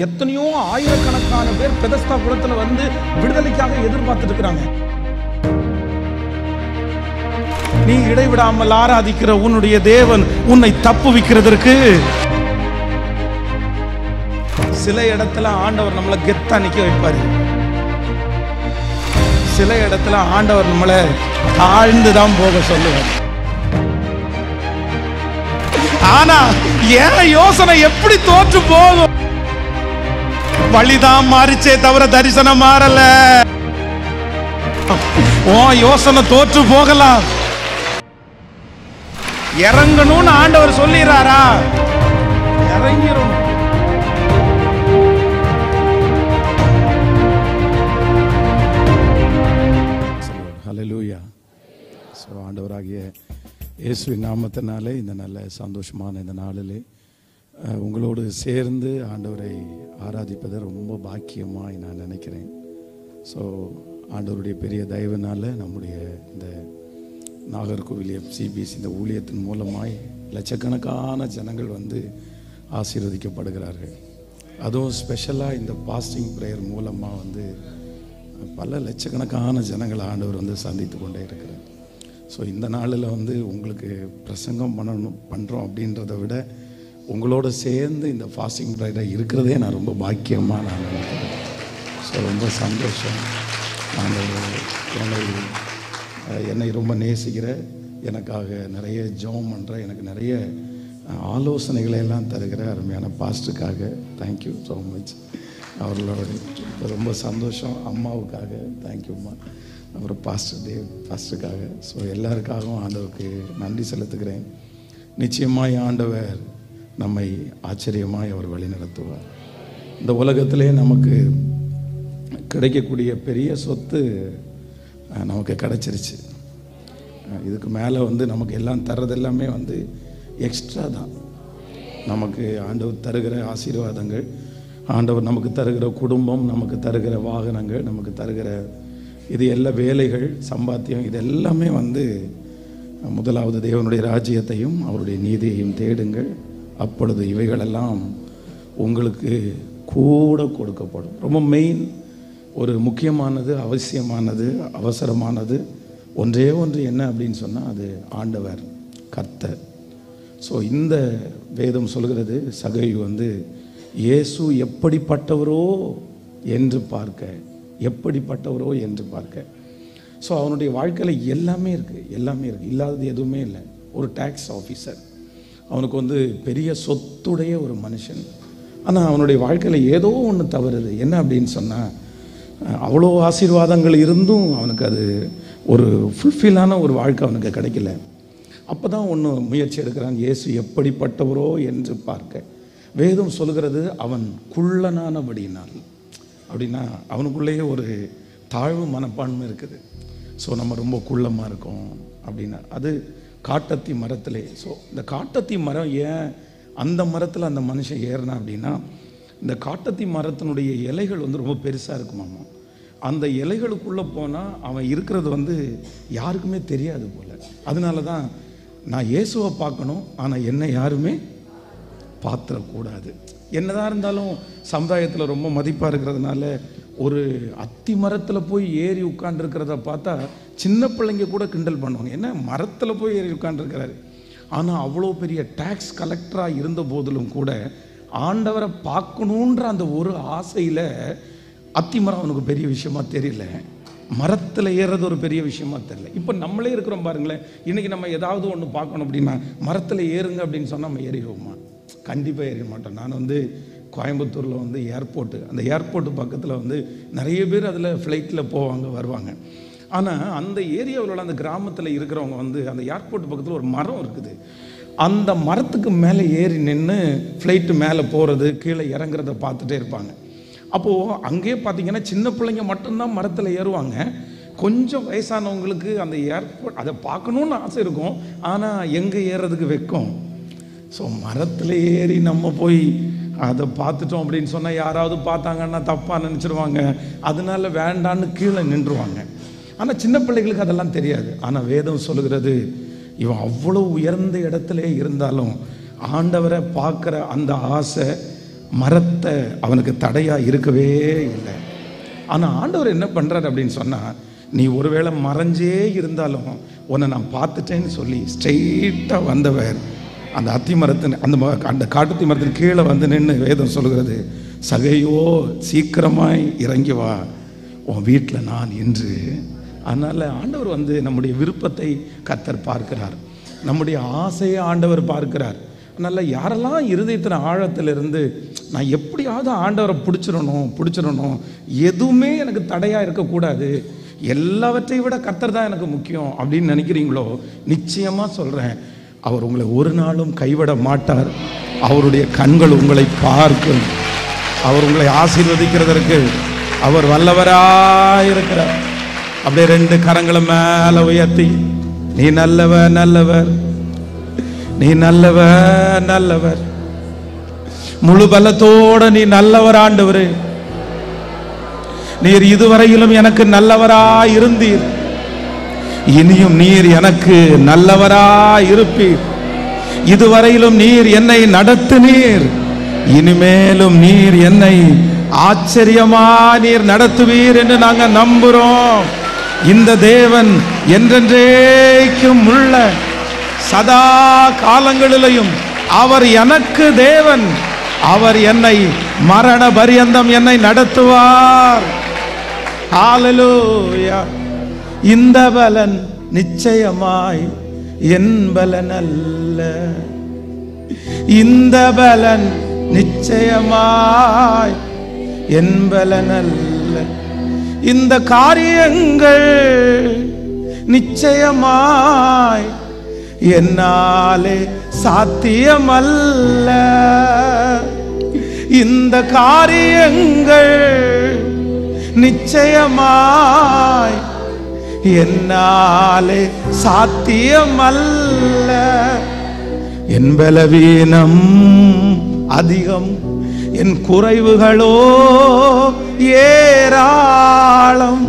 எத்தனையோ ஆயிரக்கணக்கான பேர் பெதஸ்தா குளத்துல வந்து விடுதலைக்காக எதிர்பார்த்துட்டு இருக்கிறாங்க. நீ இடைவிடாமல் ஆராதிக்கிற உன்னுடைய தேவன் உன்னை தப்புவிக்கிறதற்கு சில இடத்துல ஆண்டவர் நம்மளை கெத்தா நிக்க வைப்பாரு. சில இடத்துல ஆண்டவர் நம்மளை தாழ்ந்துதான் போக சொல்லுவார். ஆனா ஏன் யோசனை எப்படி தோற்று போகும்? வழிதான் மாறிச்சே தவிர தரிசனம் மாறல. யோசனை தோற்று போகலாம். இறங்கணும்னு ஆண்டவர் சொல்லிறாரா? இறங்கிரும். ஹல்லேலூயா. ஆண்டவராகிய இயேசுவின் நாமத்தினாலே இந்த நல்ல சந்தோஷமான இந்த நாளிலே உங்களோடு சேர்ந்து ஆண்டவரை ஆராதிப்பதை ரொம்ப பாக்கியமாக நான் நினைக்கிறேன். ஸோ ஆண்டவருடைய பெரிய தயவுனால நம்முடைய இந்த நாகர்கோவில் FCBC இந்த ஊழியத்தின் மூலமாய் லட்சக்கணக்கான ஜனங்கள் வந்து ஆசீர்வதிக்கப்படுகிறார்கள். அதுவும் ஸ்பெஷலாக இந்த பாஸ்டிங் ப்ரேயர் மூலமாக வந்து பல லட்சக்கணக்கான ஜனங்கள் ஆண்டவர் வந்து சந்தித்து கொண்டே இருக்கிறார். ஸோ இந்த நாளில் வந்து உங்களுக்கு பிரசங்கம் பண்ணுறோம் அப்படின்றத விட உங்களோட சேர்ந்து இந்த ஃபாஸ்டிங் ப்ரேயரை இருக்கிறதே நான் ரொம்ப பாக்கியமாக நான் நினைக்கிறேன். ஸோ ரொம்ப சந்தோஷம். என்னை ரொம்ப நேசிக்கிற, எனக்காக நிறைய ஜெபம் பண்ணுற, எனக்கு நிறைய ஆலோசனைகளை எல்லாம் தருகிற அருமையான பாஸ்டருக்காக தேங்க்யூ ஸோ மச். அவர்களோட ரொம்ப சந்தோஷம். அம்மாவுக்காக தேங்க்யூம்மா. அப்புறம் பாஸ்டர் தேவ் பாஸ்டருக்காக. ஸோ எல்லாருக்காகவும் ஆண்டவருக்கு நன்றி செலுத்துகிறேன். நிச்சயமாய் ஆண்டவர் நம்மை ஆச்சரியமாய் அவர் வழி நடத்துவார். இந்த உலகத்திலே நமக்கு கிடைக்கக்கூடிய பெரிய சொத்து நமக்கு கிடைச்சிருச்சு. இதுக்கு மேலே வந்து நமக்கு எல்லாம் தர்றது எல்லாமே வந்து எக்ஸ்ட்ரா தான். நமக்கு ஆண்டவர் தருகிற ஆசீர்வாதங்கள், ஆண்டவர் நமக்கு தருகிற குடும்பம், நமக்கு தருகிற வாகனங்கள், நமக்கு தருகிற இது எல்லா வேலைகள், சம்பாத்தியம், இது எல்லாமே வந்து முதலாவது தேவனுடைய ராஜ்யத்தையும் அவருடைய நீதியையும் தேடுங்கள், அப்பொழுது இவைகளெல்லாம் உங்களுக்கு கூட கொடுக்கப்படும். ரொம்ப மெயின், ஒரு முக்கியமானது, அவசியமானது, அவசரமானது ஒன்றே ஒன்று என்ன அப்படின்னு சொன்னால் அது ஆண்டவர், கர்த்தர். ஸோ இந்த வேதம் சொல்கிறது, சகை வந்து இயேசு எப்படிப்பட்டவரோ என்று பார்க்க, எப்படிப்பட்டவரோ என்று பார்க்க. ஸோ அவனுடைய வாழ்க்கையில் எல்லாமே இருக்குது, எல்லாமே இருக்குது, இல்லாதது எதுவுமே இல்லை. ஒரு டேக்ஸ் ஆஃபீஸர், அவனுக்கு வந்து பெரிய சொத்துடைய ஒரு மனுஷன். ஆனால் அவனுடைய வாழ்க்கையில் ஏதோ ஒன்று தவறுது. என்ன அப்படின்னு சொன்னால், அவ்வளோ ஆசீர்வாதங்கள் இருந்தும் அவனுக்கு அது ஒரு ஃபுல்ஃபில்லான ஒரு வாழ்க்கை அவனுக்கு கிடைக்கல. அப்போ தான் ஒன்று முயற்சி எடுக்கிறான், இயேசு எப்படிப்பட்டவரோ என்று பார்க்க. வேதம் சொல்கிறது அவன் குள்ளனானபடினால். அப்படின்னா அவனுக்குள்ளேயே ஒரு தாழ்வு மனப்பான்மை இருக்குது. ஸோ நம்ம ரொம்ப குள்ளமாக இருக்கோம் அப்படின்னா அது காட்டத்தி மரத்திலே. ஸோ இந்த காட்டத்தி மரம் ஏன் அந்த மரத்தில் அந்த மனுஷன் ஏறினா அப்படின்னா, இந்த காட்டத்தி மரத்தினுடைய இலைகள் வந்து ரொம்ப பெருசாக இருக்குமாமா. அந்த இலைகளுக்குள்ளே போனால் அவன் இருக்கிறது வந்து யாருக்குமே தெரியாது போல். அதனால தான் நான் இயேசுவை பார்க்கணும், ஆனால் என்னை யாருமே பார்த்துடக்கூடாது. என்னதான் இருந்தாலும் சமுதாயத்தில் ரொம்ப மதிப்பாக இருக்கிறதுனால ஒரு அத்தி மரத்தில் போய் ஏறி உட்காண்டிருக்கிறத பார்த்தா சின்ன பிள்ளைங்க கூட கிண்டல் பண்ணுவாங்க, என்ன மரத்தில் போய் ஏறி உட்காண்டிருக்கிறாரு. ஆனால் அவ்வளோ பெரிய டேக்ஸ் கலெக்டராக இருந்த போதிலும் கூட ஆண்டவரை பார்க்கணுன்ற அந்த ஒரு ஆசையில் அத்திமரம் அவனுக்கு பெரிய விஷயமா தெரியல, மரத்தில் ஏறுறது ஒரு பெரிய விஷயமா தெரியல. இப்போ நம்மளே இருக்கிறோம் பாருங்களேன், இன்றைக்கி நம்ம ஏதாவது ஒன்று பார்க்கணும் அப்படின்னா மரத்தில் ஏறுங்க அப்படின்னு சொன்னால் நம்ம ஏறிடுவோமா? கண்டிப்பாக ஏறிட மாட்டோம். நான் வந்து கோயம்புத்தூரில் வந்து ஏர்போர்ட்டு, அந்த ஏர்போர்ட்டு பக்கத்தில் வந்து நிறைய பேர் அதில் ஃப்ளைட்டில் போவாங்க வருவாங்க. ஆனால் அந்த ஏரியாவில் அந்த கிராமத்தில் இருக்கிறவங்க வந்து அந்த ஏர்போர்ட் பக்கத்தில் ஒரு மரம் இருக்குது, அந்த மரத்துக்கு மேலே ஏறி நின்று ஃப்ளைட்டு மேலே போகிறது கீழே இறங்குறத பார்த்துட்டே இருப்பாங்க. அப்போது அங்கேயே பார்த்தீங்கன்னா சின்ன பிள்ளைங்க மட்டும்தான் மரத்தில் ஏறுவாங்க. கொஞ்சம் வயசானவங்களுக்கு அந்த ஏர்போர்ட் அதை பார்க்கணுன்னு ஆசை இருக்கும், ஆனால் எங்கே ஏறுறதுக்கு வெக்கம். ஸோ மரத்தில் ஏறி நம்ம போய் அதை பார்த்துட்டோம் அப்படின்னு சொன்னால் யாராவது பார்த்தாங்கன்னா தப்பாக நினச்சிடுவாங்க, அதனால வேண்டான்னு கீழே நின்றுவாங்க. ஆனால் சின்ன பிள்ளைகளுக்கு அதெல்லாம் தெரியாது. ஆனால் வேதம் சொல்லுகிறது, இவன் அவ்வளோ உயர்ந்த இடத்துல இருந்தாலும் ஆண்டவரை பார்க்குற அந்த ஆசை மரத்தை அவனுக்கு தடையாக இருக்கவே இல்லை. ஆனால் ஆண்டவர் என்ன பண்ணுறாரு அப்படின்னு சொன்னால், நீ ஒருவேளை மறைஞ்சே இருந்தாலும் உன்னை நான் பார்த்துட்டேன்னு சொல்லி ஸ்ட்ரெயிட்டாக வந்தவர் அந்த அத்தி மரத்தின் அந்த காட்டுத்தி மரத்தின் கீழே வந்து நின்று வேதம் சொல்கிறது, சகையோ சீக்கிரமாய் இறங்கி வா, உன் வீட்டில் நான் இன்று. அதனால் ஆண்டவர் வந்து நம்முடைய விருப்பத்தை கர்த்தர் பார்க்கிறார், நம்முடைய ஆசையை ஆண்டவர் பார்க்கிறார். அதனால் யாரெல்லாம் இருதயத்தின் ஆழத்திலிருந்து நான் எப்படியாவது ஆண்டவரை பிடிச்சிடணும், எதுவுமே எனக்கு தடையாக இருக்கக்கூடாது, எல்லாவற்றை விட கர்த்தர் தான் எனக்கு முக்கியம் அப்படின்னு நினைக்கிறீங்களோ, நிச்சயமாக சொல்கிறேன், அவர் உங்களை ஒரு நாளும் கைவிட மாட்டார். அவருடைய கண்கள் உங்களை பார்க்கும். அவர் உங்களை ஆசீர்வதிக்கிறதற்கு அவர் வல்லவராயிருக்கிறார். அப்படியே 2 கரங்களை மேலே உயர்த்தி, நீ நல்லவர் நல்லவர், நீ நல்லவர் நல்லவர், முழு பலத்தோட நீ நல்லவர் ஆண்டவரே, நீர் இதுவரையிலும் எனக்கு நல்லவராய் இருந்தீர், இனியும் நீர் எனக்கு நல்லவராய் இருப்பீர். இதுவரையிலும் நீர் என்னை நடத்தினீர், இனிமேலும் நீர் என்னை ஆச்சரியமா நீர் நடத்துவீர் என்று நாங்கள் நம்புறோம். இந்த தேவன் என்றென்றைக்கும் உள்ள சதா காலங்களிலும் அவர் எனக்கு தேவன், அவர் என்னை மரண பரியந்தம் என்னை நடத்துவார். ஹல்லேலூயா. இந்த பலன் நிச்சயமாய் என் பலன் அல்ல, இந்த பலன் நிச்சயமாய் என் பலன் அல்ல, இந்த காரியங்கள் நிச்சயமாய் என்னாலே சாத்தியமல்ல, இந்த காரியங்கள் நிச்சயமாய் என்னாலே சாத்தியமல்ல, என் பலவீனம் அதிகம், என் குறைவுகளோ ஏராளம்,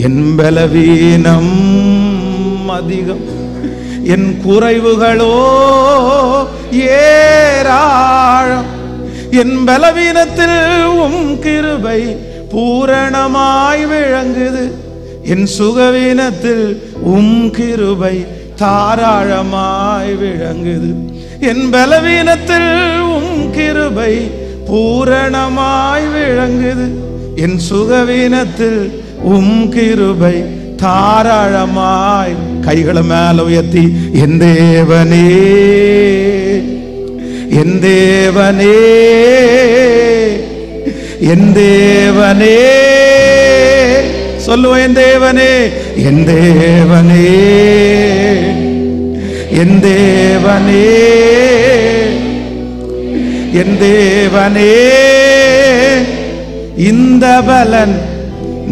என் பலவீனம் அதிகம், என் குறைவுகளோ ஏராளம், என் பலவீனத்தில் உம் கிருபை பூரணமாய் விளங்குது, என் சுகவீனத்தில் உம் கிருபை தாராளமாய் விளங்குது, என் பலவீனத்தில் உம் கிருபை பூரணமாய் விளங்குது, என் சுகவீனத்தில் உம் கிருபை தாராளமாய். கைகளை மேல உயர்த்தி, என் தேவனே என் தேவனே என் தேவனே சொல்லுவோம், என் தேவனே என் தேவனே என் தேவனே என் தேவனே, இந்த பலன்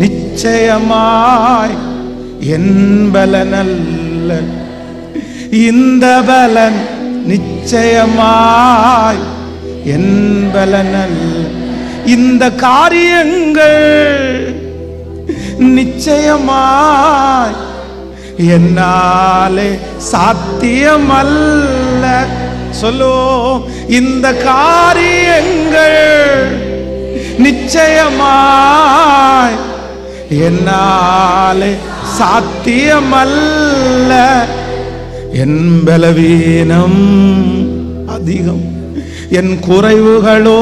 நிச்சயமாய் என் பலன் அல்ல, இந்த பலன் நிச்சயமாய் என் பலன் அல்ல, இந்த காரியங்கள் நிச்சயமாய் என்னாலே சாத்தியமல்ல. சொல்லுவோம், இந்த காரியங்கள் நிச்சயமாய் என்னாலே சாத்தியமல்ல, என் பலவீனம் அதிகம், என் குறைவுகளோ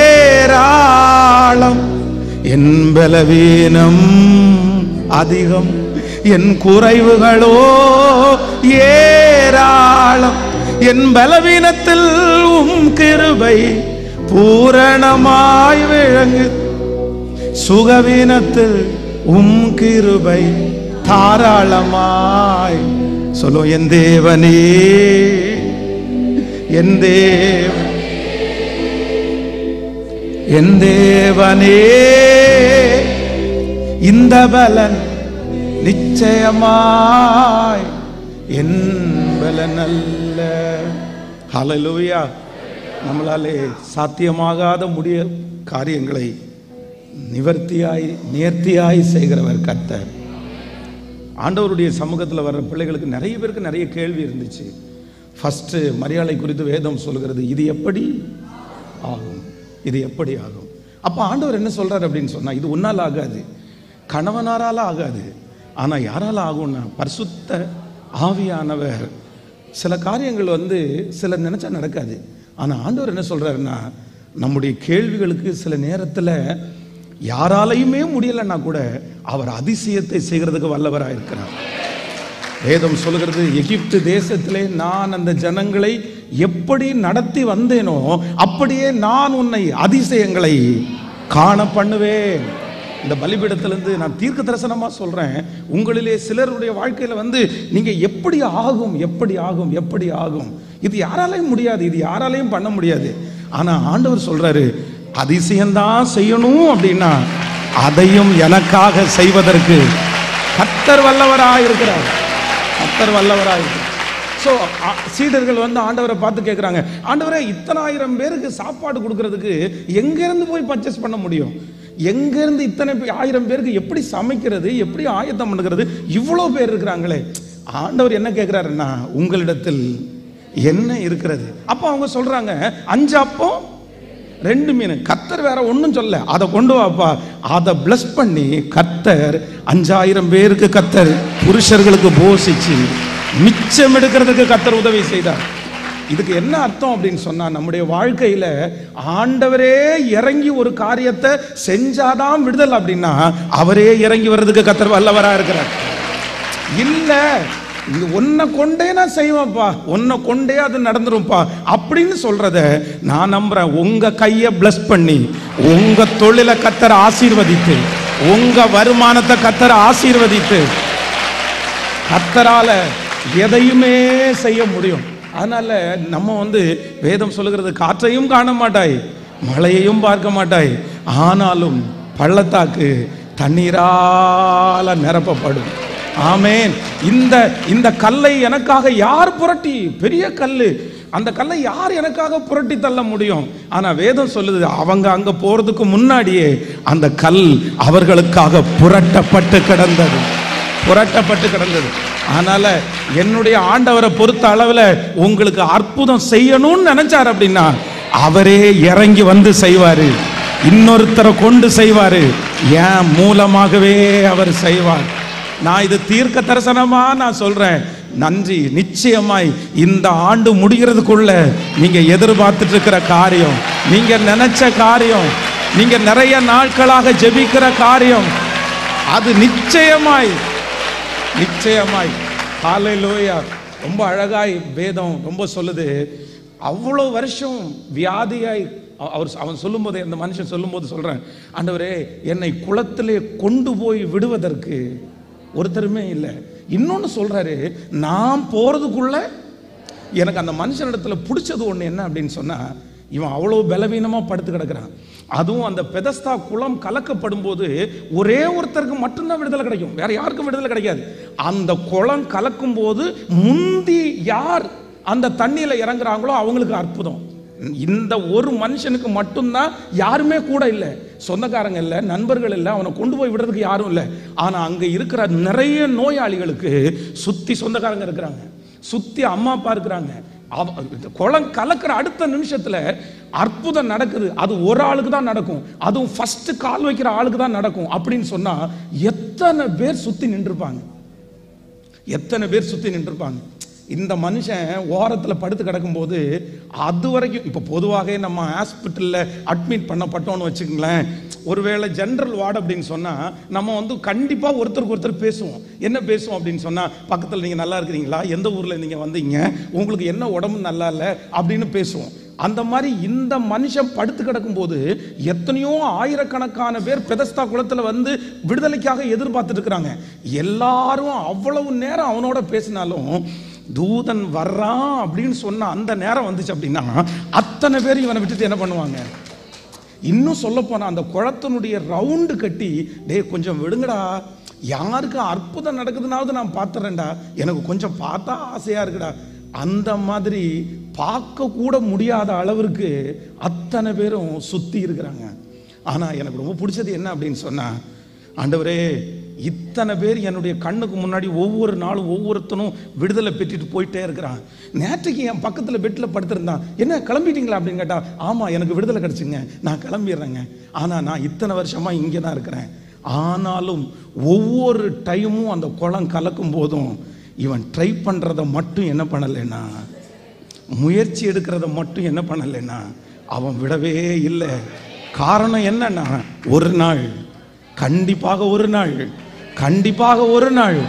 ஏராளம், என் பலவீனம் அதிகம், என் குறைவுகளோ ஏராளம், என் பலவீனத்தில் உம் கிருபை பூரணமாய் விளங்கு, சுகவீனத்தில் உம் கிருபை தாராளமாய். சொல்லோ, என் தேவனே என் என் தேவனே, இந்த பலன் நிச்சயமாய் என் பலன் அல்ல. ஹல்லேலூயா. நம்மளாலே சாத்தியமாகாத முடிய காரியங்களை நேர்த்தியாய் செய்கிறவர் கர்த்தர். ஆண்டவருடைய சமூகத்தில் வர்ற பிள்ளைகளுக்கு நிறைய பேருக்கு நிறைய கேள்வி இருந்துச்சு. ஃபஸ்ட்டு மரியாதை குறித்து வேதம் சொல்கிறது, இது எப்படி ஆகும். இது எப்படி ஆகும்? அப்போ ஆண்டவர் என்ன சொல்றாரு அப்படின்னு சொன்னா, இது உன்னால் ஆகாது, கணவனாரால ஆகாது. ஆனா யாரால ஆகும்னா பரிசுத்த ஆவியானவர். சில காரியங்கள் சில நினைச்சா நடக்காது. ஆனா ஆண்டவர் என்ன சொல்றாருன்னா, நம்முடைய கேள்விகளுக்கு சில நேரத்தில் யாராலையுமே முடியலைன்னா கூட அவர் அதிசயத்தை செய்கிறதுக்கு வல்லவராக இருக்கிறார். வேதம் சொல்கிறது, எகிப்து தேசத்திலே நான் அந்த ஜனங்களை எப்படி நடத்தி வந்தேனோ அப்படியே நான் உன்னை அதிசயங்களை காண பண்ணுவேன். இந்த பலிபீடத்திலிருந்து நான் தீர்க்க தரிசனமா சொல்றேன், உங்களிலே சிலருடைய வாழ்க்கையில நீங்க எப்படி ஆகும், எப்படி ஆகும், எப்படி ஆகும், இது யாராலையும் முடியாது, இது யாராலையும் பண்ண முடியாது. ஆனா ஆண்டவர் சொல்றாரு, அதிசயம்தான் செய்யணும் அப்படின்னா அதையும் எனக்காக செய்வதற்கு கர்த்தர் வல்லவராக இருக்கிறார். கர்த்தர் வல்லவராக இருக்கிறார். ஸோ சீடர்கள் ஆண்டவரை பார்த்து கேட்குறாங்க, ஆண்டவரே இத்தனை ஆயிரம் பேருக்கு சாப்பாடு கொடுக்கறதுக்கு எங்கேருந்து போய் பர்ச்சேஸ் பண்ண முடியும்? எங்கேருந்து இத்தனை ஆயிரம் பேருக்கு எப்படி சமைக்கிறது, எப்படி ஆயத்தம் பண்ணுறது? இவ்வளோ பேர் இருக்கிறாங்களே. ஆண்டவர் என்ன கேட்குறாருன்னா, உங்களிடத்தில் என்ன இருக்கிறது? அப்போ அவங்க சொல்றாங்க, 5 அப்பம் 2 மீன். கர்த்தர் வேற ஒன்றும் சொல்ல, அதை கொண்டு வாப்பா. அதை பிளஸ் பண்ணி கர்த்தர் 5000 பேருக்கு கர்த்தர் புருஷர்களுக்கு போஷிச்சு மிச்சம் எடுக்கிறதுக்கு கர்த்தர் உதவி செய்தார். இதுக்கு என்ன அர்த்தம் அப்படின்னு சொன்னா, நம்முடைய வாழ்க்கையில ஆண்டவரே இறங்கி ஒரு காரியத்தை செஞ்சாதான் விடுதல் அப்படின்னா அவரே இறங்கி வர்றதுக்கு கர்த்தர் வல்லவரா இருக்கிறார். இல்ல இது உன்னை கொண்டே நான் செய்வேன்ப்பா, உன்னை கொண்டே அது நடந்துரும்பா அப்படின்னு சொல்றத நான் நம்புறேன். உங்க கையை பிளஸ் பண்ணி உங்க தொழிலை கர்த்தர் ஆசீர்வதித்து, உங்க வருமானத்தை கர்த்தர் ஆசீர்வதித்து, கர்த்தரால எதையுமே செய்ய முடியும். அதனால நம்ம வேதம் சொல்லுகிறது, காற்றையும் காண மாட்டாய், மழையையும் பார்க்க மாட்டாய், ஆனாலும் பள்ளத்தாக்கு தண்ணீரால நிரப்பப்படும். ஆமேன். இந்த கல்லை எனக்காக யார் புரட்டி, பெரிய கல்லு, அந்த கல்லை யார் எனக்காக புரட்டி தள்ள முடியும்? ஆனா வேதம் சொல்லுது, அவங்க அங்க போறதுக்கு முன்னாடியே அந்த கல் அவர்களுக்காக புரட்டப்பட்டு கிடந்தது, புரட்டப்பட்டு கிடந்தது. அதனால என்னுடைய ஆண்டவரை பொறுத்த அளவில் உங்களுக்கு அற்புதம் செய்யணும்னு நினைச்சார் அப்படின்னா அவரே இறங்கி செய்வாரு, இன்னொருத்தரை கொண்டு செய்வாரு, என் மூலமாகவே அவர் செய்வார். நான் இது தீர்க்க தரிசனமா நான் சொல்றேன். நன்றி. நிச்சயமாய் இந்த ஆண்டு முடிகிறதுக்குள்ள நீங்க எதிர்பார்த்துட்டு இருக்கிற காரியம், நீங்க நினைச்ச காரியம், நீங்க நிறைய நாட்களாக ஜெபிக்கிற காரியம், அது நிச்சயமாய் நிச்சயமாய். ஹல்லேலூயா. ரொம்ப அழகாய் வேதம் ரொம்ப சொல்லுது. அவ்வளோ வருஷம் வியாதியாய் அவன் சொல்லும்போது, அந்த மனுஷன் சொல்லும்போது சொல்றேன், ஆண்டவரே என்னை குளத்திலே கொண்டு போய் விடுவதற்கு ஒருத்தருமே இல்லை. இன்னொன்னு சொல்றாரு, நான் போறதுக்குள்ள எனக்கு அந்த மனுஷனிடத்துல பிடிச்சது ஒண்ணு என்ன அப்படின்னு சொன்னா, இவன் அவ்வளோ பலவீனமா படுத்து கிடக்கிறான். அதுவும் அந்த பெதஸ்தா குளம் கலக்கப்படும் போது ஒரே ஒருத்தருக்கு மட்டும்தான் விடுதலை கிடைக்கும், வேற யாருக்கும் விடுதலை கிடைக்காது. அந்த குளம் கலக்கும் போது முந்தி யார் அந்த தண்ணியில இறங்குறாங்களோ அவங்களுக்கு அற்புதம். இந்த ஒரு மனுஷனுக்கு மட்டும்தான், யாருமே கூட இல்லை, சொந்தக்காரங்க இல்லை, நண்பர்கள் இல்லை, அவனை கொண்டு போய் விடுறதுக்கு யாரும் இல்லை. ஆனா அங்க இருக்கிற நிறைய நோயாளிகளுக்கு சுத்தி சொந்தக்காரங்க இருக்கிறாங்க, சுத்தி அம்மா அப்பா இருக்கிறாங்க. குளம் கலக்கிற அடுத்த நிமிஷத்துல அற்புதம் நடக்குது. அது ஒரு ஆளுக்கு தான் நடக்கும், அதுவும் ஃபர்ஸ்ட் கால் வைக்கிற ஆளுக்கு தான் நடக்கும். அப்படின்னு சொன்னா எத்தனை பேர் சுத்தி நின்றுப்பாங்க, எத்தனை பேர் சுத்தி நின்றுப்பாங்க. இந்த மனுஷன் ஓரத்தில் படுத்து கிடக்கும்போது அது வரைக்கும், இப்போ பொதுவாக நம்ம ஹாஸ்பிட்டலில் அட்மிட் பண்ணப்பட்டோன்னு வச்சுக்கங்களேன், ஒருவேளை ஜென்ரல் வார்டு அப்படின்னு சொன்னால் நம்ம கண்டிப்பாக ஒருத்தருக்கு ஒருத்தர் பேசுவோம். என்ன பேசுவோம் அப்படின்னு சொன்னால், பக்கத்தில் நீங்கள் நல்லா இருக்கிறீங்களா, எந்த ஊரில் நீங்கள் வந்தீங்க, உங்களுக்கு என்ன உடம்பு நல்லா இல்லை அப்படின்னு பேசுவோம். அந்த மாதிரி இந்த மனுஷன் படுத்து கிடக்கும்போது எத்தனையோ ஆயிரக்கணக்கான பேர் பெதஸ்தா குளத்தில் விடுதலைக்காக எதிர்பார்த்துட்டு இருக்கிறாங்க. எல்லாரும் அவ்வளவு நேரம் அவனோட பேசினாலும் தூதன் வர்றான் அப்படின்னு சொன்ன அந்த நேரம் வந்துச்சு அப்படின்னா அத்தனை பேர் இவனை விட்டுட்டு என்ன பண்ணுவாங்க? இன்னும் சொல்ல போனா அந்த குளத்தினுடைய ரவுண்டு கட்டி, டே கொஞ்சம் விடுங்கடா, யாருக்கு அற்புதம் நடக்குதுனாவது நான் பார்த்துறேன்டா, எனக்கு கொஞ்சம் பார்த்தா ஆசையா இருக்குடா, அந்த மாதிரி பார்க்க கூட முடியாத அளவிற்கு அத்தனை பேரும் சுத்தி இருக்கிறாங்க. ஆனா எனக்கு ரொம்ப பிடிச்சது என்ன அப்படின்னு சொன்னா, ஆண்டவரே இத்தனை பேர் என்னுடைய கண்ணுக்கு முன்னாடி ஒவ்வொரு நாளும் ஒவ்வொருத்தனும் விடுதலை பெற்றுட்டு போயிட்டே இருக்கிறான். நேற்றுக்கு என் பக்கத்தில் பெட்டில் படுத்திருந்தான், என்ன கிளம்பிட்டீங்களா அப்படின்னு கேட்டா, ஆமாம் எனக்கு விடுதலை கிடச்சிங்க, நான் கிளம்பிடுறேங்க. ஆனால் நான் இத்தனை வருஷமாக இங்கே தான் இருக்கிறேன். ஆனாலும் ஒவ்வொரு டைமும் அந்த குளம் கலக்கும் போதும் இவன் ட்ரை பண்ணுறதை மட்டும் என்ன பண்ணலைன்னா, முயற்சி எடுக்கிறத மட்டும் என்ன பண்ணலைன்னா அவன் விடவே இல்லை. காரணம் என்னன்னா, ஒரு நாள் கண்டிப்பாக ஒரு நாள்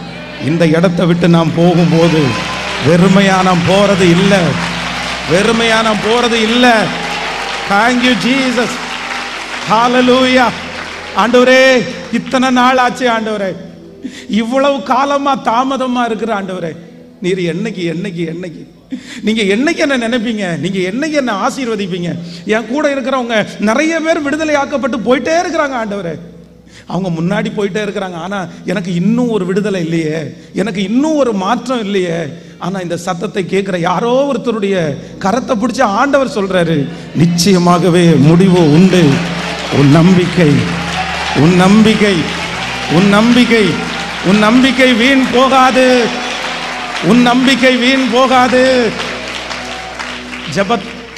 இந்த இடத்தை விட்டு நாம் போகும்போது வெறுமையான போறது இல்லை. Thank you Jesus. Hallelujah. ஆண்டவரே, இத்தனை நாள் ஆச்சு ஆண்டவரே, இவ்வளவு காலமா தாமதமா இருக்கிற ஆண்டவரே, நீர் என்னைக்கு நீங்க என்னைக்கு என்ன நினைப்பீங்க, நீங்க என்னைக்கு என்ன ஆசீர்வதிப்பீங்க? என் கூட இருக்கிறவங்க நிறைய பேர் விடுதலை ஆக்கப்பட்டு போயிட்டே இருக்கிறாங்க ஆண்டவரே, அவங்க முன்னாடி போயிட்டே இருக்கிறாங்க. ஆனா எனக்கு இன்னும் ஒரு விடுதலை இல்லையே, எனக்கு இன்னும் ஒரு மாற்றம் இல்லையே. ஆனா இந்த சத்தத்தை கேட்கிற யாரோ ஒருத்தருடைய கரத்தை பிடிச்ச ஆண்டவர் சொல்றாரு, நிச்சயமாகவே முடிவு உண்டு. உன் நம்பிக்கை வீண் போகாது.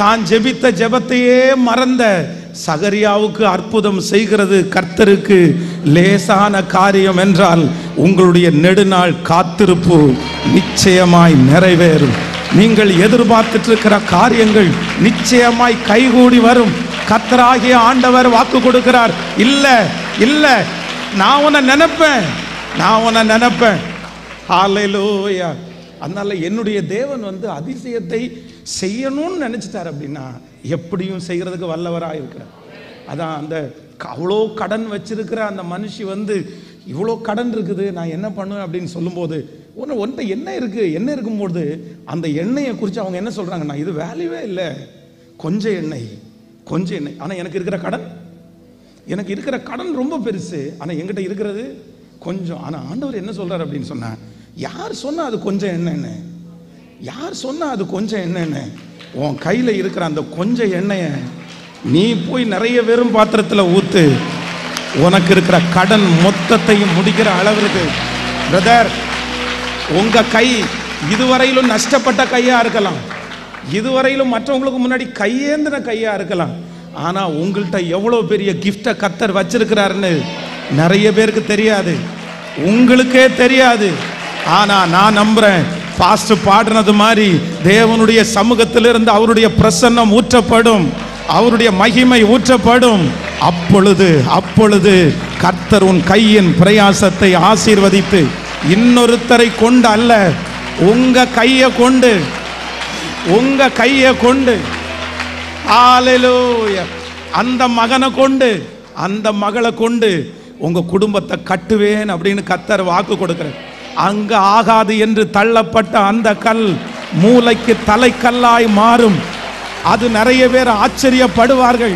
தான் ஜெபித்த ஜெபத்தையே மறந்த சகரியாவுக்கு அற்புதம் செய்கிறது கர்த்தருக்கு லேசான காரியம் என்றால், உங்களுடைய நெடுநாள் காத்திருப்பு நிச்சயமாய் நிறைவேறும். நீங்கள் எதிர்பார்த்துட்டு இருக்கிற காரியங்கள் நிச்சயமாய் கைகூடி வரும். கர்த்தராகிய ஆண்டவர் வாக்கு கொடுக்கிறார், இல்ல நான் உன்னை நினைப்பேன். ஹல்லேலூயா. அதனால என்னுடைய தேவன் அதிசயத்தை செய்யணும்னு நினைச்சிட்டார் அப்படின்னா எப்படியும் செய்யறதுக்கு வல்லவராக இருக்கிறார். அதான் அந்த அவ்வளோ கடன் வச்சிருக்கிற அந்த மனுஷி இவ்வளோ கடன் இருக்குது, நான் என்ன பண்ணுவேன் அப்படின்னு சொல்லும்போது, ஒன்றை என்ன இருக்கும்போது அந்த எண்ணெயை குறித்து அவங்க என்ன சொல்றாங்கன்னா, இது வேல்யூவே இல்லை, கொஞ்சம் எண்ணெய். ஆனால் எனக்கு இருக்கிற கடன் ரொம்ப பெருசு, ஆனால் என்கிட்ட இருக்கிறது கொஞ்சம். ஆனால் ஆண்டவர் என்ன சொல்றாரு அப்படின்னு சொன்னா, யார் சொன்னா அது கொஞ்சம் எண்ணெய்ன்னு, உன் கையில் இருக்கிற அந்த கொஞ்சம் எண்ணெயை நீ போய் நிறைய வெறும் பாத்திரத்தில் ஊத்து, உனக்கு இருக்கிற கடன் மொத்தத்தையும் முடிக்கிற அளவிற்கு. பிரதர், உங்க கை இதுவரையிலும் நஷ்டப்பட்ட கையா இருக்கலாம், இதுவரையிலும் மற்றவங்களுக்கு முன்னாடி கையேந்தின கையா இருக்கலாம். ஆனா உங்கள்கிட்ட எவ்வளவு பெரிய கிஃப்டை கர்த்தர் வச்சிருக்கிறாருன்னு நிறைய பேருக்கு தெரியாது, உங்களுக்கே தெரியாது. ஆனா நான் நம்புறேன், பாஸ்டர் பாடுனது மாதிரி தேவனுடைய சமூகத்திலிருந்து அவருடைய பிரசன்னம் ஊற்றப்படும், அவருடைய மகிமை ஊற்றப்படும். அப்பொழுது கர்த்தர் உன் கையின் பிரயாசத்தை ஆசீர்வதித்து, இன்னொருத்தரை கொண்டு அல்ல, உங்க கையை கொண்டு ஹல்லேலூயா, அந்த மகனை கொண்டு அந்த மகளை கொண்டு உங்க குடும்பத்தை கட்டுவேன் அப்படின்னு கர்த்தர் வாக்கு கொடுக்கிறார். அங்க ஆகாது என்று தள்ளப்பட்ட அந்த கல் மூளைக்கு தலைக்கல்லாய் மாறும். அது நிறைய பேர் ஆச்சரியப்படுவார்கள்,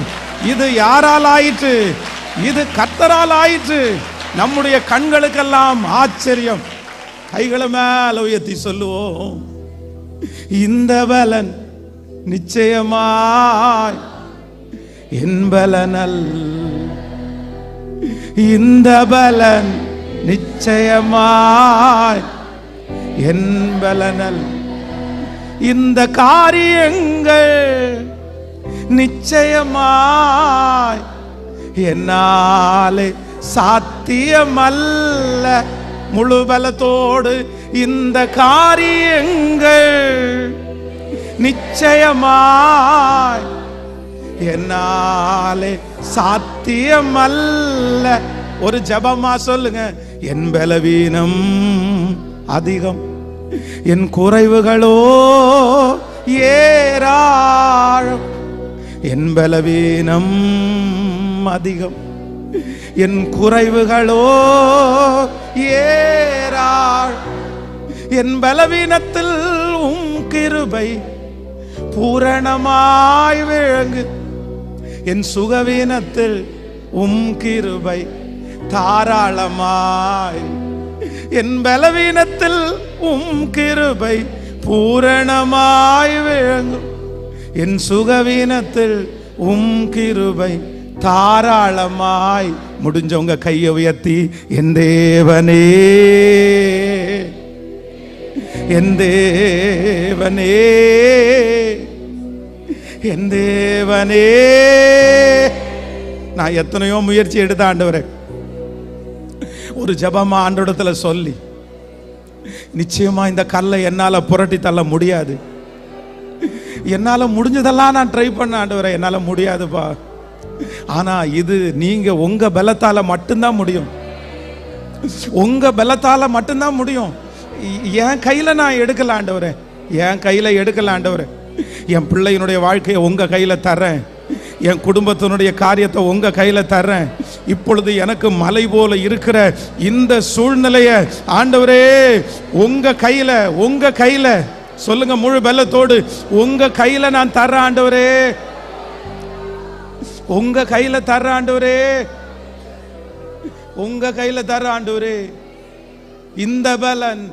இது யாரால் ஆயிற்று? இது கர்த்தரால் ஆயிற்று. நம்முடைய கண்களுக்கெல்லாம் ஆச்சரியம். கைகளை மேல உயர்த்தி சொல்லுவோம், இந்த பலன் நிச்சயமாய் என் பலனல், இந்த பலன் நிச்சயமாய் என் பலனல், இந்த காரியங்கள் நிச்சயமாய் என்னாலே சாத்தியமல்ல. முழு பலத்தோடு இந்த காரியங்கள் நிச்சயமாய் என்னாலே சாத்தியமல்ல. ஒரு ஜபமா சொல்லுங்க, என் பலவீனம் அதிகம், என் குறைவுகளோ ஏராளம். என் பலவீனம் அதிகம், என் குறைவுகளோ ஏராளம். என் பலவீனத்தில் உம் கிருபை பூரணமாய் விளங்கு, என் சுகவீனத்தில் உம் கிருபை தாராளமாய். என் பலவீனத்தில் உம் கிருபை பூரணமாய் விளங்கும், என் சுகவீனத்தில் உம் கிருபை தாராளமாய். முடிஞ்சவங்க கையை உயர்த்தி, என் தேவனே, என் தேவனே, என் தேவனே. நான் எத்தனையோ முயற்சி எடுத்த ஆண்டவரே, ஒரு ஜபமா ஆண்டவரிடத்துல சொல்லி, நிச்சயமா இந்த கல்லை என்னால புரட்டி தள்ள முடியாது. என்னால முடிஞ்சதெல்லாம் நான் ட்ரை பண்ண ஆண்டவரே, என்னால முடியாதுப்பா. ஆனா இது நீங்க உங்க பலத்தால மட்டும்தான் முடியும். உங்க பலத்தால மட்டும்தான் முடியும். என் கையில நான் எடுக்கல ஆண்டவரே, என் கையில எடுக்கல ஆண்டவரே. என் பிள்ளையினுடைய வாழ்க்கையை உங்க கையில தர்றேன். என் குடும்பத்தினுடைய காரியத்தை உங்க கையில தர்றேன். இப்பொழுது எனக்கு மலை போல இருக்கிற இந்த சூழ்நிலைய ஆண்டவரே உங்க கையில, உங்க கையில சொல்லுங்க முழு பலத்தோடு, உங்க கையில நான் தர்றேன் ஆண்டவரே, உங்க கையில தர்றேன் ஆண்டவரே, உங்க கையில தர்றேன் ஆண்டவரே. இந்த பலன்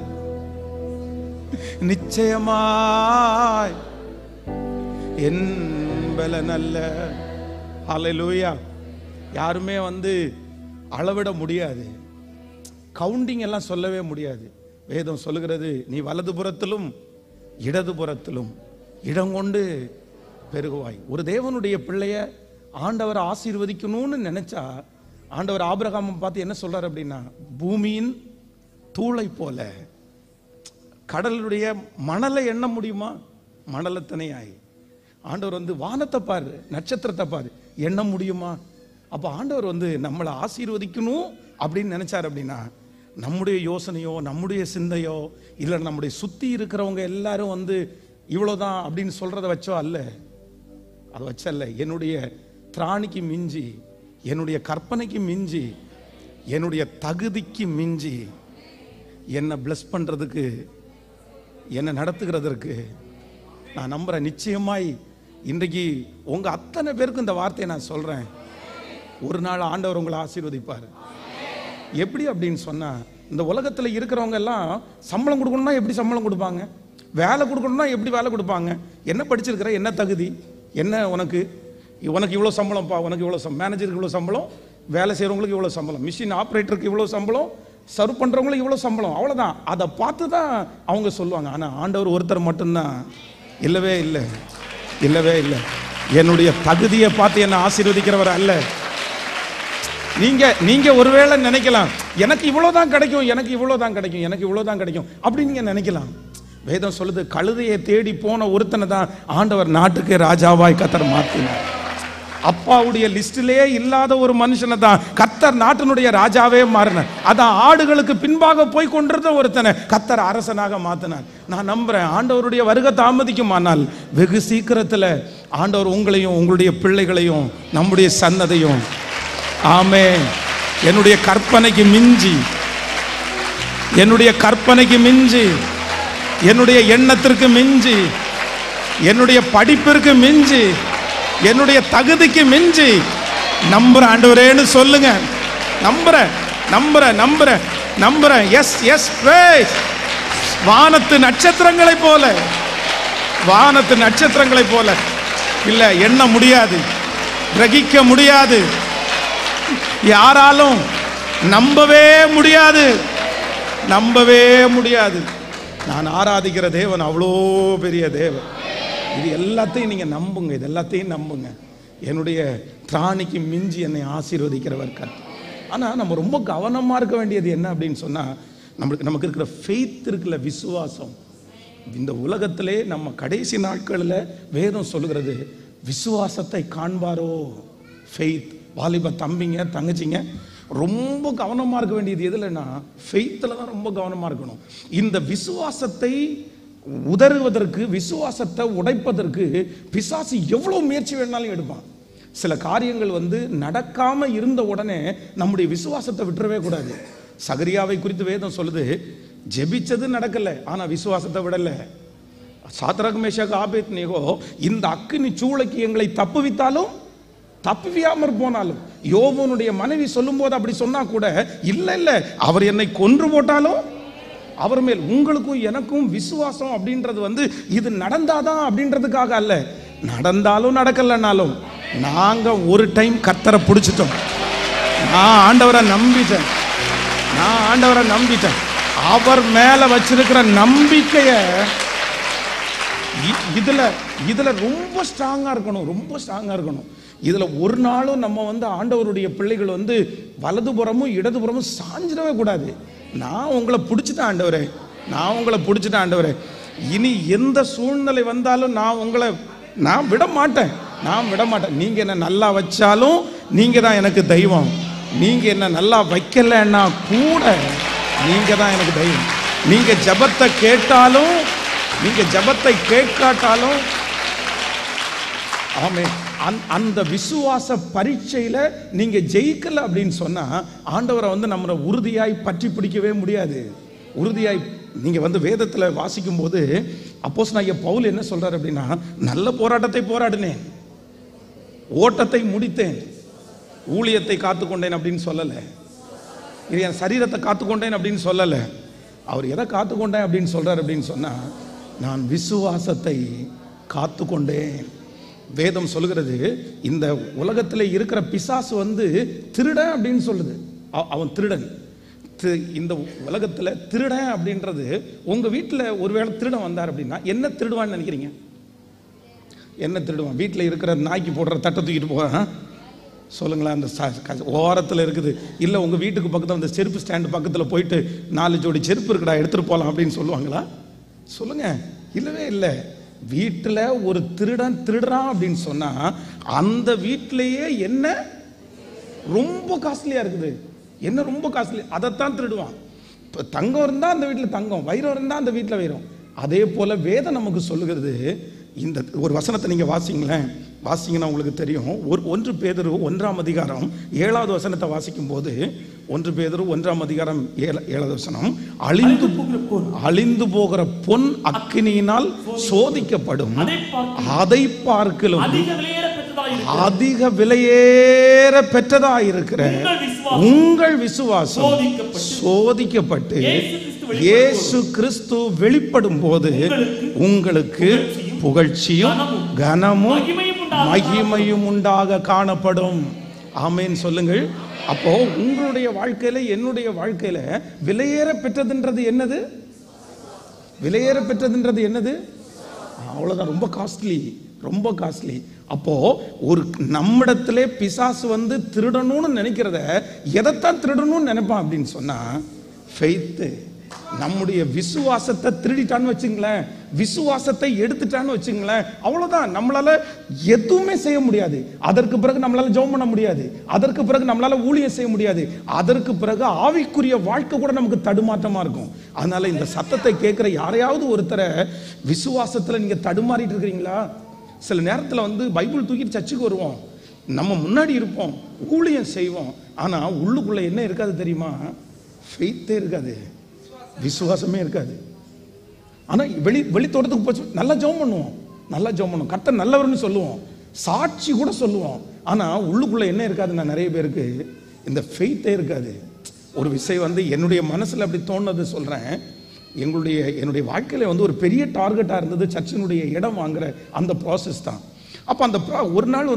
நிச்சயமாய் என் பலன் அல்ல. ஹல்லேலூயா. யாருமே அளவிட முடியாது, கவுண்டிங் எல்லாம் சொல்லவே முடியாது. வேதம் சொல்லுகிறது, நீ வலதுபுறத்திலும் இடதுபுறத்திலும் இடம் கொண்டு பெருகுவாய். ஒரு தேவனுடைய பிள்ளைய ஆண்டவர் ஆசீர்வதிக்கணும்னு நினைச்சா, ஆண்டவர் ஆபிரகாமை பார்த்து என்ன சொல்றாரு அப்படின்னா, பூமியின் தூளை போல. கடலுடைய மணலை எண்ண முடியுமா? மணலத்தனையாய். ஆண்டவர் வானத்தை பாரு, நட்சத்திரத்தை பாரு, எண்ண முடியுமா? அப்போ ஆண்டவர் நம்மளை ஆசீர்வதிக்கணும் அப்படின்னு நினைச்சார் அப்படின்னா, நம்முடைய யோசனையோ நம்முடைய சிந்தையோ இல்லை நம்முடைய சுற்றி இருக்கிறவங்க எல்லாரும் இவ்வளோதான் அப்படின்னு சொல்றதை வச்சோ அல்ல, அதை வச்சல்ல. என்னுடைய திராணிக்கு மிஞ்சி, என்னுடைய கற்பனைக்கு மிஞ்சி, என்னுடைய தகுதிக்கு மிஞ்சி என்னை பிளஸ் பண்றதுக்கு, என்னை நடத்துகிறதற்கு நான் நம்புறேன். நிச்சயமாய் இன்றைக்கு உங்க அத்தனை பேருக்கு இந்த வார்த்தையை நான் சொல்றேன். ஒரு நாள் ஆண்டவர் உங்களை ஆசீர்வதிப்பார். எப்படி அப்படின்னு சொன்னா, இந்த உலகத்துல இருக்கிறவங்க எல்லாம் சம்பளம் கொடுக்கணும்னா எப்படி சம்பளம் கொடுப்பாங்க, வேலை கொடுக்கணும்னா எப்படி வேலை கொடுப்பாங்க, என்ன படிச்சிருக்கிற, என்ன தகுதி, என்ன உனக்கு இவ்வளோ சம்பளம்ப்பா, உனக்கு இவ்வளோ மேனேஜருக்கு இவ்வளோ சம்பளம், வேலை செய்கிறவங்களுக்கு இவ்வளோ சம்பளம், மிஷின் ஆப்ரேட்டருக்கு இவ்வளோ சம்பளம், சர்வ் பண்ணுறவங்களுக்கு இவ்வளோ சம்பளம், அவ்வளோதான். அதை பார்த்து தான் அவங்க சொல்லுவாங்க. ஆனால் ஆண்டவர் ஒருத்தர் மட்டும்தான், இல்லவே இல்லை, இல்லவே இல்லை. என்னுடைய தகுதியை பார்த்து என்னை ஆசீர்வதிக்கிறவர் அல்ல. நீங்க ஒருவேளை நினைக்கலாம், எனக்கு இவ்வளோதான் கிடைக்கும், எனக்கு இவ்வளோதான் கிடைக்கும், எனக்கு இவ்வளோதான் கிடைக்கும் அப்படி நீங்க நினைக்கலாம். வேதம் சொல்லுது, கழுதையை தேடி போன ஒருத்தனை தான் ஆண்டவர் நாட்டுக்கு ராஜாவாய் கர்த்தர் மாற்றினார். அப்பாவுடைய லிஸ்டிலே இல்லாத ஒரு மனுஷனை தான் கர்த்தர் நாட்டினுடைய ராஜாவே மாறினார். அதான் ஆடுகளுக்கு பின்பாக போய் கொண்டிருந்த ஒருத்தனை கர்த்தர் அரசனாக மாற்றினார். நான் நம்புறேன், ஆண்டவருடைய வருகை தாமதிக்குமானால் வெகு சீக்கிரத்தில் ஆண்டவர் உங்களையும் உங்களுடைய பிள்ளைகளையும் நம்முடைய சன்னதையும், ஆமென், என்னுடைய கற்பனைக்கு மிஞ்சி, என்னுடைய கற்பனைக்கு மிஞ்சி, என்னுடைய எண்ணத்திற்கு மிஞ்சி, என்னுடைய படிப்பிற்கு மிஞ்சி, என்னுடைய தகுதிக்கு மிஞ்சி நம்புற ஆண்டவரேன்னு சொல்லுங்க. நம்புறேன், நம்புறேன், நம்புறேன், நம்புறேன். எஸ் எஸ் வானத்து நட்சத்திரங்களை போல, வானத்து நட்சத்திரங்களை போல இல்ல, எண்ண முடியாது, கிரகிக்க முடியாது, யாராலும் நம்பவே முடியாது, நம்பவே முடியாது. நான் ஆராதிக்கிற தேவன் அவ்வளோ பெரிய தேவன். இது எல்லாத்தையும் நீங்க நம்புங்க, இது எல்லாத்தையும் நம்புங்க. என்னுடைய திராணிக்கு மிஞ்சி என்னை ஆசீர்வதிக்கிறவர் கர்த்தர். ஆனா நம்ம ரொம்ப கவனமா இருக்க வேண்டியது என்ன அப்படின்னு சொன்னா, நமக்கு இருக்கிற ஃபெய்த் இருக்குல்ல, விசுவாசம். இந்த உலகத்திலே நம்ம கடைசி நாட்களில் வேதம் சொல்லுகிறது, விசுவாசத்தை காண்பாரோ. ஃபெய்த். வாலிப தம்பிங்க தங்கச்சிங்க ரொம்ப கவனமா இருக்க வேண்டியது எதுலன்னா, ஃபெய்த்தில் தான் ரொம்ப கவனமா இருக்கணும். இந்த விசுவாசத்தை உதறுவதற்கு, விசுவாசத்தை உடைப்பதற்கு பிசாசு எவ்வளவு முயற்சி வேணாலும் எடுப்பான். சில காரியங்கள் நடக்காம இருந்த உடனே நம்முடைய விசுவாசத்தை விட்டுறவே கூடாது. சகரியாவை குறித்து வேதம் சொல்லுது, ஜெபிச்சது நடக்கல, ஆனா விசுவாசத்தை விடல. சாத்ராக் மேஷாக் ஆபேத்நேகோ இந்த அக்கினி சூளைக்கு எங்களை தப்புவித்தாலும் தப்புவியாமற் போனாலும், யோபனுடைய மனைவி சொல்லும் போது அப்படி சொன்னா கூட, இல்ல இல்ல அவர் என்னை கொன்று போட்டாலும் அவர் மேல் உங்களுக்கும் எனக்கும் விசுவாசம் அப்படின்றது இது நடந்தாதான் அப்படின்றதுக்காக அல்ல, நடந்தாலும் நடக்கலனாலும் நாங்க ஒரு டைம் கர்த்தரை பிடிச்சிட்டோம். நான் ஆண்டவரை நம்பிட்டேன். அவர் மேல வச்சிருக்கிற நம்பிக்கைய இதுல ரொம்ப ஸ்ட்ராங்கா இருக்கணும். இதுல ஒரு நாளும் நம்ம ஆண்டவருடைய பிள்ளைகள் வலதுபுறமும் இடதுபுறமும் சாஞ்சிடவே கூடாது. நான் உங்களை பிடிச்சிட்டேன் ஆண்டவரே, இனி எந்த சூழ்நிலை வந்தாலும் நான் விட மாட்டேன். நீங்க என்ன நல்லா வச்சாலும் நீங்க தான் எனக்கு தெய்வம். நீங்க என்ன நல்லா வைக்கலன்னா கூட நீங்க தான் எனக்கு தெய்வம். நீங்க ஜெபத்தை கேட்டாலும் நீங்க ஜெபத்தை கேட்காட்டாலும் ஆமென். அந்த விசுவாச பரீட்சையில நீங்க ஜெயிக்கல அப்படின்னு சொன்னா ஆண்டவரை நம்மளை உறுதியாய் பற்றி பிடிக்கவே முடியாது. உறுதியாய் நீங்க வேதத்துல வாசிக்கும் போது அப்போஸ்தலனாகிய பவுல் என்ன சொல்றாரு அப்படின்னா, நல்ல போராட்டத்தை போராடினேன், ஓட்டத்தை முடித்தேன், ஊழியத்தை காத்துக்கொண்டேன் அப்படின்னு சொல்லல. என் சரீரத்தை காத்துக்கொண்டேன் அப்படின்னு சொல்லல. அவர் எதை காத்துக்கொண்டேன் அப்படின்னு சொல்றாரு அப்படின்னு சொன்னா, நான் விசுவாசத்தை காத்துக்கொண்டேன். வேதம் சொல்லுகிறது, இந்த உலகத்தில் இருக்கிற பிசாசு திருடன் அப்படின்னு சொல்லுது. அவன் திருடன். இந்த உலகத்தில் திருடன் அப்படின்றது, உங்க வீட்டில் ஒருவேளை திருடன் வந்தார் அப்படின்னா என்ன திருடுவான்னு நினைக்கிறீங்க? என்ன திருடுவான்? வீட்டில் இருக்கிற நாய்க்கு போடுற தட்டை தூக்கிட்டு போவான். சொல்லுங்களேன். அந்த ஓரத்தில் இருக்குது. இல்லை உங்கள் வீட்டுக்கு பக்கத்தில் அந்த செருப்பு ஸ்டாண்டு பக்கத்தில் போயிட்டு 4 ஜோடி செருப்பு இருக்குடா எடுத்துகிட்டு போகலாம் அப்படின்னு சொல்லுவாங்களா? சொல்லுங்க. இல்லவே இல்லை. வீட்டில் ஒரு திருடன் திருடுறான் அப்படின்னு சொன்னால் அந்த வீட்டிலேயே என்ன ரொம்ப காஸ்ட்லியாக இருக்குது, என்ன ரொம்ப காஸ்ட்லி, அதைத்தான் திருடுவான். இப்போ தங்கம் இருந்தால் அந்த வீட்டில் தங்கம், வைரம் இருந்தால் அந்த வீட்டில் வைரம். அதே போல் வேதம் நமக்கு சொல்லுகிறது. இந்த ஒரு வசனத்தை நீங்கள் வாசிங்கன்னா உங்களுக்கு தெரியும். 1 பேதுரு 1ஆம் அதிகாரம் 7வது வசனத்தை வாசிக்கும் போது 1 பேதுரு 1ஆம் அதிகாரம் 7வது வசனம், அழிந்து போகிற பொன் அக்கினியினால் சோதிக்கப்படும், அதை பார்க்கலும் அதிக விலையேற பெற்றதாயிருக்கிற உங்கள் விசுவாசம் சோதிக்கப்பட்டு இயேசு கிறிஸ்து வெளிப்படும் போது உங்களுக்கு புகழ்ச்சியும் கனமும் மகிமையும் உண்டாக காணப்படும். ஆமென் சொல்லுங்கள். அப்போ உங்களுடைய வாழ்க்கையில என்னுடைய வாழ்க்கையில விலையேற பெற்றதுன்றது என்னது? விலையேற பெற்றதுன்றது என்னது? அவ்வளவுதான். ரொம்ப காஸ்ட்லி. அப்போ ஒரு நம்மிடத்திலே பிசாசு திருடணும்னு நினைக்கிறத எதைத்தான் திருடணும்னு நினைப்பான் அப்படின்னு சொன்னா ஃபெய்த். நம்முடைய விசுவாசத்தை திருடிட்டான்னு வச்சுங்களேன், விசுவாசத்தை எடுத்துட்டான்னு வச்சுங்களேன், அவ்வளவுதான். நம்மளால எதுவுமே செய்ய முடியாது. அதற்கு பிறகு நம்மளால ஜெபம் பண்ண முடியாது. அதற்கு பிறகு நம்மளால ஊழியம் செய்ய முடியாது. அதற்கு பிறகு ஆவிக்குரிய வாழ்க்கை கூட நமக்கு தடுமாற்றமா இருக்கும். அதனால இந்த சத்தத்தை கேட்கிற யாரையாவது ஒருத்தரை விசுவாசத்துல நீங்க தடுமாறிட்டு இருக்கிறீங்களா? சில நேரத்தில் பைபிள் தூக்கிட்டு சர்ச்சுக்கு வருவோம், நம்ம முன்னாடி இருப்போம், ஊழியம் செய்வோம், ஆனா உள்ளுக்குள்ள என்ன இருக்காது தெரியுமா? ஃபெய்த்தே இருக்காது, விசுவாசமே இருக்காது. ஆனா வெளி தோட்டத்துக்கு போச்சு நல்லா ஜெபம் பண்ணுவோம், கர்த்தர் நல்லவர்னு சொல்லுவோம், சாட்சி கூட சொல்லுவோம். ஆனா உள்ளுக்குள்ள என்ன இருக்காதுன்னா நிறைய பேருக்கு இந்த ஃபெய்த்தே இருக்காது. ஒரு விஷயம் என்னுடைய மனசுல அப்படி தோணுது சொல்றேன். என்னுடைய வாழ்க்கையில ஒரு பெரிய டார்கெட்டா இருந்தது சர்ச்சினுடைய இடம் வாங்குற அந்த ப்ராசஸ் தான். அப்போ அந்த ஒரு நாள்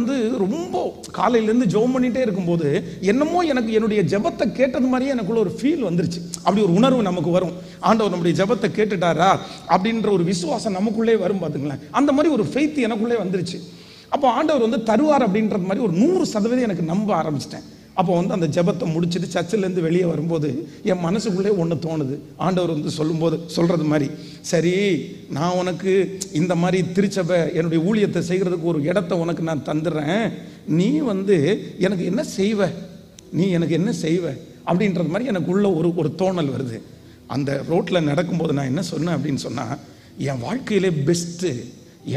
ரொம்ப காலையிலேருந்து ஜெபம் பண்ணிகிட்டே இருக்கும்போது என்னமோ எனக்கு என்னுடைய ஜெபத்தை கேட்டது மாதிரியே எனக்குள்ள ஒரு ஃபீல் வந்துருச்சு. அப்படி ஒரு உணர்வு நமக்கு வரும். ஆண்டவர் நம்முடைய ஜெபத்தை கேட்டுட்டாரா அப்படின்ற ஒரு விசுவாசம் நமக்குள்ளே வரும். பார்த்துங்களேன், அந்த மாதிரி ஒரு ஃபெய்த் எனக்குள்ளே வந்துருச்சு. அப்போ ஆண்டவர் தருவார் அப்படின்றது மாதிரி ஒரு 100% எனக்கு நம்ப ஆரம்பிச்சிட்டேன். அப்போ அந்த ஜெபத்தை முடிச்சுட்டு சர்ச்சிலேருந்து வெளியே வரும்போது என் மனசுக்குள்ளே ஒன்று தோணுது. ஆண்டவர் சொல்கிறது மாதிரி, சரி நான் உனக்கு இந்த மாதிரி திருச்சபை என்னுடைய ஊழியத்தை செய்கிறதுக்கு ஒரு இடத்த உனக்கு நான் தந்துடுறேன், நீ எனக்கு என்ன செய்வ அப்படின்றது மாதிரி எனக்கு உள்ள ஒரு தோணல் வருது. அந்த ரோட்டில் நடக்கும்போது நான் என்ன சொன்னேன் அப்படின்னு சொன்னால், என் வாழ்க்கையிலே பெஸ்ட்டு,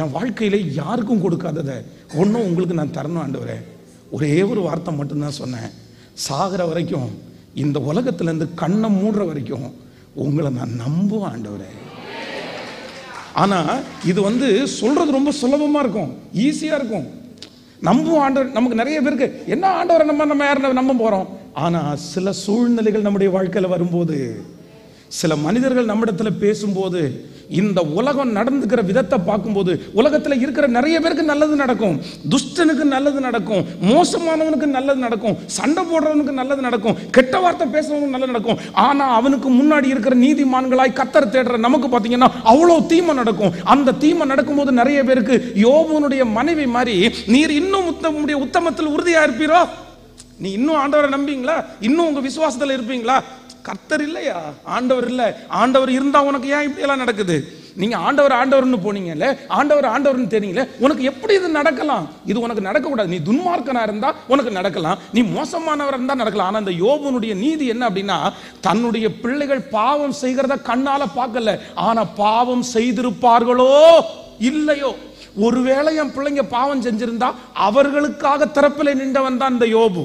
என் வாழ்க்கையிலே யாருக்கும் கொடுக்காததை ஒன்றும் உங்களுக்கு நான் தரணும் ஆண்டவரே. ஒரே ஒரு வார்த்தை மட்டும்தான் சொன்னேன், சாகிற வரைக்கும் இந்த உலகத்திலேருந்து கண்ணை மூடுற வரைக்கும் உங்களை நான் நம்புவேன் ஆண்டவரே. ஆனால் இது சொல்றது ரொம்ப சுலபமாக இருக்கும், ஈஸியாக இருக்கும். நம்புவோம் ஆண்டவர். நமக்கு நிறைய பேருக்கு என்ன ஆண்டவரை நம்ம யாரை நம்ப போகிறோம். ஆனால் சில சூழ்நிலைகள் நம்முடைய வாழ்க்கையில் வரும்போது, சில மனிதர்கள் நம்மிடத்தில் பேசும்போது இந்த உலகம் நடந்துக்கிற விதத்தை பார்க்கும்போது உலகத்தில் இருக்கிற நிறைய பேருக்கு நல்லது நடக்கும், துஷ்டனுக்கு நல்லது நடக்கும், மோசமானவனுக்கு நல்லது நடக்கும், சண்டை போடுறவனுக்கு நல்லது நடக்கும், கெட்ட வார்த்தை பேசுறவனுக்கு நல்லது நடக்கும். ஆனா அவனுக்கு முன்னாடி இருக்கிற நீதிமான்களாய் கர்த்தர் தேடுற நமக்கு பார்த்தீங்கன்னா அவ்வளோ தீமை நடக்கும். அந்த தீமை நடக்கும்போது நிறைய பேருக்கு யோபுனுடைய மனைவி மாதிரி, நீர் இன்னும் உத்தமத்தில் உறுதியா இருப்பீரோ, நீ இன்னும் ஆண்டவரை நம்பீங்களா, இன்னும் உங்க விசுவாசத்தில் இருப்பீங்களா? கர்த்தர் இல்லையா, ஆண்டவர் இல்லை. ஆண்டவர் இருந்தா உனக்கு ஏன் இப்படி எல்லாம் நடக்குது? நீங்க ஆண்டவர்னு போனீங்கல்ல, ஆண்டவர்னு தெரியுங்களே, உனக்கு எப்படி இது நடக்கலாம்? இது உனக்கு நடக்கக்கூடாது. நீ துன்மார்க்கனா இருந்தா உனக்கு நடக்கலாம், நீ மோசமானவர் இருந்தா நடக்கலாம். ஆனா இந்த யோபுனுடைய நீதி என்ன அப்படின்னா, தன்னுடைய பிள்ளைகள் பாவம் செய்கிறத கண்ணால பார்க்கல, ஆனா பாவம் செய்திருப்பார்களோ இல்லையோ, ஒருவேளை என் பிள்ளைங்க பாவம் செஞ்சிருந்தா அவர்களுக்காக திறப்பில் நின்றவன் தான் இந்த யோபு.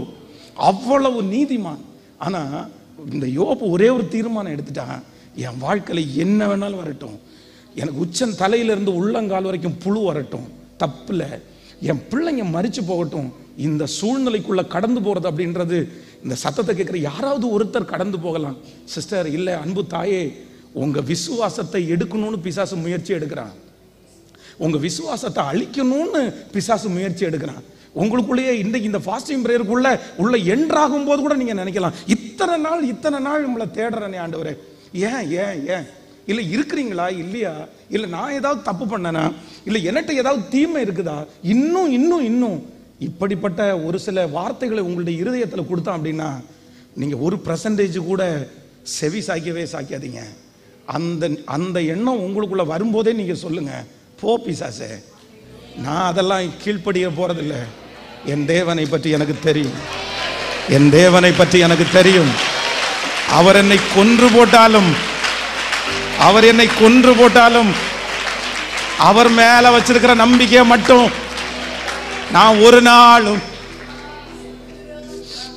அவ்வளவு நீதிமான். ஆனா இந்த யோபு ஒரே ஒரு தீர்மானம் எடுத்துட்டான், என் வாழ்க்கையில் என்ன வேணாலும் வரட்டும், எனக்கு உச்சன் தலையிலிருந்து உள்ளங்கால் வரைக்கும் புழு வரட்டும், தப்புல என் பிள்ளைங்க மரிச்சு போகட்டும், இந்த சூழ்நிலைக்குள்ள கடந்து போறது அப்படின்றது, இந்த சத்தத்தை கேட்குற யாராவது ஒருத்தர் கடந்து போகலாம். சிஸ்டர் இல்லை, அன்பு தாயே, உங்க விசுவாசத்தை எடுக்கணும்னு பிசாசு முயற்சி எடுக்கிறான், உங்க விசுவாசத்தை அழிக்கணும்னு பிசாசு முயற்சி எடுக்கிறான். உங்களுக்குள்ளேயே இன்றைக்கு இந்த ஃபாஸ்டிங் பிரேயருக்குள்ள உள்ள என்ட்ராகும் போது கூட நீங்க நினைக்கலாம், இத்தனை நாள் நம்மளை தேடுறேனே ஆண்டவரே, ஏன் இல்லை இருக்கிறீங்களா இல்லையா, இல்லை நான் ஏதாவது தப்பு பண்ணனா, இல்லை என்கிட்ட ஏதாவது தீமை இருக்குதா, இன்னும் இப்படிப்பட்ட ஒரு சில வார்த்தைகளை உங்களுடைய இருதயத்தில் கொடுத்தான் அப்படின்னா நீங்க 1% கூட செவி சாய்க்காதீங்க. அந்த எண்ணம் உங்களுக்குள்ள வரும்போதே நீங்க சொல்லுங்க, போ பிசாசே, நான் அதெல்லாம் கீழ்ப்படிய போறதில்லை. என் தேவனை பற்றி எனக்கு தெரியும், என் தேவனை பற்றி எனக்கு தெரியும். அவர் என்னை கொன்று போட்டாலும் அவர் மேல வச்சிருக்கிற நம்பிக்கையை மட்டும் நான் ஒரு நாளும்,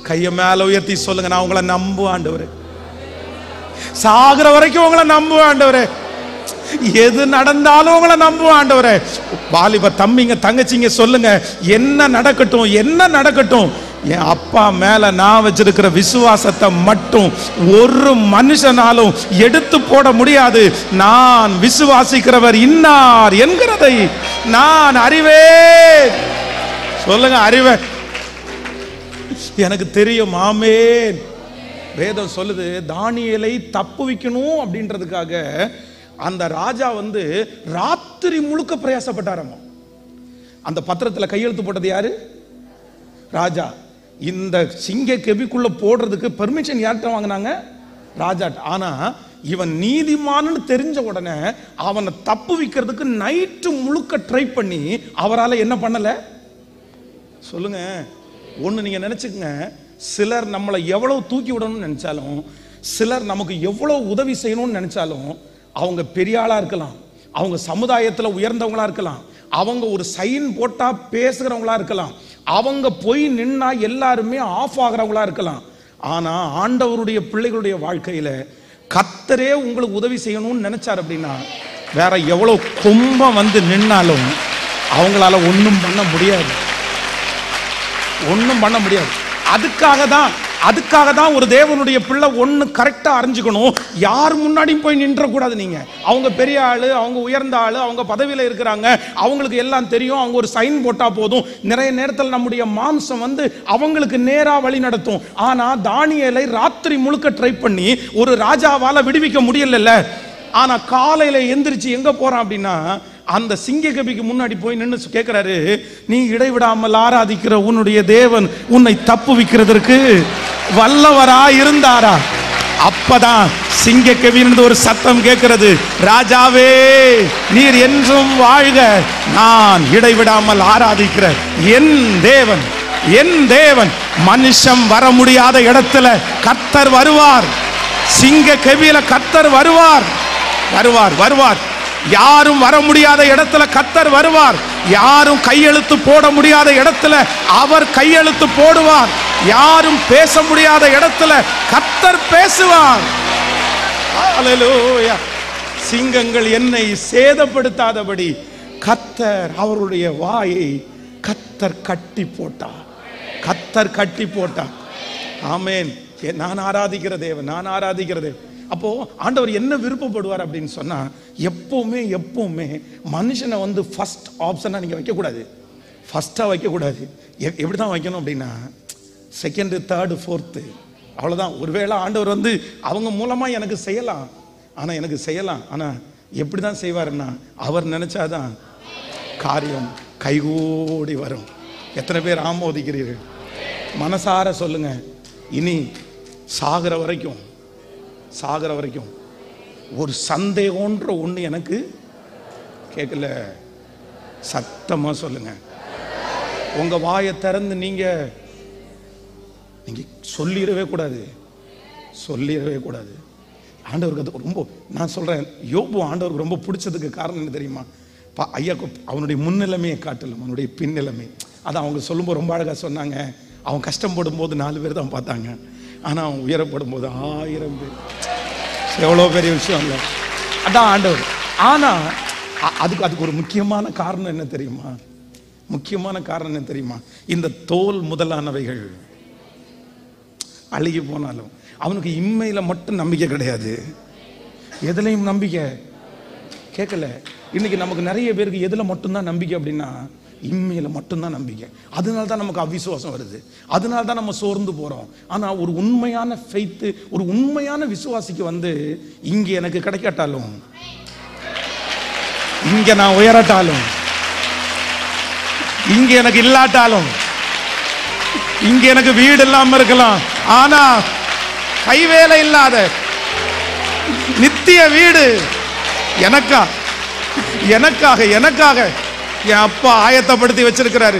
கையை மேல உயர்த்தி சொல்லுங்க, நான் உங்களை நம்புவேன் ஆண்டவரே, சாகுற வரைக்கும் உங்களை நம்புவேன் ஆண்டவரே, எது நடந்தாலும் உங்களை நம்புவேன் ஆண்டவரே. வாலிப தம்பிங்க தங்கச்சிங்க சொல்லுங்க, என்ன நடக்கட்டும், என் அப்பா மேல நான் வச்சிருக்கிற விசுவாசத்தை மட்டும் ஒரு மனுஷனாலும் எடுத்து போட முடியாது. நான் விசுவாசிக்கிறவர் இன்னார் என்கிறதை நான் அறிவேன். சொல்லுங்க, அறிவேன், எனக்கு தெரியும். ஆமென். வேதம் சொல்லுது, தானியேலை தப்புவிக்கணும் அப்படின்றதுக்காக அந்த ராஜா ராத்திரி முழுக்க பிரயாசப்பட்டாராம். அந்த பத்திரத்தில் கையெழுத்து போட்டது யாரு? ராஜா. இந்த சிங்க கெபிக்குள்ள போடுறதுக்கு பெர்மிஷன் யார்கிட்ட வாங்கினாங்க? ராஜா. ஆனா இவன் நீதிமான்னு தெரிஞ்ச உடனே அவனை தப்பு வைக்கிறதுக்கு நைட்டு முழுக்க ட்ரை பண்ணி அவரால் என்ன பண்ணல? சொல்லுங்க. ஒன்று நீங்க நினைச்சுக்கங்க, சிலர் நம்மளை எவ்வளவு தூக்கி விடணும்னு நினைச்சாலும், சிலர் நமக்கு எவ்வளவு உதவி செய்யணும்னு நினைச்சாலும், அவங்க பெரிய ஆளா இருக்கலாம், அவங்க சமுதாயத்தில் உயர்ந்தவங்களா இருக்கலாம், அவங்க ஒரு சைன் போட்டா பேசுகிறவங்களா இருக்கலாம், அவங்க போய் நின்னா எல்லாருமே ஆஃப் ஆகிறவங்களா இருக்கலாம். ஆனா ஆண்டவருடைய பிள்ளைகளுடைய வாழ்க்கையில கர்த்தரே உங்களுக்கு உதவி செய்யணும்னு நினைச்சார் அப்படின்னா, வேற எவ்வளவு கொம்பம் நின்னாலும் அவங்களால ஒன்றும் பண்ண முடியாது. அதுக்காக தான் ஒரு தேவனுடைய பிள்ளை ஒன்று கரெக்டாக அறிஞ்சுக்கணும், யார் முன்னாடியும் போய் நின்றக்கூடாது. நீங்கள் அவங்க பெரிய ஆள், அவங்க உயர்ந்த ஆள், அவங்க பதவியில் இருக்கிறாங்க, அவங்களுக்கு எல்லாம் தெரியும், அவங்க ஒரு சைன் போட்டால் போதும். நிறைய நேரத்தில் நம்முடைய மாம்சம் அவங்களுக்கு நேராக வழி நடத்தும். ஆனால் தானியேலை ராத்திரி முழுக்க ட்ரை பண்ணி ஒரு ராஜாவால் விடுவிக்க முடியல. ஆனால் காலையில் எந்திரிச்சு எங்கே போகிறான் அப்படின்னா, அந்த சிங்க கபிக்கு முன்னாடி போய் நின்று கேட்கிறாரு, நீ இடைவிடாமல் ஆராதிக்கிற உன்னுடைய தேவன் உன்னை தப்புவிக்கிறதற்கு வல்லவரா இருந்தாரா? அப்பதான் சிங்க கபியிலிருந்து ஒரு சத்தம் கேட்கிறது, ராஜாவே நீர் என்றும் வாழ்க, நான் இடைவிடாமல் ஆராதிக்கிற என் தேவன் மனுஷன் வர முடியாத இடத்துல கர்த்தர் வருவார். சிங்க கபியில கர்த்தர் வருவார். யாரும் வர முடியாத இடத்துல கர்த்தர் வருவார். யாரும் கையெழுத்து போட முடியாத இடத்துல அவர் கையெழுத்து போடுவார். யாரும் பேச முடியாத இடத்துல கர்த்தர் பேசுவார். ஹல்லேலூயா. சிங்கங்கள் என்னை சேதப்படுத்தாதபடி கர்த்தர் அவருடைய வாயை கர்த்தர் கட்டி போட்டார். ஆமென். நான் ஆராதிக்கிற தேவன். அப்போ ஆண்டவர் என்ன விருப்பப்படுவார் அப்படின்னு சொன்னா, எப்பவுமே எப்பவுமே மனுஷனை வந்து ஃபர்ஸ்ட் ஆப்ஷனாக நீங்கள் வைக்கக்கூடாது, ஃபர்ஸ்ட்டாக வைக்கக்கூடாது. எப்படி தான் வைக்கணும் அப்படின்னா, செகண்டு, தேர்டு, ஃபோர்த்து, அவ்வளோதான். ஒருவேளை ஆண்டவர் வந்து அவங்க மூலமாக எனக்கு செய்யலாம், ஆனால் எப்படி தான் செய்வாருன்னா, அவர் நினைச்சாதான் காரியம் கைகூடி வரும். எத்தனை பேர் ஆமோதிக்கிறீர்கள்? மனசார சொல்லுங்க. இனி சாகிற வரைக்கும் ஒரு சந்தேகம்ன்ற ஒன்று எனக்கு கேட்கல. சத்தமா சொல்லுங்க. உங்க வாயை திறந்து நீங்க சொல்லிடவே கூடாது. ஆண்டவருக்கு அது ரொம்ப, நான் சொல்றேன், யோபு ஆண்டவருக்கு ரொம்ப பிடிச்சதுக்கு காரணம் என்ன தெரியுமா? ஐயா அவனுடைய முன்னிலைமையை காட்டலும் அவனுடைய பின்னிலைமை. அதான் அவங்க சொல்லும்போது ரொம்ப அழகா சொன்னாங்க. அவன் கஷ்டப்படும் போது 4 பேர் தான் பார்த்தாங்க, ஆனா அவன் உயரப்படும் போது 1000 பேர். எவ்வளோ பெரிய விஷயம் இல்லை? அதான் ஆண்டவர். ஆனா அதுக்கு ஒரு முக்கியமான காரணம் என்ன தெரியுமா? இந்த தோல் முதலானவைகள் அழுகி போனாலும் அவனுக்கு இம்மையில மட்டும் நம்பிக்கை கிடையாது, எதுலையும் நம்பிக்கை கேட்கல. இன்னைக்கு நமக்கு நிறைய பேருக்கு எதுல மட்டும்தான் நம்பிக்கை அப்படின்னா, இம்மையில மட்டும்தான் நம்பிக்கை. அதனால தான் நமக்கு அவிசுவாசம் வருது, அதனால தான் நம்ம சோர்ந்து போறோம். ஆனா ஒரு உண்மையான ஃபெய்த், ஒரு உண்மையான விசுவாசிக்கு வந்து, இங்க எனக்கு கிடைக்காட்டாலும், இங்க நான் உயரட்டாலும், இங்க எனக்கு இல்லாட்டாலும், இங்க எனக்கு வீடு இல்லாம இருக்கலாம், ஆனா கைவேலை இல்லாத நித்திய வீடு எனக்காக என் அப்பா ஆயத்தப்படுத்தி வச்சிருக்கிறாரு.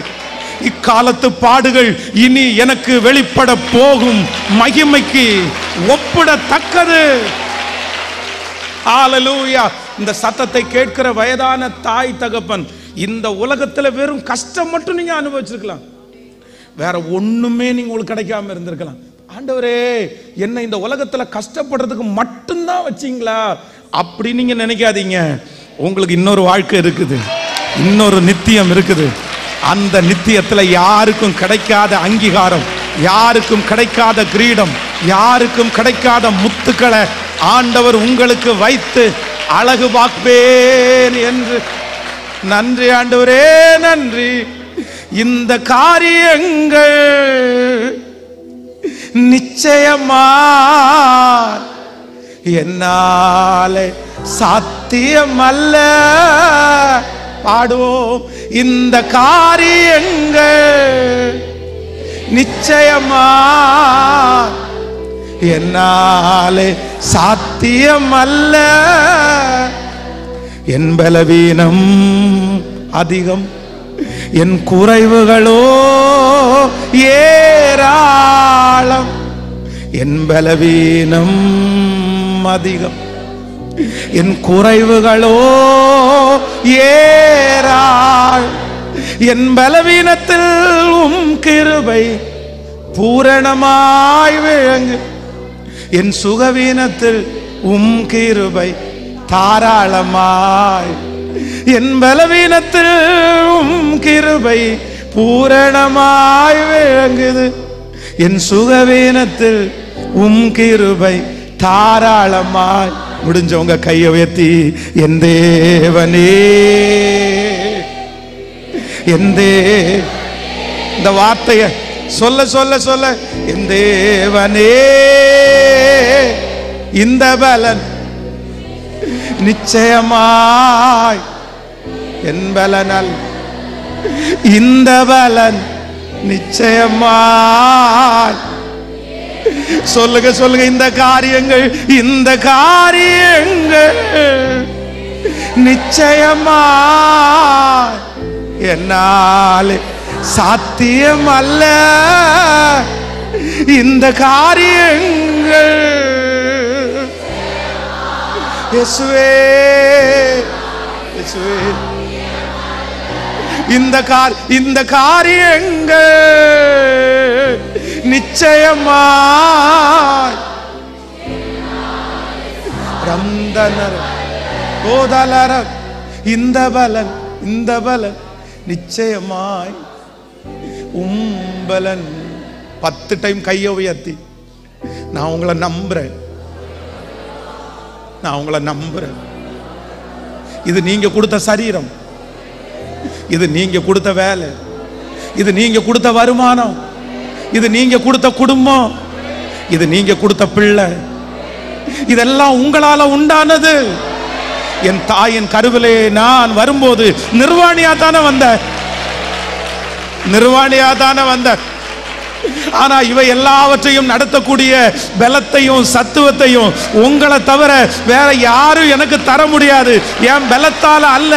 இக்காலத்து பாடுகள் இனி எனக்கு வெளிப்பட போகும் மகிமைக்கு ஒப்பிடத்தக்கது. ஹல்லேலூயா. இந்த சத்தத்தை கேட்கிற வயதான தாய் தகப்பன், இந்த உலகத்துல வெறும் கஷ்டம் மட்டும் நீங்க அனுபவிச்சிருக்கலாம், வேற ஒண்ணுமே நீங்க உங்களுக்கு கிடைக்காம இருந்திருக்கலாம். ஆண்டவரே, என்ன இந்த உலகத்துல கஷ்டப்படுறதுக்கு மட்டும்தான் வச்சீங்களா அப்படி நீங்க நினைக்காதீங்க. உங்களுக்கு இன்னொரு வாழ்க்கை இருக்குது, இன்னொரு நித்தியம் இருக்குது. அந்த நித்தியத்துல யாருக்கும் கிடைக்காத அங்கீகாரம், யாருக்கும் கிடைக்காத கிரீடம், யாருக்கும் கிடைக்காத முத்துக்களை ஆண்டவர் உங்களுக்கு வைத்து அழகு பார்ப்பேன் என்று. நன்றி ஆண்டவரே, நன்றி. இந்த காரியங்கள் நிச்சயமா என்னாலே சாத்தியமல்ல. பாடுவோம். இந்த காரியங்கள் நிச்சயமா என்னாலே சாத்தியமல்ல. என் பலவீனம் அதிகம், என் குறைவுகளோ ஏராளம். என் பலவீனம் அதிகம், என் குறைவுகளோ ஏராளம். என் பலவீனத்தில் உம் கிருபை பூரணமாய் விளங்கு. என் சுகவீனத்தில் உம் கிருபை தாராளமாய். என் பலவீனத்தில் உம் கிருபை பூரணமாய் விளங்குது. என் சுகவீனத்தில் உம் கிருபை தாராளமாய். முடிஞ்சவங்க கையை உயர்த்தி, என் தேவனே, இந்த வார்த்தைய சொல்ல சொல்ல சொல்ல, என் தேவனே, இந்த பலன் நிச்சயமாய் என் பலனல், இந்த பலன் நிச்சயமாய். சொல்லுங்க சொல்லுங்க. இந்த காரியங்கள் நிச்சயமாய் என்னாலே சாத்தியம் அல்ல. இந்த காரியங்கள் இயேசுவே, இயேசுவே, இந்த காரியங்கள் நிச்சயமாய் ரந்தனர் கோதலர. இந்த பலன் நிச்சயமாய் உம்பலன். 10 டைம் கையை உயர்த்தி, நான் உங்களை நம்புறேன், இது நீங்க கொடுத்த சரீரம், இது நீங்க கொடுத்த வேலை, இது நீங்க கொடுத்த வருமானம், இது நீங்க கொடுத்த குடும்பம், இது நீங்க கொடுத்த பிள்ளை, இதெல்லாம் உங்களால உண்டானது. என் தாயின் கருவிலே நான் வரும்போது நிர்வாணியா தானே வந்த, நிர்வாணியா தானே வந்த. ஆனா இவை எல்லாவற்றையும் நடத்தக்கூடிய பலத்தையும் சத்துவத்தையும் உங்களை தவிர வேற யாரும் எனக்கு தர முடியாது. என் பலத்தால அல்ல,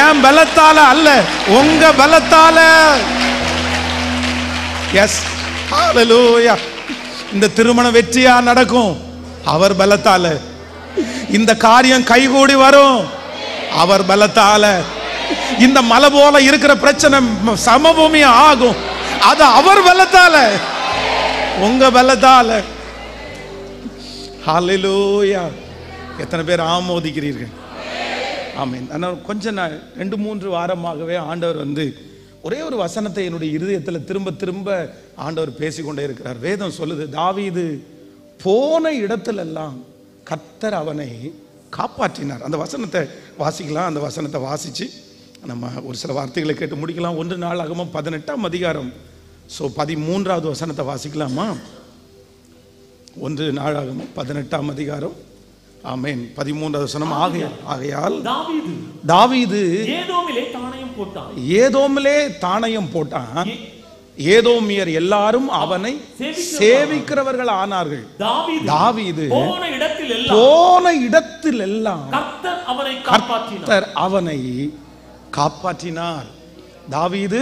என் பலத்தால அல்ல, உங்க பலத்தால. எஸ், ஹல்லேலூயா. இந்த திருமணம் வெற்றியா நடக்கும் அவர் பலத்தால. இந்த காரியம் கைகூடி வரும் அவர் பலத்தால. இந்த மலை போல இருக்கிற பிரச்சனை சமபூமி ஆகும் அது அவர் பலத்தால, உங்க பலத்தால. ஹல்லேலூயா. எத்தனை பேர் ஆமோதிக்கிறீர்கள்? ஆமென். ஆனால் கொஞ்ச நாள் 2-3 வாரமாகவே ஆண்டவர் ஒரே ஒரு வசனத்தை என்னுடைய இருதயத்தில் திரும்ப திரும்ப ஆண்டவர் பேசிக்கொண்டே இருக்கிறார். வேதம் சொல்லுது, தாவீது போன இடத்துல எல்லாம் கர்த்தர் அவனை காப்பாற்றினார். அந்த வசனத்தை வாசிக்கலாம். அந்த வசனத்தை வாசிச்சு நம்ம ஒரு சில வார்த்தைகளை கேட்டு முடிக்கலாம். 1 நாளாகமம் 18ஆம் அதிகாரம் 13வது வசனத்தை வாசிக்கலாமா? 1 நாளாகமம் 18ஆம் அதிகாரம், ஆமென், 13வது வசனம். ஆகையால் தாவீது ஏதோமிலே தானயம் போட்டான். ஏதோமியர் எல்லாரும் அவனை சேவிக்கிறவர்கள் ஆனார்கள். தாவீது போன இடத்தில் எல்லாம் கர்த்தர் அவனை காப்பாற்றினார். தாவீது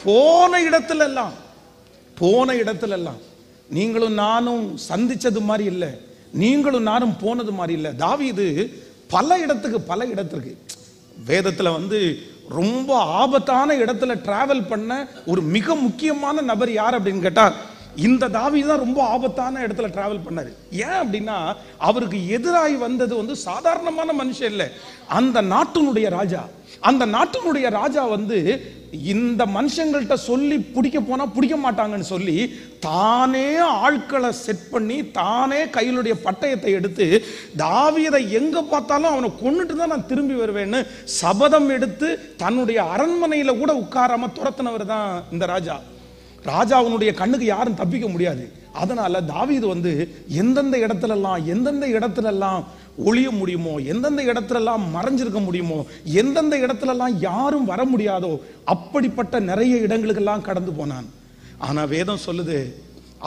போன இடத்துல எல்லாம் நீங்களும் நானும் சந்திச்சது மாதிரி இல்லை, நீங்களும் நானும் போனது மாதிரி இல்லை. தாவீது பல இடத்துக்கு வேதத்துல ரொம்ப ஆபத்தான இடத்துல டிராவல் பண்ண ஒரு மிக முக்கியமான நபர் யார் அப்படின்னு கேட்டா இந்த தாவீது தான் ரொம்ப ஆபத்தான இடத்துல டிராவல் பண்ணாரு. ஏன் அப்படின்னா அவருக்கு எதிராகி வந்தது சாதாரணமான மனுஷன் இல்லை, அந்த நாட்டினுடைய ராஜா. அந்த நாட்டினுடைய ராஜா இந்த மனுஷங்கள்ட்ட சொல்லி பிடிக்க போனா பிடிக்க மாட்டாங்கன்னு சொல்லி தானே ஆட்களை செட் பண்ணி தானே கையிலுடைய பட்டயத்தை எடுத்து தாவீதை எங்க பார்த்தாலும் அவனை கொன்னுட்டு தான் நான் திரும்பி வருவேன்னு சபதம் எடுத்து தன்னுடைய அரண்மனையில கூட உட்காராம துரத்தினவர் தான் இந்த ராஜா. ராஜாவுடைய கண்ணுக்கு யாரும் தப்பிக்க முடியாது. அதனால தாவீது எந்தெந்த இடத்துலலாம் ஒளிய முடியுமோ, எந்தெந்த இடத்துலலாம் மறைஞ்சிருக்க முடியுமோ, எந்தெந்த இடத்துலலாம் யாரும் வர முடியாதோ அப்படிப்பட்ட நிறைய இடங்களுக்கெல்லாம் கடந்து போனான். ஆனா வேதம் சொல்லுது,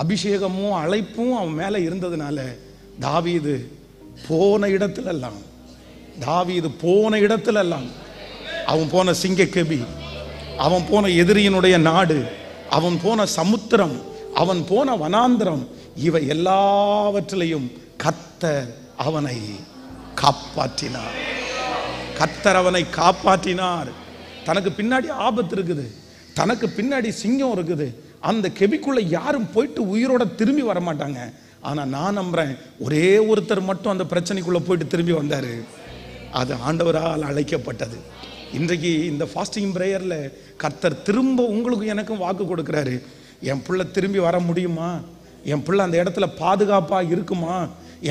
அபிஷேகமும் அழைப்பும் அவன் மேல இருந்ததுனால தாவீது போன இடத்துலெல்லாம் அவன் போன சிங்கக்கெபி, அவன் போன எதிரியினுடைய நாடு, அவன் போன சமுத்திரம், அவன் போன வனாந்திரம், இவை எல்லாவற்றிலையும் கர்த்தர் அவனை காப்பாற்றினார். கர்த்தர் அவனை காப்பாற்றினார். தனக்கு பின்னாடி ஆபத்து இருக்குது, தனக்கு பின்னாடி சிங்கம் இருக்குது, அந்த கெபிக்குள்ள யாரும் போயிட்டு உயிரோட திரும்பி வர மாட்டாங்க. ஆனா நான் நம்புறேன் ஒரே ஒருத்தர் மட்டும் அந்த பிரச்சனைக்குள்ள போயிட்டு திரும்பி வந்தாரு. அது ஆண்டவரால் அழைக்கப்பட்டது. இன்றைக்கு இந்த ஃபாஸ்டிங் பிரேயர்ல கர்த்தர் திரும்ப உங்களுக்கு எனக்கும் வாக்கு கொடுக்கிறாரு. என் பிள்ளை திரும்பி வர முடியுமா? என் பிள்ளை அந்த இடத்துல பாதுகாப்பா இருக்குமா?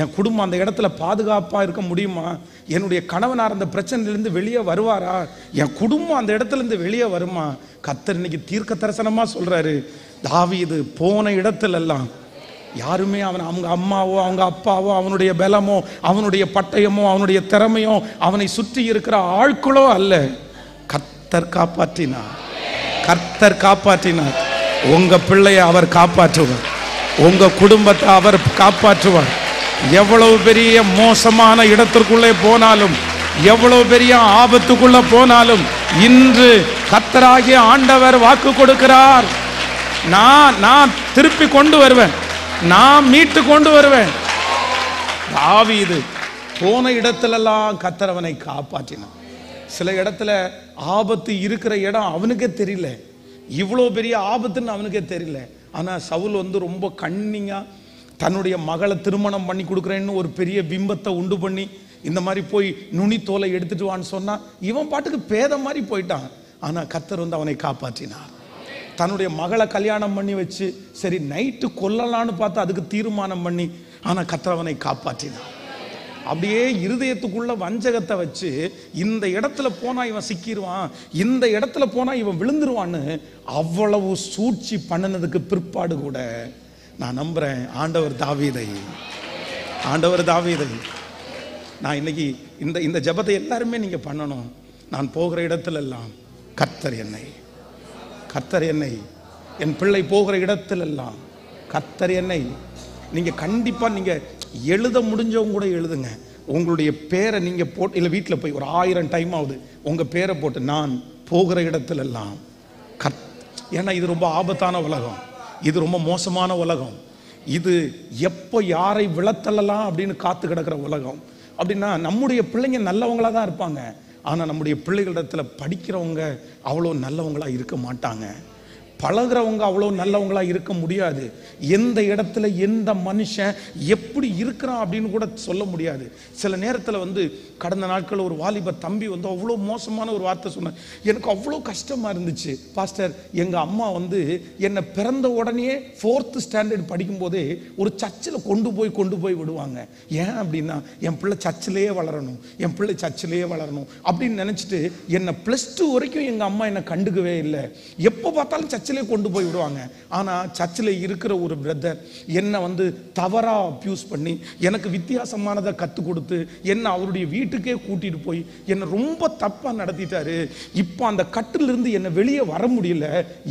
என் குடும்பம் அந்த இடத்துல பாதுகாப்பா இருக்க முடியுமா? என்னுடைய கணவனார் அந்த பிரச்சனையிலிருந்து வெளியே வருவாரா? என் குடும்பம் அந்த இடத்துல இருந்து வெளியே வருமா? கர்த்தர் இன்னைக்கு தீர்க்க தரிசனமா சொல்றாரு, தாவீது போன இடத்துல எல்லாம் யாருமே அவங்க அம்மாவோ அவங்க அப்பாவோ அவனுடைய பலமோ அவனுடைய பட்டயமோ அவனுடைய திறமையோ அவனை சுற்றி இருக்கிற ஆட்களோ அல்ல, கர்த்தர் காப்பாற்றினார். கர்த்தர் காப்பாற்றினார். உங்க பிள்ளையை அவர் காப்பாற்றுவார், உங்க குடும்பத்தை அவர் காப்பாற்றுவார். எவ்வளவு பெரிய மோசமான இடத்திற்குள்ளே போனாலும், எவ்வளவு பெரிய ஆபத்துக்குள்ள போனாலும், இன்று கர்த்தராகிய ஆண்டவர் வாக்கு கொடுக்கிறார், நான் திருப்பி கொண்டு வருவேன், நான் மீட்டு கொண்டு வருவேன். தாவீது போன இடத்துலெல்லாம் கர்த்தர் அவனை காப்பாற்றினான். சில இடத்துல ஆபத்து இருக்கிற இடம் அவனுக்கே தெரியல, இவ்வளோ பெரிய ஆபத்துன்னு அவனுக்கே தெரியல. ஆனால் சவுல் ரொம்ப கண்ணிங்கா தன்னுடைய மகளை திருமணம் பண்ணி கொடுக்குறேன்னு ஒரு பெரிய பிம்பத்தை உண்டு பண்ணி இந்த மாதிரி போய் நுனி தோலை எடுத்துட்டு வான்னு சொன்னா இவன் பாட்டுக்கு பேத மாதிரி போயிட்டான். ஆனால் கர்த்தர் அவனை காப்பாற்றினார். தன்னுடைய மகளை கல்யாணம் பண்ணி வச்சு சரி நைட்டு கொல்லலான்னு பார்த்தா அதுக்கு தீர்மானம் பண்ணி, ஆனால் கர்த்தர் அவனை காப்பாற்றினார். அப்படியே இருதயத்துக்குள்ள வஞ்சகத்தை வச்சு இந்த இடத்துல போனா இவன் சிக்கிடுவான், இந்த இடத்துல போனா இவன் விழுந்துருவான்னு அவ்வளவு சூழ்ச்சி பண்ணினதுக்கு பிற்பாடு கூட நான் நம்புறேன் ஆண்டவர் தாவீதை நான் இன்னைக்கு இந்த ஜெபத்தை எல்லாருமே நீங்க பண்ணணும். நான் போகிற இடத்துல எல்லாம் கர்த்தர் என்னை என் பிள்ளை போகிற இடத்துல எல்லாம் கர்த்தர் என்னை. நீங்க கண்டிப்பா நீங்க எழுத முடிஞ்சவங்க கூட எழுதுங்க. உங்களுடைய பேரை நீங்க போட்டு, இல்லை வீட்டில் போய் ஒரு 1000 டைம் ஆகுது உங்க பேரை போட்டு நான் போகிற இடத்துல எல்லாம் ஏன்னா இது ரொம்ப ஆபத்தான உலகம், இது ரொம்ப மோசமான உலகம், இது எப்போ யாரை விழத்தள்ளலாம் அப்படின்னு காத்து கிடக்கிற உலகம். அப்படின்னா நம்முடைய பிள்ளைங்க நல்லவங்களா தான் இருப்பாங்க, ஆனால் நம்முடைய பிள்ளைகளிடத்துல படிக்கிறவங்க அவ்வளோ நல்லவங்களா இருக்க மாட்டாங்க, பழகிறவங்க அவ்வளோ நல்லவங்களா இருக்க முடியாது. எந்த இடத்துல எந்த மனுஷன் எப்படி இருக்கிறான் அப்படின்னு கூட சொல்ல முடியாது. சில நேரத்தில் கடந்த நாட்கள் ஒரு வாலிப தம்பி அவ்வளோ மோசமான ஒரு வார்த்தை சொன்னார். எனக்கு அவ்வளோ கஷ்டமா இருந்துச்சு. பாஸ்டர், எங்க அம்மா என்னை பிறந்த உடனே 4th ஸ்டாண்டர்ட் படிக்கும்போதே ஒரு சர்ச்சில் கொண்டு போய் விடுவாங்க. ஏன் அப்படின்னா என் பிள்ளை சர்ச்சிலேயே வளரணும் அப்படின்னு நினைச்சிட்டு என்னை +2 வரைக்கும் எங்க அம்மா என்னை கண்டுக்கவே இல்லை. எப்போ பார்த்தாலும் சர்ச்சிலே கொண்டு போய் விடுவாங்க. ஆனா சர்ச்சில் இருக்கிற ஒரு பிரதர் என்னை தவறா அபியூஸ் பண்ணி எனக்கு வித்தியாசமானதை கற்றுக் கொடுத்து என்னை அவருடைய வீட்டுக்கே கூட்டிட்டு போய் என்னை ரொம்ப தப்பா நடத்திட்டாரு. இப்போ அந்த கட்டிலிருந்து என்னை வெளியே வர முடியல,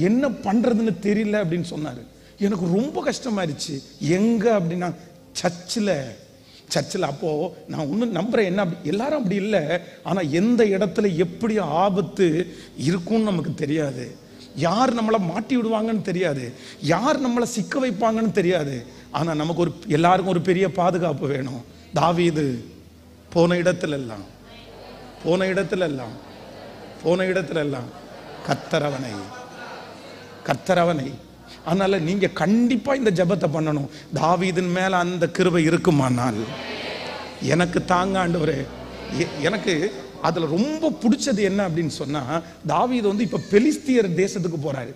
என்ன பண்றதுன்னு தெரியல அப்படின்னு சொன்னாரு. எனக்கு ரொம்ப கஷ்டமாயிருச்சு. எங்க அப்படின்னா சர்ச்சில். அப்போ நான் ஒன்றும் நம்புறேன், என்ன எல்லாரும் அப்படி இல்லை, ஆனா எந்த இடத்துல எப்படி ஆபத்து இருக்கும்னு நமக்கு தெரியாது, யார் நம்மளை மாட்டி விடுவாங்கன்னு தெரியாது, யார் நம்மளை சிக்க வைப்பாங்கன்னு தெரியாது. ஆனா நமக்கு எல்லாருக்கும் ஒரு பெரிய பாதுகாப்பு வேணும். தாவீது போன இடத்துல எல்லாம் கர்த்தரவனை. அதனால நீங்க கண்டிப்பா இந்த ஜெபத்தை பண்ணணும். தாவீதின் மேல அந்த கிருபை இருக்குமானால் எனக்கு தாங்க ஆண்டவரே. எனக்கு அதுல ரொம்ப பிடிச்சது என்ன அப்படின்னு சொன்னா, தாவீது இப்ப பெலிஸ்தியர் தேசத்துக்கு போறாரு.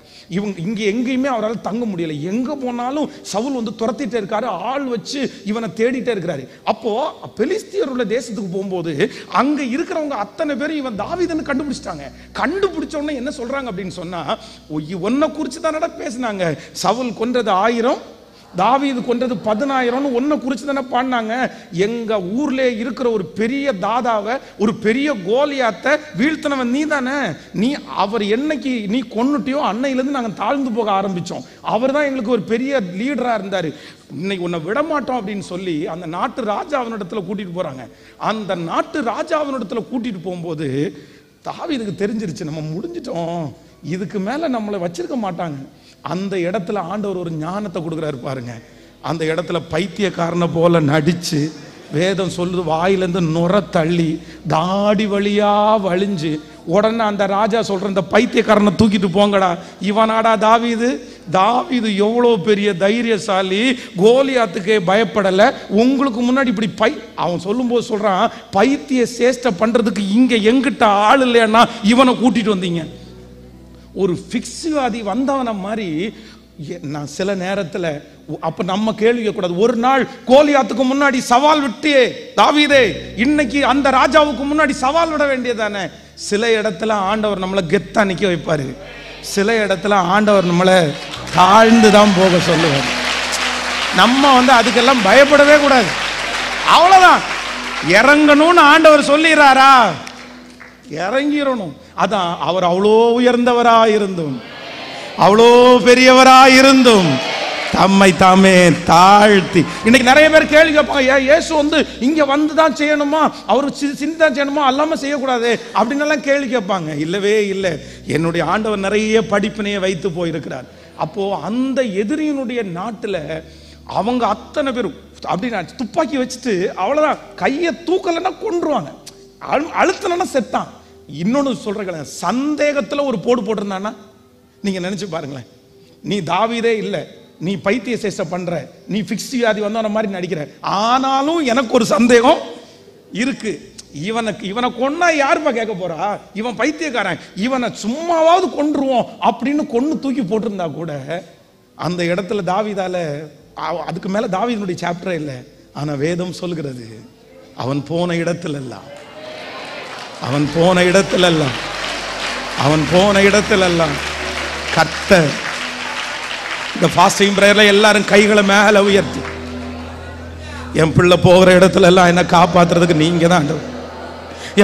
இங்க எங்கேயுமே அவரால் தங்க முடியல, எங்க போனாலும் சவுல் துரத்திட்டே இருக்காரு, ஆள் வச்சு இவனை தேடிட்டே இருக்கிறாரு. அப்போ பெலிஸ்தியர் உள்ள தேசத்துக்கு போகும்போது அங்க இருக்கிறவங்க அத்தனை பேரும் இவன் தாவீதுன்னு கண்டுபிடிச்சிட்டாங்க. கண்டுபிடிச்ச உடனே என்ன சொல்றாங்க அப்படின்னு சொன்னா, ஒன்ன குறிச்சு தானடா பேசினாங்க, சவுல் கொன்றது 1000, தாவீது கொன்றது 10,000 ஒன்ன குறிச்சு தானே பாடினாங்க. எங்க ஊர்ல இருக்கிற ஒரு பெரிய தாதாவை, ஒரு பெரிய கோலியாத்தை வீழ்த்தினவன் நீ தானே, அவர் என்னைக்கு நீ கொன்னுட்டியோ அன்னையிலேருந்து நாங்கள் தாழ்ந்து போக ஆரம்பிச்சோம். அவர் தான் எங்களுக்கு ஒரு பெரிய லீடரா இருந்தாரு, இன்னைக்கு உன்னை விடமாட்டோம் அப்படின்னு சொல்லி அந்த நாட்டு ராஜாவினிடத்துல கூட்டிட்டு போறாங்க. அந்த நாட்டு ராஜாவினிடத்துல கூட்டிட்டு போகும்போது தாவீதுக்கு தெரிஞ்சிருச்சு, நம்ம முடிஞ்சிட்டோம், இதுக்கு மேல நம்மளை வச்சிருக்க மாட்டாங்க. அந்த இடத்துல ஆண்டவர் ஒரு ஞானத்தை கொடுக்குறாரு பாருங்க. அந்த இடத்துல பைத்தியக்காரனை போல நடிச்சு, வேதம் சொல்லுது வாயிலிருந்து நுர தள்ளி தாடி வழியா வழிஞ்சு, உடனே அந்த ராஜா சொல்ற இந்த பைத்தியக்காரனை தூக்கிட்டு போங்கடா, இவனாடா தாவீது எவ்வளோ பெரிய தைரியசாலி, கோலியாத்துக்கே பயப்படலை, உங்களுக்கு முன்னாடி இப்படி அவன் சொல்லும்போது சொல்றான், பைத்திய சேஷ்டை பண்றதுக்கு இங்க எங்கிட்ட ஆள் இல்லைன்னா இவனை கூட்டிட்டு வந்தீங்க. ஒரு ஃபிக்ஸிவாதி வந்தவன மாதிரி. நான் சில நேரத்தில் அப்ப நம்ம கேள்வி கூடாது, ஒரு நாள் கோலியாத்துக்கு முன்னாடி சவால் விட்டு தாவீதே, இன்னைக்கு அந்த ராஜாவுக்கு முன்னாடி சவால் விட வேண்டியதானே. சில இடத்துல ஆண்டவர் நம்மளை கெத்தா நிக்க வைப்பாரு, சில இடத்துல ஆண்டவர் நம்மளை தாழ்ந்து தான் போக சொல்லுவார். நம்ம அதுக்கெல்லாம் பயப்படவே கூடாது, அவ்வளவுதான். இறங்கணும்னு ஆண்டவர் சொல்லிடுறாரா, இறங்கிடணும். அதான் அவர் அவ்வளோ உயர்ந்தவராயிருந்தும் அவ்வளோ பெரியவராயிருந்தும் தம்மை தாமே தாழ்த்தி. இன்னைக்கு நிறைய பேர் கேள்வி கேட்பாங்க, இயேசு இங்க வந்துதான் செய்யணுமா, அவர் சிந்தான் செய்யணுமா, அல்லாம செய்யக்கூடாது அப்படின்னு எல்லாம் கேள்வி கேட்பாங்க. இல்லவே இல்லை, என்னுடைய ஆண்டவர் நிறைய படிப்பினையை வைத்து போயிருக்கிறார். அப்போ அந்த எதிரியினுடைய நாட்டுல அவங்க அத்தனை பேரும் அப்படின்னா துப்பாக்கி வச்சுட்டு அவ்வளவுதான், கையை தூக்கலைன்னா கொன்றுவாங்க, அழுத்தலைன்னா செத்தான். இன்னொன்னு சொல்றேன், சந்தேகத்துல ஒரு போடு போட்டிருந்தானா நீங்க நினைச்சு பாருங்களேன். நீ தாவீதே இல்லை, நீ பைத்திய சேஷ்டை பண்ற, நீ ஃபிக்ஸ் வியாதி வந்தவன மாதிரி நடிக்கிற, ஆனாலும் எனக்கு ஒரு சந்தேகம் இருக்கு, இவனை கொன்னா யாருப்பா கேட்க போறா, இவன் பைத்தியக்காரன், இவனை சும்மாவாவது கொன்றுவோம் அப்படின்னு கொன்னு தூக்கி போட்டிருந்தா கூட அந்த இடத்துல தாவீதால, அதுக்கு மேல தாவீதுனுடைய சாப்டரே இல்லை. ஆனா வேதம் சொல்கிறது அவன் போன இடத்திலெல்லாம் அவன் போன இடத்திலெல்லாம் அவன் போன இடத்திலெல்லாம் கர்த்தர். இந்த ஃபாஸ்டிங் பிரேயர்ல எல்லாரும் கைகளை மேல உயர்த்தி, என் பிள்ளை போகிற இடத்துல எல்லாம் என்ன காப்பாத்துறதுக்கு நீங்க தான்.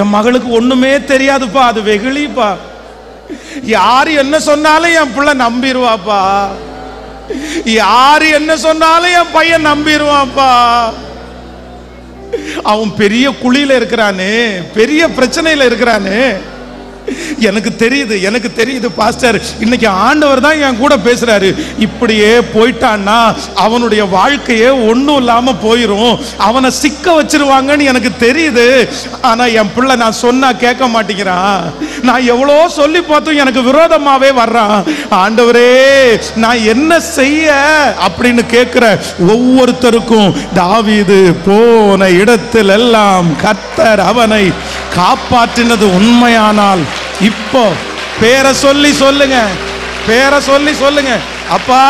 என் மகளுக்கு ஒண்ணுமே தெரியாதுப்பா, அது வெகுளிப்பா, யாரு என்ன சொன்னாலும் என் பிள்ளை நம்பிடுவாப்பா, யாரு என்ன சொன்னாலும் என் பையன் நம்பிடுவான்ப்பா, அவன் பெரிய குழியில இருக்கிறானே, பெரிய பிரச்சனையில இருக்கிறானே, எனக்கு தெரியுது பாஸ்டர், இன்னைக்கு ஆண்டவர் தான் என் கூட பேசுறாரு, இப்படியே போயிட்டான்னா அவனுடைய வாழ்க்கையே ஒண்ணும் இல்லாம போயிரும், அவனை சிக்க வச்சிருவாங்கன்னு எனக்கு தெரியுது. ஆனா என் பிள்ளை நான் சொன்னா கேட்க மாட்டேங்கிறான், நான் எவ்வளோ சொல்லி பார்த்தும் எனக்கு விரோதமாவே வர்றான். ஆண்டவரே நான் என்ன செய்ய அப்படின்னு கேட்கிற ஒவ்வொருத்தருக்கும் தாவீது போன இடத்தில் எல்லாம் கர்த்தர் அவனை காப்பாற்றினது உண்மையானால் இப்போ பேரை சொல்லி சொல்லுங்க, பேரை சொல்லி சொல்லுங்க, அப்பா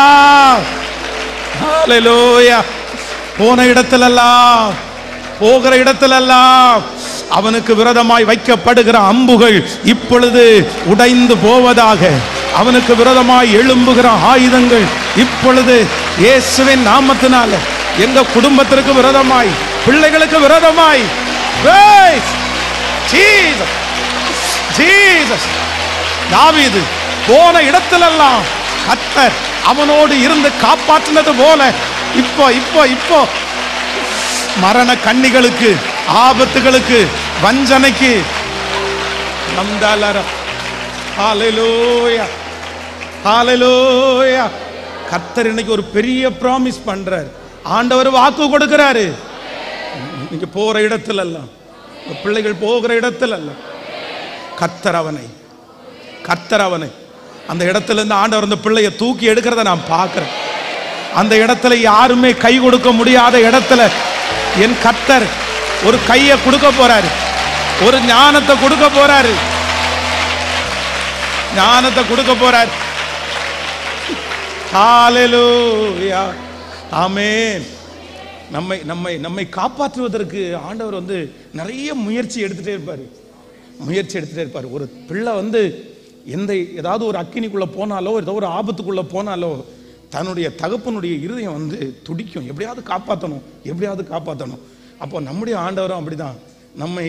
ஹல்லேலூயா. போன இடத்திலெல்லாம், போகிற இடத்திலெல்லாம் அவனுக்கு விரோதமாய் வைக்கப்படுகிற அம்புகள் இப்பொழுது உடைந்து போவதாக, அவனுக்கு விரோதமாய் எழும்புகிற ஆயுதங்கள் இப்பொழுது இயேசுவின் நாமத்தினால எங்க குடும்பத்திற்கு விரோதமாய், பிள்ளைகளுக்கு விரோதமாய், ஜீசஸ் தாவீது போன இடத்திலெல்லாம் கர்த்தர் அவனோடு இருந்து காப்பாற்றினது போல இப்போ இப்போ இப்போ மரண கண்ணிகளுக்கு, ஆபத்துகளுக்கு, வஞ்சனைக்கு ஹல்லேலூயா ஹல்லேலூயா. கர்த்தர் இன்னைக்கு ஒரு பெரிய ப்ராமிஸ் பண்றார், ஆண்டவர் வாக்கு கொடுக்கிறாரு. நீங்க போற இடத்துல எல்லாம், பிள்ளைகள் போகிற இடத்துல எல்லாம் கர்த்தர் அவனை அந்த இடத்துல இருந்து ஆண்டவர் அந்த பிள்ளையை தூக்கி எடுக்கிறத நான் பார்க்கிறேன். அந்த இடத்துல யாருமே கை கொடுக்க முடியாத இடத்துல என் கர்த்தர் ஒரு கையை கொடுக்க போறாரு, ஒரு ஞானத்தை கொடுக்க போறாரு, ஞானத்தை கொடுக்க போறாரு. ஹல்லேலூயா ஆமென். நம்மை காப்பாற்றுவதற்கு ஆண்டவர் வந்து நிறைய முயற்சி எடுத்துட்டே இருப்பார். ஒரு பிள்ளை வந்து ஏதாவது ஒரு அக்கினிக்குள்ள போனாலோ, ஏதோ ஒரு ஆபத்துக்குள்ள போனாலோ தன்னுடைய தகப்பனுடைய இருதயம் வந்து துடிக்கும், எப்படியாவது காப்பாற்றணும். அப்போ நம்முடைய ஆண்டவரும் அப்படிதான் நம்மை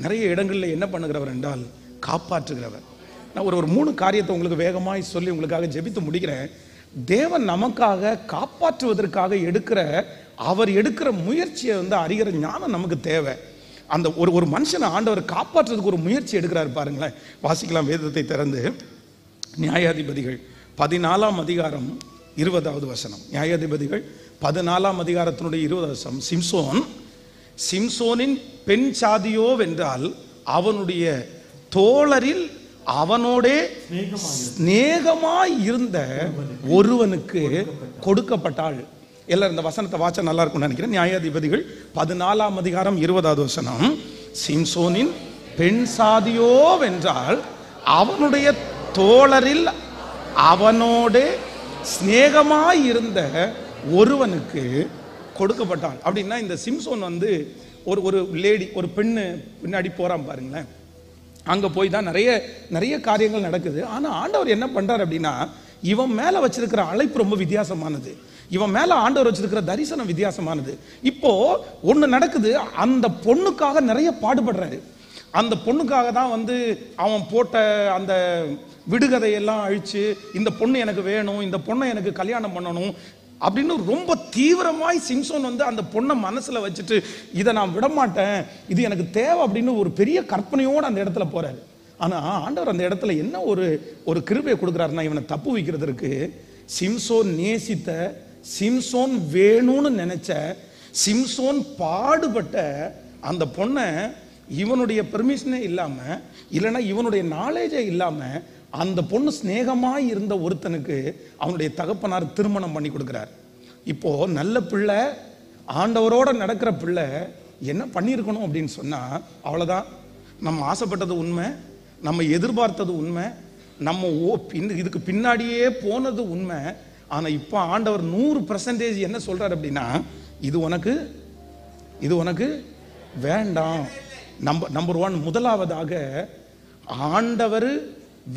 நிறைய இடங்களில் என்ன பண்ணுகிறவர் என்றால் காப்பாற்றுகிறவர். நான் ஒரு 3 காரியத்தை உங்களுக்கு வேகமாய் சொல்லி உங்களுக்காக ஜெபித்து முடிக்கிறேன். தேவன் நமக்காக காப்பாற்றுவதற்காக அவர் எடுக்கிற முயற்சியை வந்து அறிகிற ஞானம் நமக்கு தேவை. அந்த ஒரு மனுஷனை ஆண்டவர் காப்பாற்றுறதுக்கு ஒரு முயற்சி எடுக்கிறாரு பாருங்களேன். வாசிக்கலாம் வேதத்தை திறந்து, நியாயாதிபதிகள் 14ஆம் அதிகாரம் 20வது வசனம். நியாயாதிபதிகள் 14ஆம் அதிகாரத்தினுடைய 20வது வசனம். சிம்சோனின் பெண் சாதியோ வென்றால் அவனுடைய தோழரில் அவனோடே சிநேகமாய் இருந்த ஒருவனுக்கு கொடுக்கப்பட்டாள். எல்லாரும் இந்த வசனத்தை வாச்சா நல்லா இருக்கும்னு நினைக்கிறேன். நியாயாதிபதிகள் 14ஆம் அதிகாரம் 20வது வசனம். சிம்சோனின் பெண் சாதியோ வென்றால் அவனுடைய தோழரில் அவனோடு சிநேகமாய் இருந்த ஒருவனுக்கு கொடுக்கப்பட்டான். அப்படின்னா இந்த சிம்சோன் வந்து ஒரு லேடி, ஒரு பெண்ணு பின்னாடி போறான் பாருங்களேன். அங்க போய் தான் நிறைய காரியங்கள் நடக்குது. ஆனா ஆண்டவர் என்ன பண்றாரு அப்படின்னா, இவன் மேல வச்சிருக்கிற அழைப்பு ரொம்ப வித்தியாசமானது, இவன் மேல ஆண்டவர் வச்சிருக்கிற தரிசனம் வித்தியாசமானது. இப்போ ஒண்ணு நடக்குது, அந்த பொண்ணுக்காக நிறைய பாடுபடுறாரு. அந்த பொண்ணுக்காக தான் வந்து அவன் போட்ட அந்த விடுகதையெல்லாம் அழிச்சு, இந்த பொண்ணு எனக்கு வேணும், இந்த பொண்ணை எனக்கு கல்யாணம் பண்ணணும் அப்படின்னு ரொம்ப தீவிரமாய் சிம்சோன் வந்து அந்த பொண்ணை மனசுல வச்சுட்டு, இதை நான் விடமாட்டேன், இது எனக்கு தேவை அப்படின்னு ஒரு பெரிய கற்பனையோடு அந்த இடத்துல போறாரு. ஆனா ஆண்டவர் அந்த இடத்துல என்ன ஒரு கிருபையை கொடுக்குறாருன்னா, இவனை தப்பு வைக்கிறதுக்கு சிம்சோன் நேசித்த, சிம்சோன் வேணும்னு நினைச்ச, சிம்சோன் பாடுபட்ட அந்த பொண்ணை இவனுடைய பெர்மிஷனே இல்லாம, இல்லைன்னா இவனுடைய நாலேஜே இல்லாம அந்த பொண்ணு ஸ்நேகமாய் இருந்த ஒருத்தனுக்கு அவனுடைய தகப்பனார் திருமணம் பண்ணி கொடுக்கிறார். இப்போ நல்ல பிள்ளை, ஆண்டவரோட நடக்கிற பிள்ளை என்ன பண்ணியிருக்கணும் அப்படின்னு சொன்னா, அவ்வளவுதான், நம்ம ஆசைப்பட்டது உண்மை, நம்ம எதிர்பார்த்தது உண்மை, நம்ம இதுக்கு பின்னாடியே போனது உண்மை. ஆனா இப்போ ஆண்டவர் 100% என்ன சொல்றாரு அப்படின்னா, இது உனக்கு வேண்டாம். நம்பர் 1, முதலாவதாக ஆண்டவர்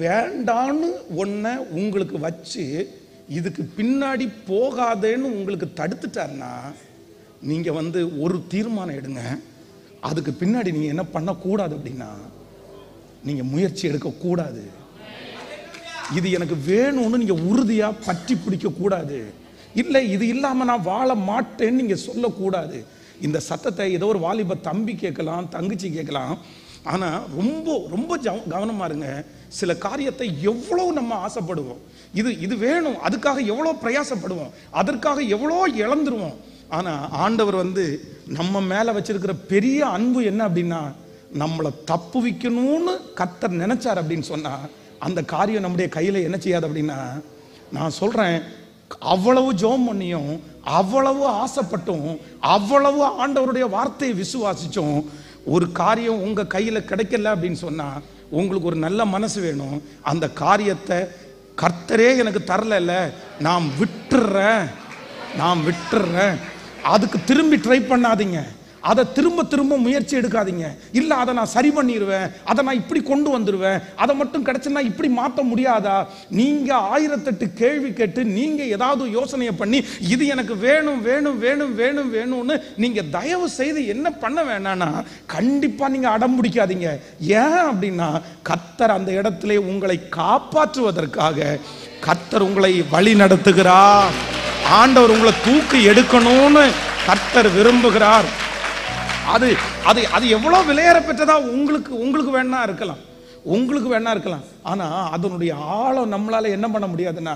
வேண்டான்னு ஒன்றை உங்களுக்கு வச்சு இதுக்கு பின்னாடி போகாதேன்னு உங்களுக்கு தடுத்துட்டாருன்னா நீங்கள் ஒரு தீர்மானம் எடுங்க. அதுக்கு பின்னாடி நீங்கள் என்ன பண்ணக்கூடாது அப்படின்னா, நீங்கள் முயற்சி எடுக்கக்கூடாது. இது எனக்கு வேணும்னு நீங்கள் உறுதியாக பற்றி பிடிக்கக்கூடாது. இல்லை இது இல்லாமல் நான் வாழ மாட்டேன்னு நீங்கள் சொல்லக்கூடாது. இந்த சத்தத்தை ஏதோ ஒரு வாலிப தம்பி கேட்கலாம், தங்கச்சி கேட்கலாம். ஆனால் ரொம்ப ரொம்ப கவனமாக இருங்க. சில காரியத்தை எவ்வளோ நம்ம ஆசைப்படுவோம், இது வேணும், அதுக்காக எவ்வளோ பிரயாசப்படுவோம், அதற்காக எவ்வளோ இழந்துருவோம். ஆனால் ஆண்டவர் நம்ம மேலே வச்சிருக்கிற பெரிய அன்பு என்ன அப்படின்னா, நம்மளை தப்பு வைக்கணும்னு கர்த்தர் நினைச்சார் அப்படின்னு சொன்னால் அந்த காரியம் நம்முடைய கையில் என்ன செய்யாது அப்படின்னா, நான் சொல்கிறேன், அவ்வளவு ஜெபம் பண்ணியும், அவ்வளவு ஆசைப்பட்டும், அவ்வளவு ஆண்டவருடைய வார்த்தையை விசுவாசிச்சோம், ஒரு காரியம் உங்கள் கையில் கிடைக்கல அப்படின்னு சொன்னால் உங்களுக்கு ஒரு நல்ல மனசு வேணும். அந்த காரியத்தை கர்த்தரே எனக்கு தரல, நான் விட்டுறேன், அதுக்கு திரும்பி ட்ரை பண்ணாதீங்க. அதை திரும்ப திரும்ப முயற்சி எடுக்காதீங்க. இல்லை அதை நான் சரி பண்ணிடுவேன், அதை நான் இப்படி கொண்டு வந்துடுவேன், அதை மட்டும் கிடைச்சுன்னா இப்படி மாற்ற முடியாதா? நீங்கள் 1008 கேள்வி கேட்டு நீங்கள் ஏதாவது யோசனையை பண்ணி இது எனக்கு வேணும் வேணும் வேணும் வேணும் வேணும்னு நீங்கள் தயவு செய்து என்ன பண்ண வேணான்னா, கண்டிப்பாக நீங்கள் அடம் பிடிக்காதீங்க. ஏன் அப்படின்னா, கர்த்தர் அந்த இடத்துல உங்களை காப்பாற்றுவதற்காக கர்த்தர் உங்களை வழி நடத்துகிறார். ஆண்டவர் உங்களை தூக்கி எடுக்கணும்னு கர்த்தர் விரும்புகிறார். அது அது அது எவ்வளோ விலையேற பெற்றதா உங்களுக்கு வேணா இருக்கலாம். ஆனால் அதனுடைய ஆழம் நம்மளால என்ன பண்ண முடியாதுன்னா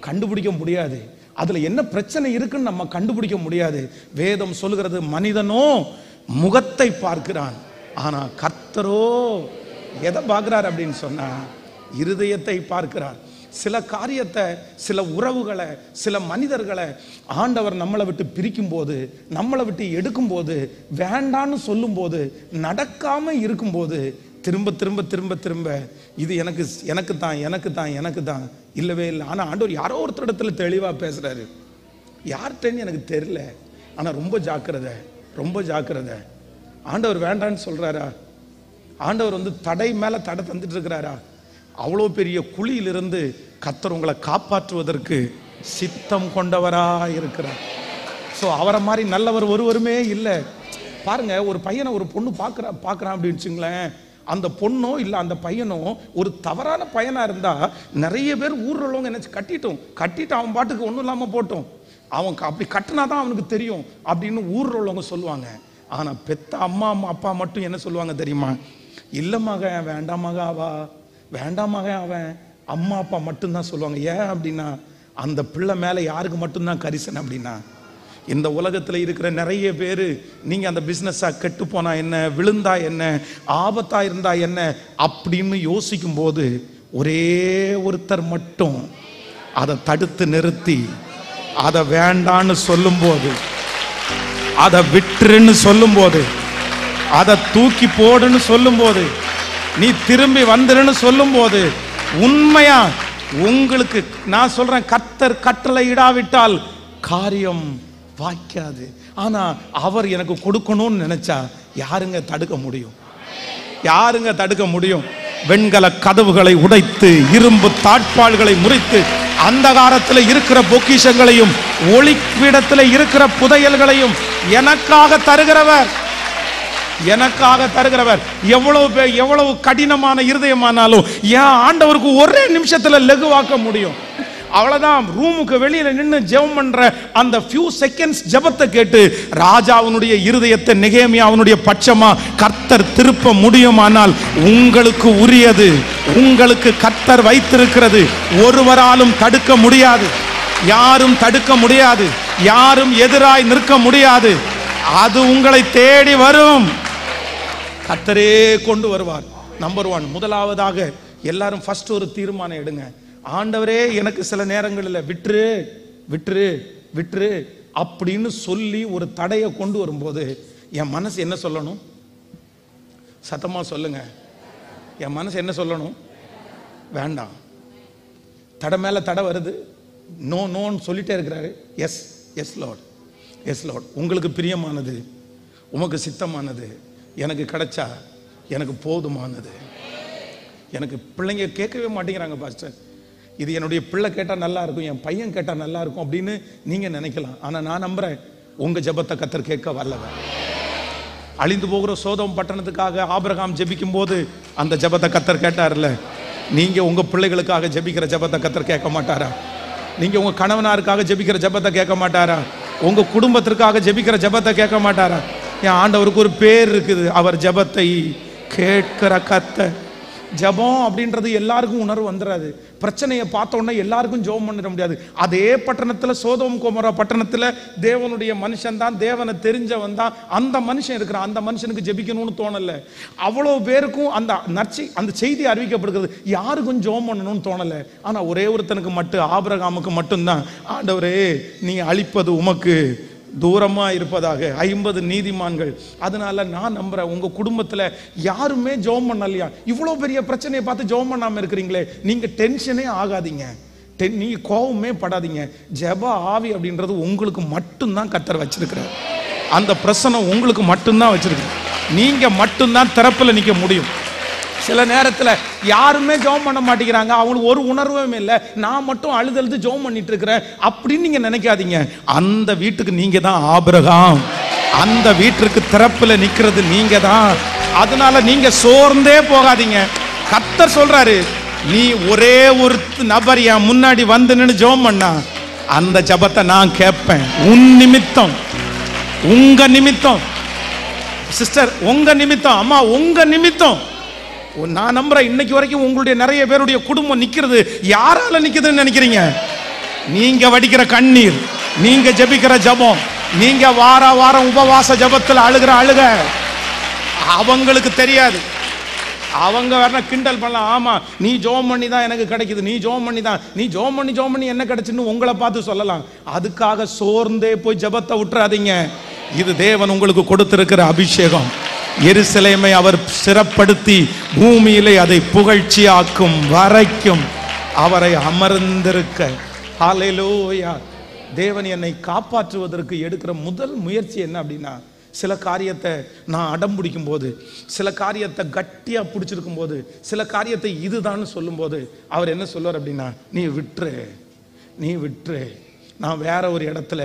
கண்டுபிடிக்க முடியாது. அதில் என்ன பிரச்சனை இருக்குன்னு நம்ம கண்டுபிடிக்க முடியாது. வேதம் சொல்லுகிறது, மனிதனோ முகத்தை பார்க்கிறான், ஆனால் கர்த்தரோ எதை பார்க்கிறார் அப்படின்னு சொன்னா இருதயத்தை பார்க்கிறார். சில காரியத்தை, சில உறவுகளை, சில மனிதர்களை ஆண்டவர் நம்மளை விட்டு பிரிக்கும் போது, நம்மளை விட்டு எடுக்கும் போது, வேண்டான்னு சொல்லும் போது, நடக்காம இருக்கும்போது திரும்ப திரும்ப திரும்ப திரும்ப இது எனக்கு தான் இல்லவே இல்லை. ஆனால் ஆண்டவர் யாரோ ஒருத்தரிடத்துல தெளிவாக பேசுறாரு. யார்கிட்டன்னு எனக்கு தெரியல, ஆனால் ரொம்ப ஜாக்கிரதை. ஆண்டவர் வேண்டான்னு சொல்றாரா? ஆண்டவர் தடை மேல தடை தந்துட்டு இருக்கிறாரா? அவ்வளோ பெரிய குழியிலிருந்து கர்த்தர் உங்களை காப்பாற்றுவதற்கு சித்தம் கொண்டவரா இருக்கிறார். ஸோ அவரை மாதிரி நல்லவர் ஒருவருமே இல்லை. பாருங்க, ஒரு பையனை ஒரு பொண்ணு பார்க்குறான் அப்படின்னு வச்சுங்களேன், அந்த பொண்ணோ இல்லை அந்த பையனோ ஒரு தவறான பையனா இருந்தா நிறைய பேர் ஊர்ல உள்ளவங்க என்ன கட்டிட்டு அவன் பாட்டுக்கு ஒன்றும் இல்லாமல் போட்டோம், அவன் அப்படி கட்டினாதான் அவனுக்கு தெரியும் அப்படின்னு ஊர்ல உள்ளவங்க சொல்லுவாங்க. ஆனா பெத்த அம்மா அப்பா மட்டும் என்ன சொல்லுவாங்க தெரியுமா? இல்லைமாக வேண்டாமாக அவன் அம்மா அப்பா மட்டும்தான் சொல்லுவாங்க. ஏன் அப்படின்னா, அந்த பிள்ளை மேலே யாருக்கு மட்டும்தான் கரிசன் அப்படின்னா, இந்த உலகத்தில் இருக்கிற நிறைய பேர் நீங்கள் அந்த பிஸ்னஸாக கெட்டு போனா என்ன, விழுந்தா என்ன, ஆபத்தா இருந்தா என்ன அப்படின்னு யோசிக்கும் போது ஒரே ஒருத்தர் மட்டும் அதை தடுத்து நிறுத்தி அதை வேண்டான்னு சொல்லும்போது, அதை விட்டுருன்னு சொல்லும்போது, அதை தூக்கி போடுன்னு சொல்லும்போது, நீ திரும்பி வந்துருன்னு சொல்லும்போது, உண்மையா உங்களுக்கு நான் சொல்றேன், கர்த்தர் கட்டளை இடாவிட்டால் காரியம் வாய்க்காது. ஆனா அவர் எனக்கு கொடுக்கணும்னு நினைச்சா யாருங்க தடுக்க முடியும்? வெண்கல கதவுகளை உடைத்து, இரும்பு தாட்பாள்களை முறித்து, அந்தகாரத்தில் இருக்கிற பொக்கிஷங்களையும் ஒளிப்பிடத்தில் இருக்கிற புதையல்களையும் எனக்காக தருகிறவர் எவ்வளவு கடினமான இருதயமானாலும் என் ஆண்டவருக்கு ஒரே நிமிஷத்துல லகுவாக்க முடியும். அவ்வளவுதான். ரூமுக்கு வெளியில நின்று ஜெபம் பண்ற அந்த few seconds ஜெபத்தை கேட்டு ராஜாவுடைய இருதயத்தை நெகேமியாவுடைய பட்சமா கர்த்தர் திருப்ப முடியுமானால், உங்களுக்கு உரியது, உங்களுக்கு கர்த்தர் வைத்திருக்கிறது ஒருவராலும் தடுக்க முடியாது. யாரும் தடுக்க முடியாது, யாரும் எதிராய் நிற்க முடியாது. அது உங்களை தேடி வரும், கர்த்தரே கொண்டு வருவார். நம்பர் 1, முதலாவதாக எல்லாரும் ஃபர்ஸ்ட் ஒரு தீர்மானம் எடுங்க. ஆண்டவரே எனக்கு சில நேரங்களில் விட்டுரு அப்படின்னு சொல்லி ஒரு தடையை கொண்டு வரும்போது என் மனசு என்ன சொல்லணும்? சத்தமா சொல்லுங்க. என் மனசு என்ன சொல்லணும்? வேண்டாம். தடை மேல தடை வருது, நோன்னு சொல்லிட்டே இருக்கிறாரு. எஸ் லார்ட், உங்களுக்கு பிரியமானது, உமக்கு சித்தமானது எனக்கு கிடைச்சா எனக்கு போதுமானது. எனக்கு பிள்ளைங்க கேட்கவே மாட்டேங்கிறாங்க பாஸ்டர், இது என்னுடைய பிள்ளை கேட்டால் நல்லா இருக்கும், என் பையன் கேட்டால் நல்லா இருக்கும் அப்படின்னு நீங்கள் நினைக்கலாம். ஆனால் நான் நம்புகிறேன், உங்கள் ஜெபத்தை கர்த்தர் கேட்க வரலவன். அழிந்து போகிற சோதோம் பட்டணத்துக்காக ஆபிரகாம் ஜெபிக்கும் போது அந்த ஜெபத்தை கர்த்தர் கேட்டார்ல, நீங்கள் உங்கள் பிள்ளைகளுக்காக ஜெபிக்கிற ஜெபத்தை கர்த்தர் கேட்க மாட்டாரா? நீங்கள் உங்கள் கணவனாருக்காக ஜெபிக்கிற ஜெபத்தை கேட்க மாட்டாரா? உங்கள் குடும்பத்திற்காக ஜெபிக்கிற ஜெபத்தை கேட்க மாட்டாரா? என் ஆண்டவருக்கு ஒரு பேர் இருக்குது, அவர் ஜெபத்தை கேட்கிற கர்த்தர். ஜெபம் அப்படின்றது எல்லாருக்கும் உணர்வு வந்துடாது. பிரச்சனையை பார்த்த உடனே எல்லாருக்கும் ஜெபம் பண்ணிட முடியாது. அதே பட்டணத்தில், சோதோம் கொமோரா பட்டணத்தில் தேவனுடைய மனுஷன் தான், தேவனை தெரிஞ்சவன் தான் அந்த மனுஷன் இருக்கிறான். அந்த மனுஷனுக்கு ஜெபிக்கணும்னு தோணலை. அவ்வளோ பேருக்கும் அந்த செய்தி அறிவிக்கப்படுகிறது, யாருக்கும் ஜெபம் பண்ணணும்னு தோணலை. ஆனால் ஒரே ஒருத்தனுக்கு மட்டும், ஆபிரகாமுக்கு மட்டும்தான், ஆண்டவரே நீ அழிப்பது உமக்கு தூரமா இருப்பதாக. 50 நீதிமான்கள். அதனால நான் நம்புறேன், உங்க குடும்பத்துல யாருமே ஜெபம் பண்ணலையா? இவ்வளோ பெரிய பிரச்சனையை பார்த்து ஜெபம் பண்ணாம இருக்கிறீங்களே, நீங்க டென்ஷனே ஆகாதீங்க, நீங்க கோவமே படாதீங்க. ஜெப ஆவி அப்படின்றது உங்களுக்கு மட்டும்தான் கர்த்தர் வச்சிருக்கிறார். அந்த பிரச்சனை உங்களுக்கு மட்டும்தான் வச்சிருக்கு. நீங்க மட்டும்தான் திறப்புல நிற்க முடியும். சில நேரத்தில் யாருமே ஜெபம் பண்ண மாட்டேங்கிறாங்க, அவங்களுக்கு ஒரு உணர்வும் இல்லை, நான் மட்டும் அழுது ஜெபம் பண்ணிட்டு இருக்கிறேன் அப்படின்னு நீங்க நினைக்காதீங்க. அந்த வீட்டுக்கு நீங்க தான் ஆபிரகாம், அந்த வீட்டுக்கு திறப்புல நிக்கிறது நீங்க தான். அதனால நீங்க சோர்ந்தே போகாதீங்க. கர்த்தர் சொல்றாரு, நீ ஒரே ஒரு நபர் என் முன்னாடி வந்து நின்று ஜெபம் பண்ணா அந்த ஜெபத்தை நான் கேட்பேன். உன் நிமித்தம், உங்க நிமித்தம் சிஸ்டர், உங்க நிமித்தம், அம்மா உங்க நிமித்தம். நான் நம்புறேன், இன்னைக்கு வரைக்கும் உங்களுடைய நிறைய பேருடைய குடும்பம் நிக்கிறது யாரால நிக்குதுன்னு நினைக்கிறீங்க? நீங்க வடிக்கிற கண்ணீர், நீங்க ஜெபிக்கிற ஜெபம், நீங்க வாரம் உபவாச ஜெபத்தில் அழுகிற அழுக அவங்களுக்கு தெரியாது. அவங்க வேற கிண்டல் பண்ணலாம், ஆமா நீ ஜெபம் பண்ணி தான் எனக்கு கிடைக்குது, நீ ஜெபம் பண்ணி தான், நீ ஜெபம் பண்ணி என்ன கிடைச்சுன்னு உங்களை பார்த்து சொல்லலாம். அதுக்காக சோர்ந்தே போய் ஜெபத்தை விட்டுறாதீங்க. இது தேவன் உங்களுக்கு கொடுத்திருக்கிற அபிஷேகம். எருசலேமை அவர் சிறப்படுத்தி பூமியிலே அதை புகழ்ச்சியாக்கும் வரைக்கும் அவரை அமர்ந்திருக்க. ஹல்லேலூயா. தேவன் என்னை காப்பாற்றுவதற்கு எடுக்கிற முதல் முயற்சி என்ன அப்படின்னா, சில காரியத்தை நான் அடம் பிடிக்கும் போது, சில காரியத்தை கட்டியா பிடிச்சிருக்கும் போது, சில காரியத்தை இதுதான் சொல்லும் போது அவர் என்ன சொல்லுவார் அப்படின்னா, நீ விட்டுரு, நான் வேற ஒரு இடத்துல,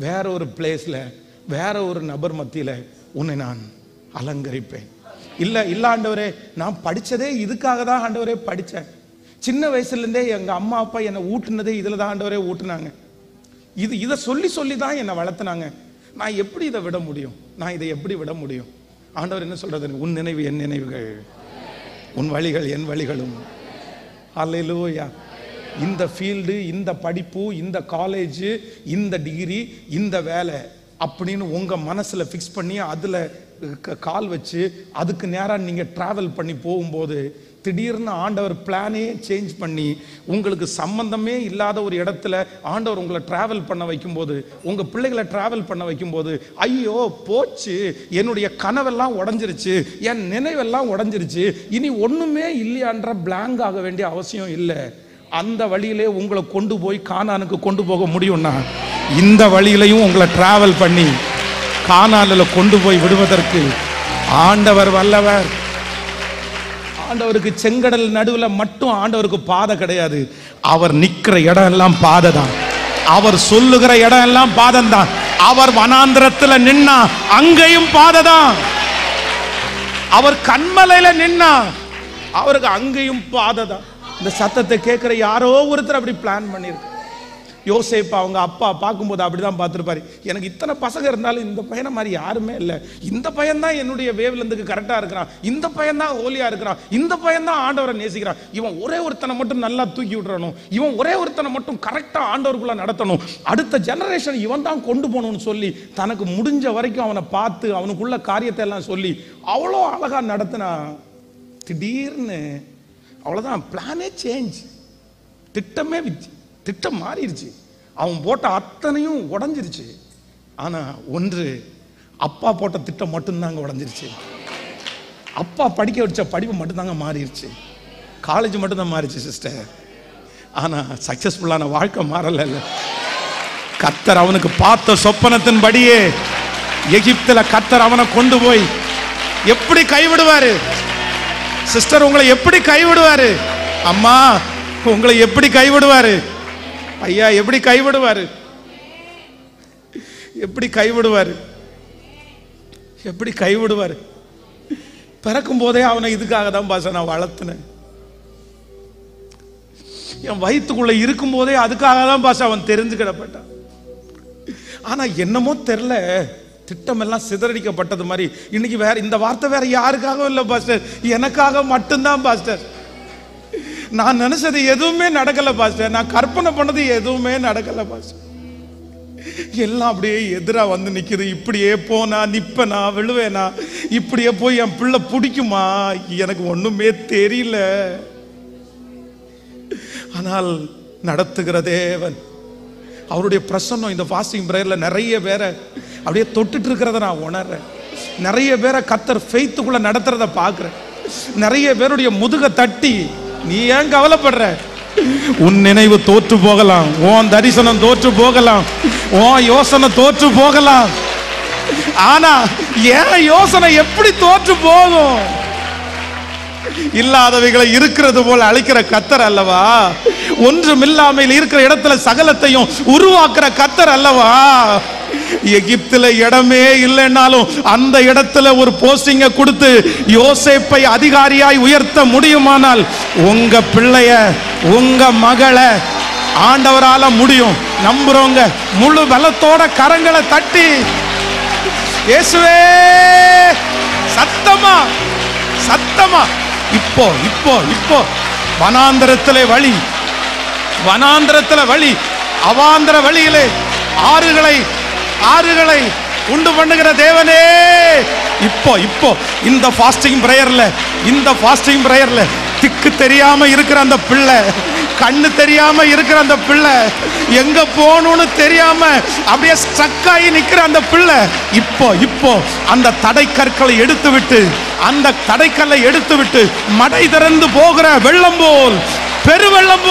வேற ஒரு பிளேஸ்ல, வேற ஒரு நபர் மத்தியில உன்னை நான் அலங்கரிப்பேன். இல்ல ஆண்டவரே, நான் படிச்சதே இதுக்காக தான் ஆண்டவரே படித்தேன். சின்ன வயசுலேருந்தே எங்க அம்மா அப்பா என்னை ஊட்டுனதே இதுல தான் ஆண்டவரே ஊட்டுனாங்க. இதை சொல்லி தான் என்னை வளர்த்துனாங்க. நான் எப்படி இதை விட முடியும்? நான் இதை எப்படி விட முடியும்? ஆண்டவர் என்ன சொல்றது? உன் நினைவு என் நினைவுகள், உன் வழிகள் என் வழிகளும். ஹல்லேலூயா. இந்த ஃபீல்டு, இந்த படிப்பு, இந்த காலேஜ், இந்த டிகிரி, இந்த வேலை அப்படின்னு உங்க மனசுல ஃபிக்ஸ் பண்ணி அதுல கால் வச்சு அதுக்கு நேராக நீங்க டிராவல் பண்ணி போகும்போது திடீர்னு ஆண்டவர் பிளானே சேஞ்ச் பண்ணி உங்களுக்கு சம்பந்தமே இல்லாத ஒரு இடத்துல ஆண்டவர் உங்களை டிராவல் பண்ண வைக்கும்போது, உங்க பிள்ளைகளை டிராவல் பண்ண வைக்கும்போது, ஐயோ போச்சு, என்னுடைய கனவெல்லாம் உடஞ்சிருச்சு, என் நினைவெல்லாம் உடஞ்சிருச்சு, இனி ஒண்ணுமே இல்லையான்ற பிளாங்க் ஆக வேண்டிய அவசியம் இல்லை. அந்த வழியிலே உங்களை கொண்டு போய் கானானுக்கு கொண்டு போக முடியும்னா இந்த வழியிலையும் உங்களை டிராவல் பண்ணி கானானில் கொண்டு போய் விடுவதற்கு ஆண்டவர் வல்லவர். ஆண்டவருக்கு செங்கடல் நடுவில் மட்டும் ஆண்டவருக்கு பாதை கிடையாது. அவர் நிற்கிற இடம் எல்லாம் பாதை தான். அவர் சொல்லுகிற இடம் எல்லாம் பாதம் தான். அவர் வனாந்திரத்தில் நின்னா அங்கேயும் பாதை தான். அவர் கண்மலையில நின்னா அவருக்கு அங்கேயும் பாதை தான். இந்த சத்தத்தை கேட்கிற யாரோ ஒருத்தர் அப்படி பிளான் பண்ணியிருக்கு. யோசேப்பு அவங்க அப்பா பார்க்கும்போது அப்படிதான் பார்த்துருப்பாரு. எனக்கு இத்தனை பசங்க இருந்தாலும் இந்த பையனை மாதிரி யாருமே இல்லை, இந்த பையன் தான் என்னுடைய வேவ்லந்துக்கு கரெக்டாக இருக்கிறான், இந்த பையன் தான் ஹோலியா இருக்கிறான், இந்த பையன் தான் ஆண்டவரை நேசிக்கிறான், இவன் ஒரே ஒருத்தனை மட்டும் நல்லா தூக்கி விட்டுறணும், இவன் ஒரே ஒருத்தனை மட்டும் கரெக்டாக ஆண்டவருக்குள்ள நடத்தணும், அடுத்த ஜெனரேஷன் இவன் தான் கொண்டு போகணும்னு சொல்லி தனக்கு முடிஞ்ச வரைக்கும் அவனை பார்த்து அவனுக்குள்ள காரியத்தை எல்லாம் சொல்லி அவ்வளோ அழகா நடத்தினா திடீர்னு அவ்வளோதான், பிளானே சேஞ்ச், திட்டம் மாறிடுச்சு. அவன் போட்ட அத்தனையும் உடஞ்சிருச்சு. ஆனா ஒன்று, அப்பா போட்ட திட்டம் மட்டும்தாங்க உடஞ்சிருச்சு. அப்பா படிக்க வச்ச படிப்பு மட்டும்தாங்க மாறிடுச்சு. காலேஜ் மட்டும்தான் மாறிடுச்சு சிஸ்டர். ஆனா சக்சஸ்ஃபுல்லான வாழ்க்கை மாறல. கர்த்தர் அவனுக்கு பார்த்த சொப்பனத்தின்படியே எகிப்துல கர்த்தர் அவனை கொண்டு போய் எப்படி கைவிடுவாரு? சிஸ்டர், உங்களை எப்படி கைவிடுவாரு? அம்மா, உங்களை எப்படி கைவிடுவாரு? ஐயா, எப்படி கைவிடுவாரு? எப்படி கைவிடுவாரு? எப்படி கைவிடுவாரு? பிறக்கும் போதே அவனை இதுக்காக தான் பாச நான் வளர்த்தினேன். என் வயிற்றுக்குள்ள இருக்கும் போதே அதுக்காக தான் பாச அவன் தெரிஞ்சுக்கிடப்பட்டான். ஆனா என்னமோ தெரியல, திட்டமெல்லாம் சிதறடிக்கப்பட்டது மாதிரி. இன்னைக்கு வேற இந்த வார்த்தை வேற யாருக்காகவும் இல்லை பாஸ்டர், எனக்காக மட்டும்தான் பாஸ்டர். நான் நினைச்சது எதுவுமே நடக்கல பாஸ்டர், நான் கற்பனை பண்ணது எதுவுமே நடக்கல பாஸ்டர். எல்லாம் அப்படியே எதிரா வந்து நிக்குது. இப்படியே போனா நிப்பனா விழுவேனா, இப்படியே போய் என் பிள்ளை பிடிக்குமா, எனக்கு ஒண்ணுமே தெரியல. ஆனால் நடத்துகிற தேவன், அவருடைய பிரசன்னம் இந்த ஃபாஸ்டிங் பிரேயர்ல நிறைய பேரை அப்படியே தொட்டுட்டு இருக்கிறத நான் உணர்றேன். நிறைய பேரை கர்த்தர் ஃபெய்த்துக்குள்ள நடத்துறத பார்க்கிறேன். நிறைய பேருடைய முதுக தட்டி, நீ ஏன் கவலைப்படுற? உன் நினைவு தோற்று போகலாம், உன் தரிசனம் தோற்று போகலாம், உன் யோசனை தோற்று போகலாம். ஆனா ஏன் யோசனை எப்படி தோற்று போகும்? இல்லாதவைகளை இருக்கிறது போல அழிக்கிற கர்த்தர் அல்லவா? ஒன்றுமில்லாமல் இருக்கிற இடத்துல சகலத்தையும் உருவாக்குற கர்த்தர் அல்லவா? எகிப்துல இடமே இல்லைன்னாலும் அந்த இடத்துல ஒரு போஸ்டிங்க கொடுத்து யோசேப்பை அதிகாரியாய் உயர்த்த முடியுமானால் உங்க பிள்ளைய, உங்க மகளை ஆண்டவரால முடியும். நம்புறவங்க முழு பலத்தோட கரங்களை தட்டி இயேசுவே சத்தமா சத்தமா இப்போ இப்போ இப்போ வனாந்தரத்திலே வழி, வனாந்தரத்தில வழி, அவாந்தர வழியிலே ஆறுகளை உண்டு பண்ணுகிற தேவனே, இப்போ இப்போ இந்த ஃபாஸ்டிங் பிரேயர்ல திக்கு தெரியாம இருக்கிற அந்த பிள்ளை, கண்ணு தெரியாம இருக்கிற அந்த பிள்ளை, எங்க போகணும்னு தெரியாம அப்படியே ஸ்ட்ரக் ஆகி நிக்கிற அந்த பிள்ளை, இப்போ இப்போ அந்த தடைக்கற்களை எடுத்து விட்டு மடை திறந்து போகிற வெள்ளம் போல், பெருவெள்ளம்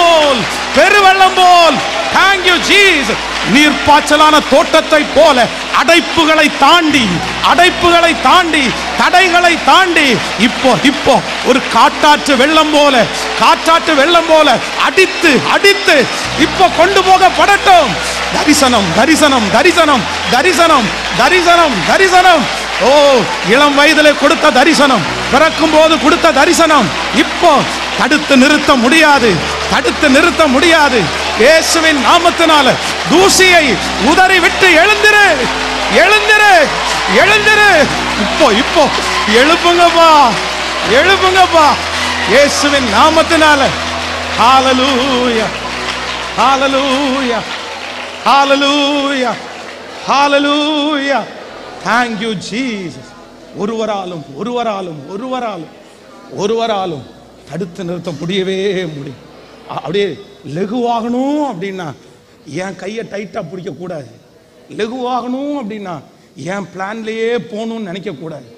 போல் Thank you Jesus. நீர்ப்பாய்ச்சலான தோட்டத்தை போல அடைப்புகளை தாண்டி தடைகளை தாண்டி இப்போ ஒரு காட்டாற்று வெள்ளம் போல அடித்து இப்போ கொண்டு போகப்படட்டும். தரிசனம். ஓ, இளம் வயதிலே கொடுத்த தரிசனம், பிறக்கும் போது கொடுத்த தரிசனம் இப்போ தடுத்து நிறுத்த முடியாது. இயேசுவின் நாமத்தினால தூசியை உதறி விட்டு எழுந்திரு. இப்போ எழுப்புங்கப்பா இயேசுவின் நாமத்தினால. ஹalleluya ஹalleluya ஹalleluya ஹalleluya. Thank you Jesus. ஒருவராலும் தடுத்து நிறுத்த முடியவே முடியும். அப்படியே லெகுவாகணும் அப்படின்னா என் கையை டைட்டா பிடிக்க கூடாது. லெகுவாகணும் அப்படின்னா என் பிளான்லயே போகணும்னு நினைக்க கூடாது.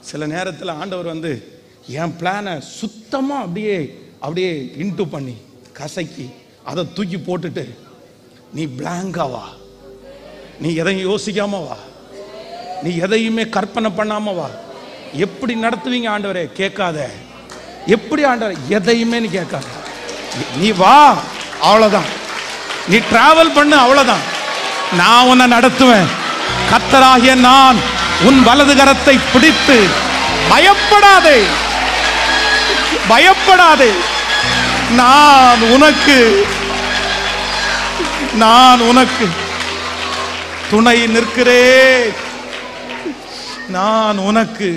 சில நேரத்தில் ஆண்டவர் வந்து என் பிளானை சுத்தமா அப்படியே இன்டு பண்ணி கசக்கி அதை தூக்கி போட்டுட்டு நீ பிளாங்கா வா, நீ எதையும் யோசிக்காம வா, நீ எதையுமே கற்பனை பண்ணாம வா. எப்படி நடத்துவீங்க ஆண்டவரே? கேட்காத. எப்படி ஆண்டவரே? எதையுமே நீ கேட்காத, நீ வா, அவ்வளவுதான். நீ டிராவல் பண்ணு, அவ்வளவுதான். நான் உன்னை நடத்துவேன். கர்த்தராகிய நான் உன் வலது கரத்தை பிடித்து பயப்படாதே, நான் உனக்கு துணை நிற்கிறேன். நான் உனக்கு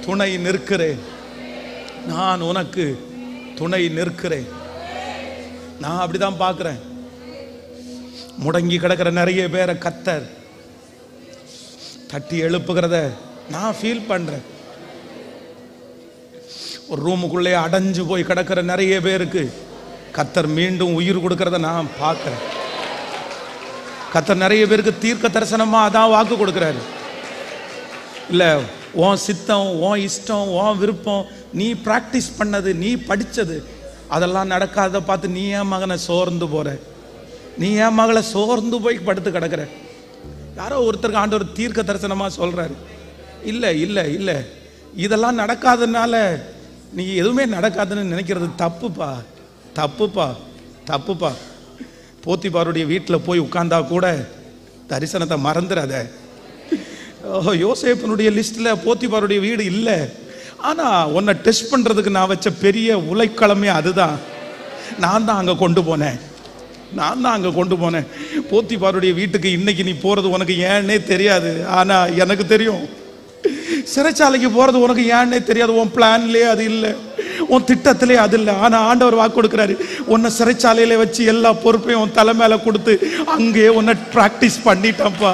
துணை நிற்கிறேன். நான் அப்படிதான் பார்க்கிறேன். முடங்கி கிடக்கிற நிறைய பேரை கர்த்தர் தட்டி எழுப்புகிறத நான் ஃபீல் பண்றேன். ஒரு ரூமுக்குள்ளே அடைஞ்சு போய் கிடக்கிற நிறைய பேருக்கு கர்த்தர் மீண்டும் உயிர் கொடுக்கிறத நான் பார்க்கிறேன். கர்த்தர் நிறைய பேருக்கு தீர்க்க தரிசனமா அதான் வாக்கு கொடுக்கிறாரு. இல்ல உன் சித்தம், உன் இஷ்டம், உன் விருப்பம், நீ பிராக்டிஸ் பண்ணது, நீ படிச்சது அதெல்லாம் நடக்காத பார்த்து நீ ஏன் மகனை சோர்ந்து போற, நீ ஏன் மகளை சோர்ந்து போய் படுத்து கிடக்கிற? யாரோ ஒருத்தருக்கு ஆண்டவர் தீர்க்க தரிசனமா சொல்றாரு, இல்லை இல்லை இல்லை, இதெல்லாம் நடக்காதனால நீ எதுவுமே நடக்காதுன்னு நினைக்கிறது தப்புப்பா, தப்புப்பா, தப்புப்பா. போத்திபாருடைய வீட்டில் போய் உட்கார்ந்தா கூட தரிசனத்தை மறந்துடாத. யோசேப்பினுடைய லிஸ்ட்ல போத்திபாருடைய வீடு இல்லை, ஆனா உன்னை டெஸ்ட் பண்றதுக்கு நான் வச்ச பெரிய உலைக்களமே அதுதான். நான் தான் அங்க கொண்டு போனேன். போத்திபாருடைய வீட்டுக்கு இன்னைக்கு நீ போறது உனக்கு ஏன்னே தெரியாது, ஆனா எனக்கு தெரியும். சிறைச்சாலைக்கு போறது உனக்கு ஏன்னே தெரியாது, உன் பிளான்லயே அது இல்லை, உன் திட்டத்திலே அது இல்லை. ஆனா ஆண்டவர் வாக்கு கொடுக்கிறாரு, உன்னை சிறைச்சாலையில வச்சு எல்லா பொறுப்பையும் உன் தலை மேல கொடுத்து அங்கேயே உன்னை பிராக்டிஸ் பண்ணிட்டேன்ப்பா.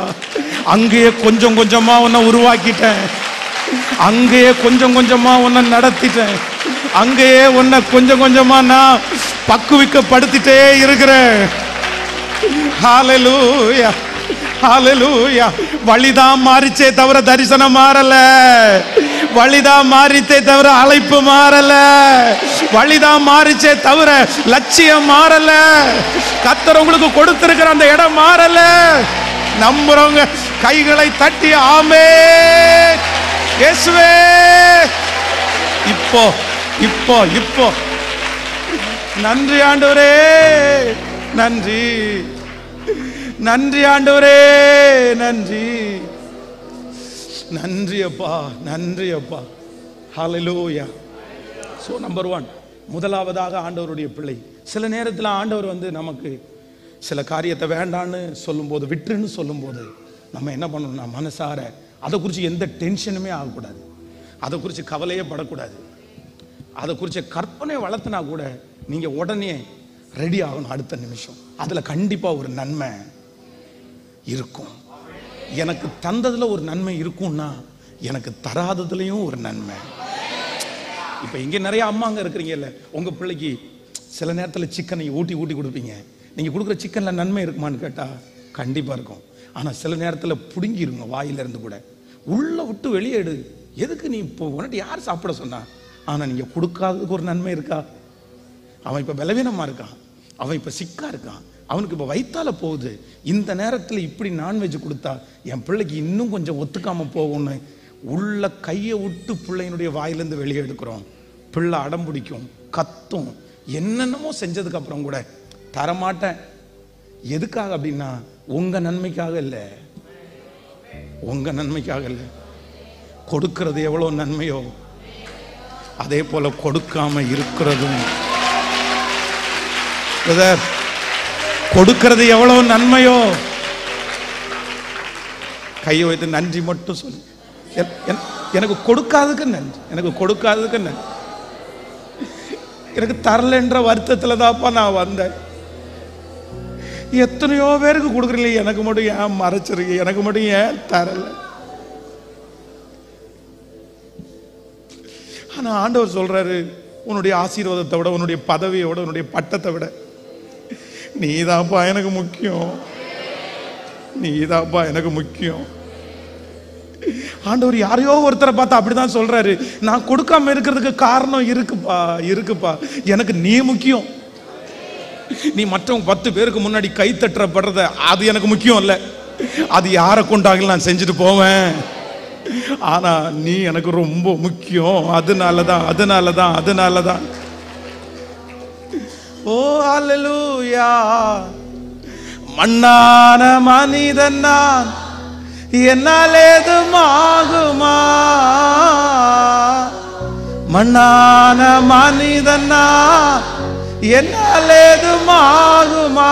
அங்கேயே கொஞ்சம் கொஞ்சமா உன்னை உருவாக்கிட்டேன், அங்கேயே கொஞ்சம் கொஞ்சமா உன்னை நடத்திட்டேன், அங்கேயே உன்னை கொஞ்சம் கொஞ்சமா நான் பக்குவிக்கப்படுத்திட்டே இருக்கிறேன். ஹல்லேலூயா, ஹல்லேலூயா. வழிதான் மாறிச்சே தவிர தரிசனம் மாறல, வழிதான் மாறிச்சே தவிர அழைப்பு மாறல, வழிதான் மாறிச்சே தவிர லட்சியம் மாறல, கர்த்தர் உங்களுக்கு கொடுத்திருக்கிற அந்த இடம் மாறல. நம்புறவங்க கைகளை தட்டி ஆமென் இயேசுவே. இப்போ இப்போ இப்போ நன்றி ஆண்டவரே, நன்றி நன்றி ஆண்டவரே, நன்றி நன்றி அப்பா, நன்றி அப்பா. ஹல்லேலூயா. ஸோ நம்பர் 1, முதலாவதாக ஆண்டவருடைய பிள்ளை. சில நேரத்தில் ஆண்டவர் நமக்கு சில காரியத்தை வேண்டான்னு சொல்லும்போது, விட்டுன்னு சொல்லும்போது நம்ம என்ன பண்ணணும்னா மனசார அதை குறித்து எந்த டென்ஷனுமே ஆகக்கூடாது, அதை குறித்து கவலையே படக்கூடாது. அதை குறித்து கற்பனை வளர்த்துனா கூட நீங்கள் உடனே ரெடி ஆகணும் அடுத்த நிமிஷம். அதில் கண்டிப்பாக ஒரு நன்மை இருக்கும். எனக்கு தந்ததில் ஒரு நன்மை இருக்கும்னா எனக்கு தராததுலேயும் ஒரு நன்மை. இப்போ இங்கே நிறைய அம்மாங்க இருக்கிறீங்கல்ல, உங்கள் பிள்ளைக்கு சில நேரத்தில் சிக்கனை ஊட்டி கொடுப்பீங்க. நீங்கள் கொடுக்குற சிக்கனில் நன்மை இருக்குமான்னு கேட்டால் கண்டிப்பாக இருக்கும். ஆனால் சில நேரத்தில் பிடுங்கிருங்க வாயிலிருந்து கூட, உள்ளே விட்டு வெளியே எடு. எதுக்கு நீ இப்போ உன்னிட்டு யார் சாப்பிட சொன்னா? ஆனால் நீங்கள் கொடுக்காததுக்கு ஒரு நன்மை இருக்கா? அவன் இப்போ பலவீனமாக இருக்கான், அவன் இப்போ சிக்கா இருக்கான், அவனுக்கு இப்போ வயிற்றால போகுது. இந்த நேரத்தில் இப்படி நான்வெஜ் கொடுத்தா என் பிள்ளைக்கு இன்னும் கொஞ்சம் ஒத்துக்காமல் போகும்னு உள்ள கையை விட்டு பிள்ளையினுடைய வாயிலேருந்து வெளியே எடுக்கிறோம். பிள்ளை அடம் பிடிக்கும், கத்தும், என்னென்னமோ செஞ்சதுக்கு அப்புறம் கூட தரமாட்டேன். எதுக்காக அப்படின்னா உங்கள் நன்மைக்காக இல்லை, உங்கள் நன்மைக்காக இல்லை. கொடுக்கிறது எவ்வளோ நன்மையோ அதே போல கொடுக்காம இருக்கிறதும், கொடுக்கிறது எவ்வளவு நன்மையோ. கையை வைத்து நன்றி மட்டும் சொல்லு. எனக்கு கொடுக்காததுக்கு நன்றி, எனக்கு கொடுக்காததுக்கு நன்றி. எனக்கு தரலன்ற வருத்தத்தில் தான்ப்பா நான் வந்தேன். எத்தனையோ பேருக்கு கொடுக்குறீங்க, எனக்கு மட்டும் ஏன் மறைச்சிருக்கீங்க, எனக்கு மட்டும் ஏன் தரல? ஆனா ஆண்டவர் சொல்றாரு, உன்னுடைய ஆசீர்வாதத்தை விட, உன்னுடைய பதவியை விட, உன்னுடைய பட்டத்தை விட நீதான்ப்பா எனக்கு முக்கியம், நீதான்ப்பா எனக்கு முக்கியம். ஆண்டவர் யாரையோ ஒருத்தரை பார்த்து அப்படிதான் சொல்றாரு, நான் கொடுக்காம இருக்கிறதுக்கு காரணம் இருக்குப்பா, எனக்கு நீ முக்கியம். நீ மற்றவங்க 10 பேருக்கு முன்னாடி கை தட்டுறப்படுறத அது எனக்கு முக்கியம் இல்லை, அது யாரை கொண்டாங்க நான் செஞ்சுட்டு போவேன். ஆனா நீ எனக்கு ரொம்ப முக்கியம். அதனாலதான் ஓ ஹல்லேலூயா. மண்ணான மனிதன் நான், என்னால் ஏதுமாகுமா? மண்ணான மனிதன் நான், என்னால் ஏதுமாகுமா?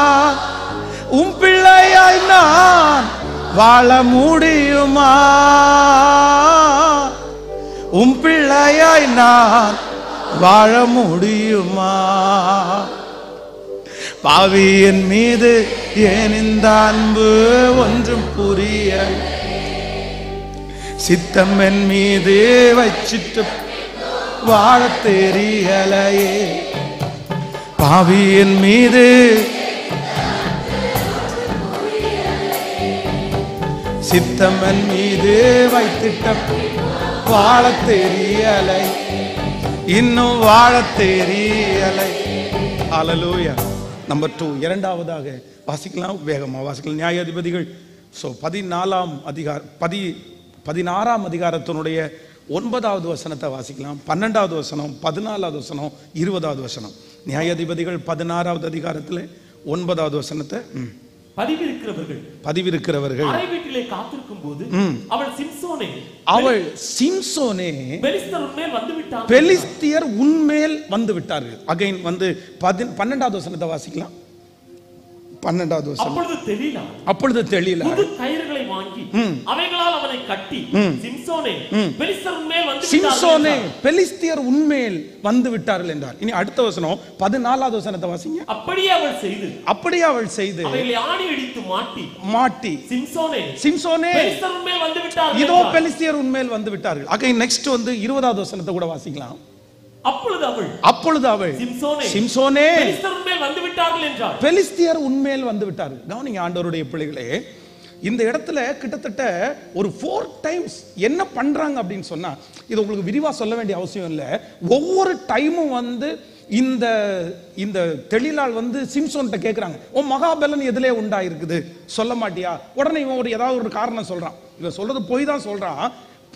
உம் பிள்ளையாய் நான் வாழ முடியுமா? உம் பிள்ளையாய் நான் வாழ முடியுமா? பாவியின் மீது ஏன் இந்த அன்பு ஒன்றும் புரிய, சித்தம் என் மீது வச்சிட்டு வாழ தெரியலையே. பாவியின் மீது சித்தம் என் மீது வைத்திட்ட வாழ தெரியலை, இன்னும் வாழ தெரியலை. ஹல்லேலூயா. நம்பர் 2, இரண்டாவதாக வாசிக்கலாம், வேகமாக வாசிக்கலாம். நியாயாதிபதிகள் ஸோ 16ஆம் அதிகாரத்தினுடைய 9வது வசனத்தை வாசிக்கலாம். 12வது வசனம், 14வது வசனம், 20வது வசனம். நியாயாதிபதிகள் 16வது அதிகாரத்தில் 9வது வசனத்தை, பதிவிருக்கிறவர்கள் அறை வீட்டிலே காத்திருக்கும் போது அவள் சிம்சோனே பெலிஸ்தியர் உன்மேல் வந்து விட்டார்கள். அகைன் வந்து 12வது வசனத்தை வாசிக்கலாம். 12வது வசனம். அப்பொழுது தெளிலா கயிறுகளை வாங்கி அவைகளால் அவனை கட்டி சிம்சோனே பெலிஸ்தியர் உன்மேல் வந்து விட்டார்கள் என்றார். இனி அடுத்த வசனம் 14வது வசனத்தை வாசிங்க. அப்படியே அவள் செய்து அவைகளை ஆணி அடித்து மாட்டி சிம்சோனே பெலிஸ்தியர் உன்மேல் வந்து விட்டார்கள், இதோ பெலிஸ்தியர் உன்மேல் வந்து விட்டார்கள். அகைன் நெக்ஸ்ட் வந்து 20வது வசனத்தை கூட வாசிக்கலாம். அப்பொழுது அவள் சிம்சோனே பெலிஸ்தியர் உன்மேல் வந்து விட்டார்கள். கவனிங்க ஆண்டவருடைய பிள்ளைகளே, இந்த இடத்துல கிட்டத்தட்ட ஒரு 4 டைம்ஸ் என்ன பண்றாங்க அப்படின்னு சொன்னா, இது உங்களுக்கு விரிவா சொல்ல வேண்டிய அவசியம் இல்லை. ஒவ்வொரு டைமும் வந்து இந்த தெளிலால் வந்து சிம்சோன்கிட்ட கேட்குறாங்க, உன் மகாபலன் எதிலே உண்டாயிருக்குது சொல்ல மாட்டியா? உடனே இவன் ஏதாவது ஒரு காரணம் சொல்றான். இவன் சொல்றது பொய் தான் சொல்றான்.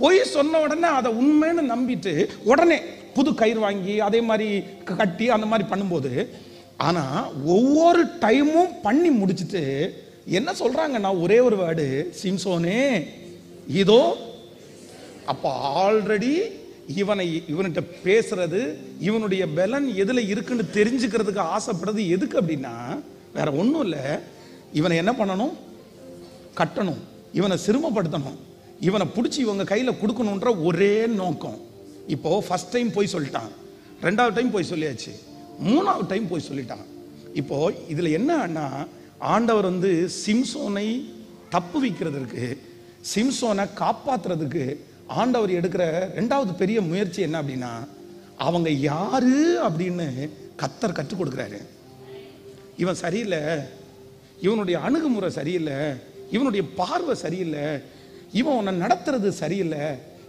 பொய் சொன்ன உடனே அதை உண்மைன்னு நம்பிட்டு உடனே புது கயிறு வாங்கி அதே மாதிரி கட்டி அந்த மாதிரி பண்ணும்போது, ஆனா ஒவ்வொரு டைமும் பண்ணி முடிச்சுட்டு என்ன சொல்றாங்கன்னா ஒரே ஒரு வேர்டு, சிம்சோனே இதோ. அப்ப ஆல்ரெடி இவன்கிட்ட பேசுறது, இவனுடைய பலன் எதுல இருக்குன்னு தெரிஞ்சுக்கிறதுக்கு ஆசைப்படுறது எதுக்கு அப்படின்னா வேற ஒன்றும் இல்லை. இவனை என்ன பண்ணணும்? கட்டணும், இவனை சிறுமப்படுத்தணும், இவனை பிடிச்சி இவங்க கையில கொடுக்கணுன்ற ஒரே நோக்கம். இப்போ ஃபர்ஸ்ட் டைம் போய் சொல்லிட்டான், 2வது டைம் போய் சொல்லியாச்சு, 3வது டைம் போய் சொல்லிட்டான். இப்போ இதுல என்ன, ஆண்டவர் வந்து சிம்சோனை தப்பு வைக்கிறதுக்கு, சிம்சோனை காப்பாத்துறதுக்கு ஆண்டவர் எடுக்கிற 2வது பெரிய முயற்சி என்ன அப்படின்னா, அவங்க யாரு அப்படின்னு கர்த்தர் கற்றுக் கொடுக்குறாரு. இவன் சரியில்லை, இவனுடைய அணுகுமுறை சரியில்லை, இவனுடைய பார்வை சரியில்லை, இவன் உன்னை நடத்துறது சரியில்லை,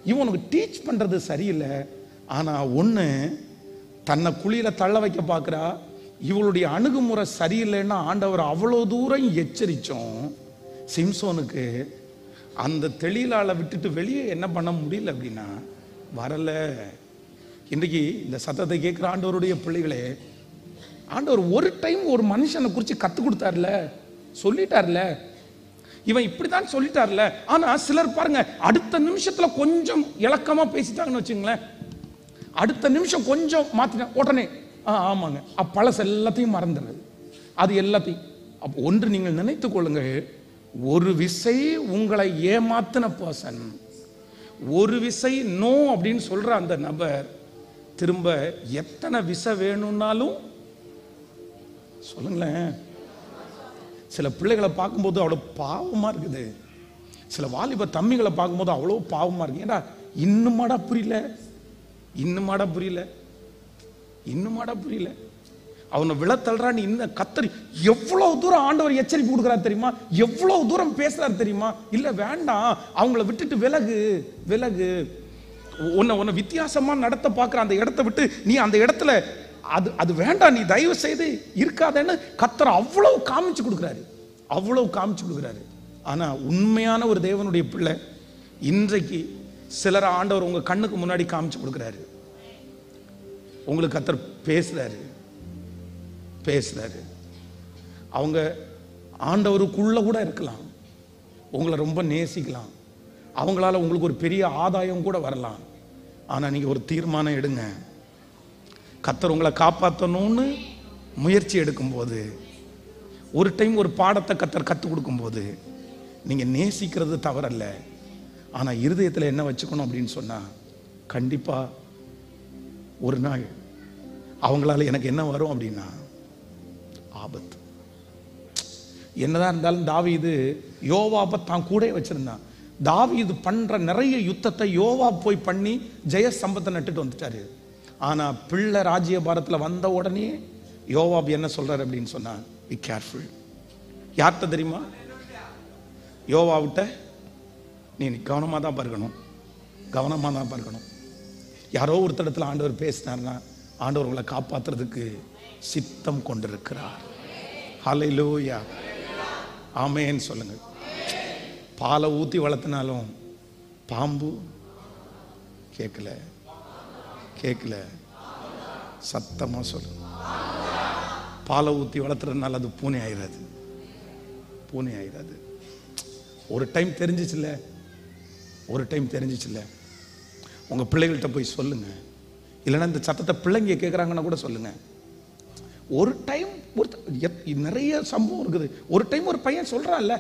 இவன் உனக்கு டீச் பண்றது சரியில்லை. ஆனா ஒண்ணு, தன்னை குழியில தள்ள வைக்க பார்க்கிறா. இவளுடைய அணுகுமுறை சரியில்லைன்னா ஆண்டவர் அவ்வளோ தூரம் எச்சரிச்சோம் சிம்சோனுக்கு அந்த தெளிலால விட்டுட்டு வெளியே என்ன பண்ண முடியல அப்படின்னா வரல. இன்றைக்கு இந்த சத்தத்தை கேட்குற ஆண்டவருடைய பிள்ளைகளே, ஆண்டவர் ஒரு டைம் ஒரு மனுஷனை குறித்து கற்றுக் கொடுத்தார்ல, சொல்லிட்டார்ல, இவன் இப்படிதான் சொல்லிட்டார்ல. ஆனா சிலர் பாருங்க, அடுத்த நிமிஷத்துல கொஞ்சம் இலக்கமா பேசிட்டாங்கன்னு வச்சுங்களேன், அடுத்த நிமிஷம் கொஞ்சம் மாத்தின உடனே ஆமாங்க பழசு எல்லாத்தையும் மறந்துடுறது. அது எல்லாத்தையும் அப்போ ஒன்று நீங்கள் நினைத்துக் கொள்ளுங்கள், ஒரு விசை உங்களை ஏமாத்தின பர்சன், ஒரு விசை நோ அப்படின்னு சொல்ற அந்த நபர் திரும்ப எத்தனை விசை வேணும்னாலும் சொல்லுங்களேன். சில பிள்ளைகளை பார்க்கும்போது அவ்வளோ பாவமாக இருக்குது, சில வாலிப தம்பிகளை பார்க்கும்போது அவ்வளோ பாவமாக இருக்கு. ஏன்னா இன்னுமாடா புரியல, இன்னுமாடா புரியல, இன்னுமாடா புரியல, அவனை விழத்தள்ளுறான்னு இன்னும் கத்தரி எவ்வளவு தூரம் ஆண்டவர் எச்சரிப்பு கொடுக்குறாரு தெரியுமா, எவ்வளவு தூரம் பேசுறாரு தெரியுமா. இல்லை வேண்டாம், அவங்கள விட்டுட்டு விலகு விலகு, உன்னை வித்தியாசமா நடத்த பார்க்குற அந்த இடத்த விட்டு நீ அந்த இடத்துல அது வேண்டாம், நீ தயவு செய்து இருக்காதேன்னு கர்த்தர் அவ்வளவு காமிச்சு கொடுக்குறாரு, அவ்வளவு காமிச்சு கொடுக்குறாரு. ஆனா உண்மையான ஒரு தேவனுடைய பிள்ளை இன்றைக்கு சிலர் ஆண்டவர் உங்க கண்ணுக்கு முன்னாடி காமிச்சு கொடுக்குறாரு. உங்களுக்கு கர்த்தர் பேசுறாரு பேசுறாரு. அவங்க ஆண்டவருக்குள்ள கூட இருக்கலாம், உங்களை ரொம்ப நேசிக்கலாம், அவங்களால உங்களுக்கு ஒரு பெரிய ஆதாயம் கூட வரலாம். ஆனா நீங்க ஒரு தீர்மானம் எடுங்க, கர்த்தர் உங்களை காப்பாற்றணும்னு முயற்சி எடுக்கும்போது, ஒரு டைம் ஒரு பாடத்தை கர்த்தர் கற்றுக் கொடுக்கும்போது நீங்க நேசிக்கிறது தவறல்ல. ஆனா இருதயத்தில் என்ன வச்சுக்கணும் அப்படின்னு சொன்னா, கண்டிப்பா ஒரு நாள் அவங்களால எனக்கு என்ன வரும் அப்படின்னா ஆபத்து. என்னதான் இருந்தாலும் தாவீது யோவாபை தான் கூட வச்சிருந்தான். தாவீது பண்ற நிறைய யுத்தத்தை யோவாப் போய் பண்ணி ஜெய சம்பத்தை நட்டுட்டு வந்துட்டாரு. ஆனா பிள்ளை ராஜ்யபாரத்தில் வந்த உடனே யோவாப் என்ன சொல்றாரு அப்படின்னு சொன்னா, பி கேர்ஃபுல். யார்கிட்ட தெரியுமா? யோவாவிட்ட நீ கவனமாக தான் பார்க்கணும், கவனமாக தான் பார்க்கணும். யாரோ ஒருத்தடத்தில் ஆண்டவர் பேசினார்னா ஆண்டவர் உங்களை காப்பாற்றுறதுக்கு சித்தம் கொண்டிருக்கிறார். ஹல்லேலூயா, ஆமென் சொல்லுங்க. பாலை ஊற்றி வளர்த்தினாலும் பாம்பு கேட்கல கேட்கல. சத்தமாக சொல்லு. பாலை ஊற்றி வளர்த்துறதுனால அது பூனை ஆயிடாது, பூனை ஆயிடாது. ஒரு டைம் தெரிஞ்சிச்சுல்ல, ஒரு டைம் தெரிஞ்சிச்சுல்ல, உங்கள் பிள்ளைகள்கிட்ட போய் சொல்லுங்க. இல்லைன்னா இந்த சத்தத்தை பிள்ளைங்க கேட்குறாங்கன்னா கூட சொல்லுங்க. ஒரு டைம் நிறைய சம்பவம் இருக்குது. ஒரு டைம் ஒரு பையன் சொல்றான்ல,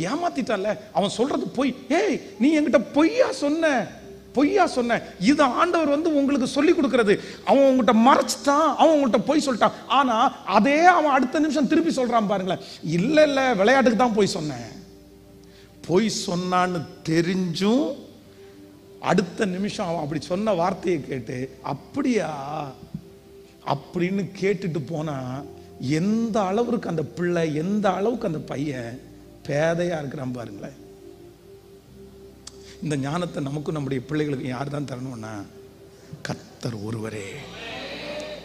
ஏமாத்திட்டால, அவன் சொல்றது பொய். ஏய், நீ என்கிட்ட பொய்யா சொன்ன, பொய்யா சொன்ன. இது ஆண்டவர் உங்களுக்கு சொல்லி கொடுக்கிறது. அவன் உங்ககிட்ட மறைச்சிட்டான், அவன் உங்ககிட்ட பொய் சொல்லிட்டான். ஆனா அதே அவன் அடுத்த நிமிஷம் திருப்பி சொல்றான் பாருங்களேன். இல்ல இல்ல, விளையாட்டுக்கு தான் பொய் சொன்னேன். பொய் சொன்னான்னு தெரிஞ்சும் அடுத்த நிமிஷம் அவன் அப்படி சொன்ன வார்த்தையை கேட்டு அப்படியா அப்படின்னு கேட்டுட்டு போனா எந்த அளவுக்கு அந்த பிள்ளை, எந்த அளவுக்கு அந்த பையன் பேதையா இருக்கிறான் பாருங்களேன். இந்த ஞானத்தை நமக்கும் நம்முடைய பிள்ளைகளுக்கு யார் தான் தரணும்னா கர்த்தர் ஒருவரே.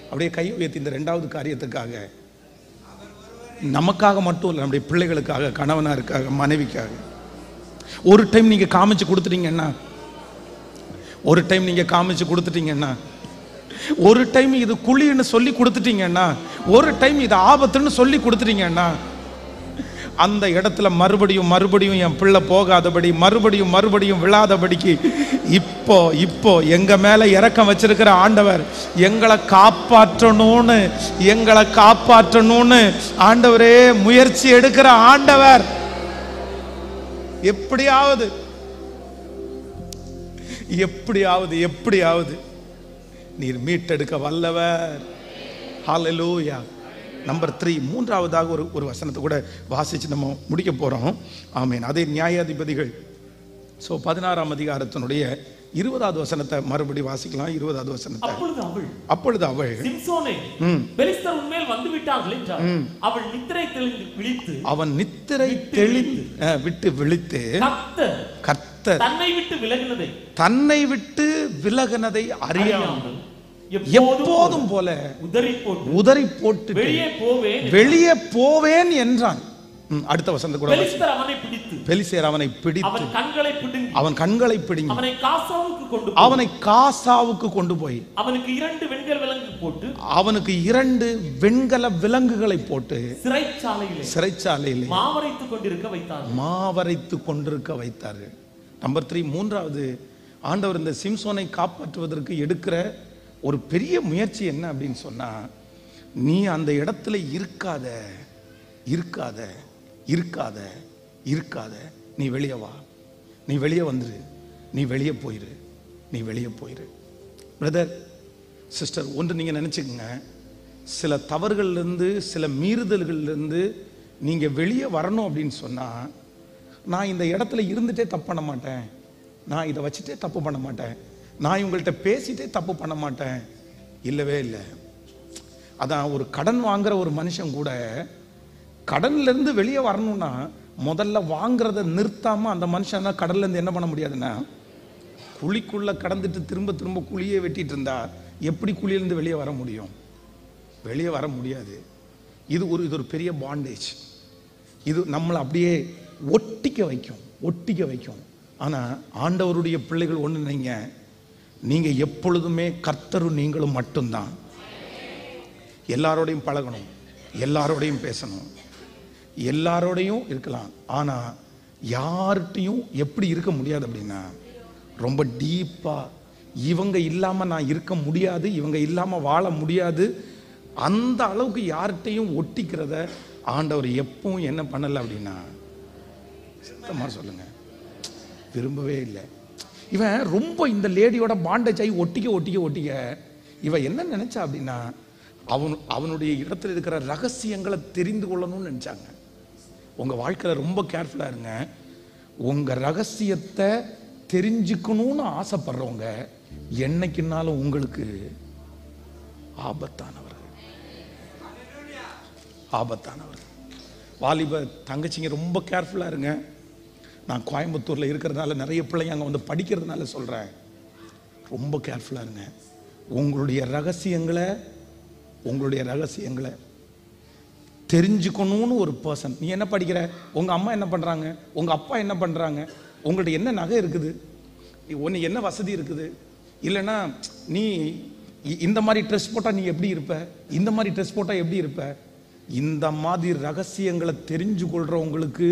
அப்படியே கை உயர்த்தி இந்த இரண்டாவது காரியத்துக்காக, நமக்காக மட்டும் இல்லை, நம்முடைய பிள்ளைகளுக்காக, கணவனாருக்காக, மனைவிக்காக ஒரு டைம் நீங்க காமிச்சு கொடுத்துட்டீங்கன்னா, ஒரு டைம் நீங்க காமிச்சு கொடுத்துட்டீங்கன்னா, ஒரு டைம் இது குழின்னு சொல்லி கொடுத்துட்டீங்கன்னா, ஒரு டைம் இது ஆபத்துன்னு சொல்லி கொடுத்துட்டீங்கன்னா, அந்த இடத்துல மறுபடியும் மறுபடியும் என் பிள்ளை போகாதபடி, மறுபடியும் மறுபடியும் விழாதபடிக்கு இப்போ இப்போ எங்க மேல இரக்கம் வச்சிருக்கிற ஆண்டவர் எங்களை காப்பாற்றணும்னு, எங்களை காப்பாற்றணும்னு ஆண்டவரே முயற்சி எடுக்கிற ஆண்டவர். எப்படியாவது எப்படியாவது எப்படியாவது நீர் மீட்டெடுக்க வல்லவர். ஹல்லேலூயா. நம்பர் 3, மூன்றாவதாக ஒரு வசனத்தை கூட வாசிச்சு நம்ம முடிக்க போறோம். ஆமென். அதே நியாயாதிபதிகள் 16ஆம் அதிகாரத்தினுடைய 20வது வசனத்தை மறுபடி வாசிக்கலாம். 20வது வசனத்தை. அப்பொழுது அவள் சிம்சோனே, பெலிஸ்தர் உன்மேல் வந்து விட்டார்கள் என்றார். அவள் நித்திரை தெளிந்து விழித்து, அவன் நித்திரை தெளிந்து விட்டு விழித்து, கர்த்தர் தன்னை விட்டு விலகினதை அறியாமல் எப்போதும் போல உதறி போட்டு வெளியே போவேன் என்றான். அடுத்த வசனத்தை கூட, பெலிஸ்தர் அவனை பிடித்து அவன் கண்களை பிடுங்கி அவனை காசாவுக்கு கொண்டு போய் அவனுக்கு 2 வெண்கல விலங்குகளை போட்டு சிறைச்சாலையில் மாவரைத்து கொண்டிருக்க வைத்தார்கள். நம்பர் 3, மூன்றாவது ஆண்டவர் இந்த சிம்சோனை காப்பாற்றுவதற்கு எடுக்கிற ஒரு பெரிய முயற்சி என்ன அப்படின்னு சொன்னா, நீ அந்த இடத்துல இருக்காத இருக்காத இருக்காத இருக்காத, நீ வெளியே வா, நீ வெளியே வந்துரு, நீ வெளியே போயிரு, நீ வெளியே போயிரு. பிரதர் சிஸ்டர், ஒன்று நீங்க நினைச்சுக்கங்க, சில தவறுகள்லேருந்து சில மீறுதல்கள்லேருந்து நீங்க வெளியே வரணும் அப்படின்னு சொன்னா, நான் இந்த இடத்துல இருந்துட்டே தப்பு பண்ண மாட்டேன், நான் இதை வச்சுட்டே தப்பு பண்ண மாட்டேன், நான் இவங்கள்ட்ட பேசிட்டே தப்பு பண்ண மாட்டேன், இல்லவே இல்லை. அதான் ஒரு கடன் வாங்குற ஒரு மனுஷன் கூட கடன்ல இருந்து வெளியே வரணும்னா முதல்ல வாங்குறத நிறுத்தாம அந்த மனுஷன் கடல்ல இருந்து என்ன பண்ண முடியாதுன்னா, குழிக்குள்ள கடந்துட்டு திரும்ப திரும்ப குழியே வெட்டிட்டு இருந்தா எப்படி குழியிலிருந்து வெளியே வர முடியும்? வெளியே வர முடியாது. இது ஒரு பெரிய பாண்டேஜ். இது நம்மளை அப்படியே ஒட்டிக்க வைக்கும். ஆனா ஆண்டவருடைய பிள்ளைகள் ஒண்ணு, நீங்க எப்பொழுதுமே கர்த்தரும் நீங்களும் மட்டும்தான். எல்லாரோடையும் பழகணும், எல்லாரோடையும் பேசணும், எல்லாரோடையும் இருக்கலாம். ஆனா யார்கிட்டையும் எப்படி இருக்க முடியாது அப்படின்னா, ரொம்ப டீப்பா இவங்க இல்லாம நான் இருக்க முடியாது, இவங்க இல்லாம வாழ முடியாது, அந்த அளவுக்கு யார்கிட்டையும் ஒட்டிக்கிறத ஆண்டவர் எப்பவும் என்ன பண்ணல அப்படின்னா, சுத்தமா சொல்லுங்க, விரும்பவே இல்லை. இவன் ரொம்ப இந்த லேடியோட பாண்டேஜ் ஆகி ஒட்டிக்க இவன் என்ன நினைச்சா அப்படின்னா, அவனுடைய இடத்துல இருக்கிற ரகசியங்களை தெரிந்து கொள்ளணும்னு நினைச்சாங்க. உங்க வாழ்க்கையில ரொம்ப கேர்ஃபுல்லா இருங்க. உங்க ரகசியத்தை தெரிஞ்சுக்கணும்னு ஆசைப்படுறவங்க என்னைக்குனாலும் உங்களுக்கு ஆபத்தானவர்கள். வாலிப தங்கச்சிங்க ரொம்ப கேர்ஃபுல்லா இருங்க. நான் கோயம்புத்தூர்ல இருக்கிறதுனால நிறைய பிள்ளைங்க அங்கே வந்து படிக்கிறதுனால சொல்றேன், ரொம்ப கேர்ஃபுல்லா இருங்க. உங்களுடைய ரகசியங்களை தெரிஞ்சுக்கணும்னு ஒரு பர்சன். நீ என்ன படிக்கிற, உங்கள் அம்மா என்ன பண்ணுறாங்க, உங்கள் அப்பா என்ன பண்ணுறாங்க, உங்கள்கிட்ட என்ன நகை இருக்குது, ஒன்று என்ன வசதி இருக்குது, இல்லைன்னா நீ இந்த மாதிரி ட்ரெஸ் போட்டால் நீ எப்படி இருப்ப, இந்த மாதிரி ட்ரெஸ் போட்டால் எப்படி இருப்ப, இந்த மாதிரி ரகசியங்களை தெரிஞ்சு கொள்றவங்களுக்கு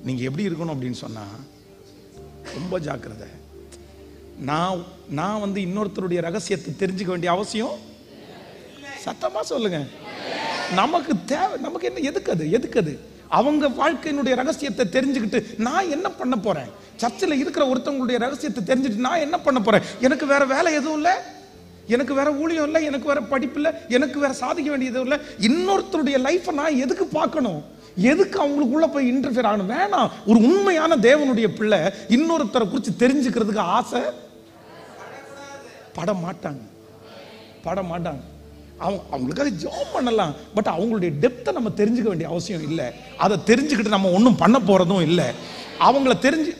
நீங்கள் எப்படி இருக்கணும் அப்படின்னு சொன்னால் ரொம்ப ஜாக்கிரதை. நான் வந்து இன்னொருத்தருடைய ரகசியத்தை தெரிஞ்சுக்க வேண்டிய அவசியம், சத்தமாக சொல்லுங்க, நமக்கு தேவை. நமக்கு என்ன, எதுக்கு அது அவங்க வாழ்க்கையினுடைய ரகசியத்தை தெரிஞ்சுக்கிட்டு நான் என்ன பண்ண போறேன்? சர்ச்சில் இருக்கிற ஒருத்தவங்களுடைய ரகசியத்தை தெரிஞ்சுட்டு நான் என்ன பண்ண போறேன்? எனக்கு வேற வேலை எதுவும் இல்லை, எனக்கு வேற ஊழியம் இல்லை, எனக்கு வேற படிப்பு இல்லை, எனக்கு வேற சாதிக்க வேண்டியது இல்லை. இன்னொருத்தருடைய லைஃப்பை நான் எதுக்கு பார்க்கணும்? எதுக்கு அவங்களுக்குள்ள போய் இன்டர்ஃபியர் ஆகணும்? வேணாம். ஒரு உண்மையான தேவனுடைய பிள்ளை இன்னொருத்தரை குறித்து தெரிஞ்சுக்கிறதுக்கு ஆசை பட மாட்டாங்க. அவங்களுக்காக ஜாப் பண்ணலாம், பட் அவங்களுடைய டெப்த்தை நம்ம தெரிஞ்சுக்க வேண்டிய அவசியம் இல்லை. அதை தெரிஞ்சுக்கிட்டு நம்ம ஒன்றும் பண்ண போறதும் இல்லை.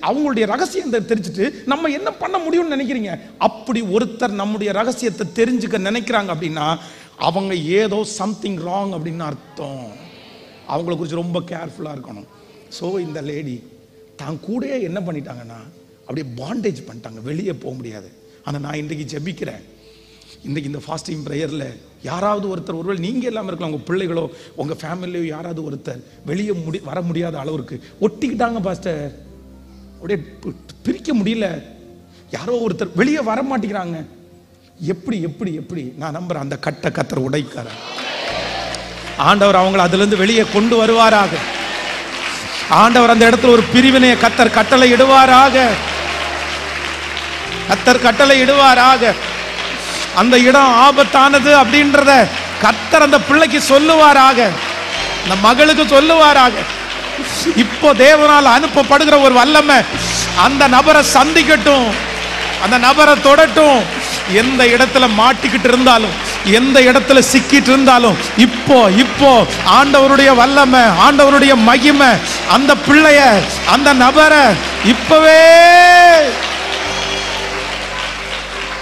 அவங்களுடைய ரகசியத்தை தெரிஞ்சுட்டு நம்ம என்ன பண்ண முடியும்னு நினைக்கிறீங்க? அப்படி ஒருத்தர் நம்முடைய ரகசியத்தை தெரிஞ்சுக்க நினைக்கிறாங்க அப்படின்னா அவங்க ஏதோ சம்திங் ராங் அப்படின்னு அர்த்தம். அவங்கள குறித்து ரொம்ப கேர்ஃபுல்லாக இருக்கணும். ஸோ இந்த லேடி தான் கூட என்ன பண்ணிட்டாங்கன்னா அப்படியே பாண்டேஜ் பண்ணிட்டாங்க, வெளியே போக முடியாது. ஆனால் நான் இன்றைக்கு ஜெபிக்கிறேன், இன்றைக்கி இந்த ஃபாஸ்டிங் ப்ரேயரில் யாராவது ஒருத்தர், ஒருவேளை நீங்கள் இல்லாமல் இருக்கலாம், உங்கள் பிள்ளைகளோ உங்கள் ஃபேமிலியோ யாராவது ஒருத்தர் வெளியே வர முடியாத அளவுக்கு ஒட்டிக்கிட்டாங்க பாஸ்டர், அப்படியே பிரிக்க முடியல, யாரோ ஒருத்தர் வெளியே வர மாட்டேங்கிறாங்க. எப்படி நான் நம்புறேன் அந்த கத்தர் உடைக்கார ஆண்டவர் அவங்களை அதிலிருந்து வெளியே கொண்டு வருவாராக. ஆண்டவர் அந்த இடத்துல ஒரு பிரிவினையை கத்தர் கட்டளை இடுவாராக. அந்த இடம் ஆபத்தானது அப்படின்றத கத்தர் அந்த பிள்ளைக்கு சொல்லுவாராக, அந்த மகளுக்கு சொல்லுவாராக. இப்போ தேவனால் அனுப்பப்படுகிற ஒரு வல்லமை அந்த நபரை சந்திக்கட்டும், அந்த நபரை தொடட்டும். எந்த இடத்துல மாட்டிக்கிட்டு இருந்தாலும், எந்த இடத்துல சிக்கிட்டு இருந்தாலும் இப்போ ஆண்டவருடைய வல்லமை, ஆண்டவருடைய மகிமை அந்த பிள்ளைய, அந்த நபரை இப்பவே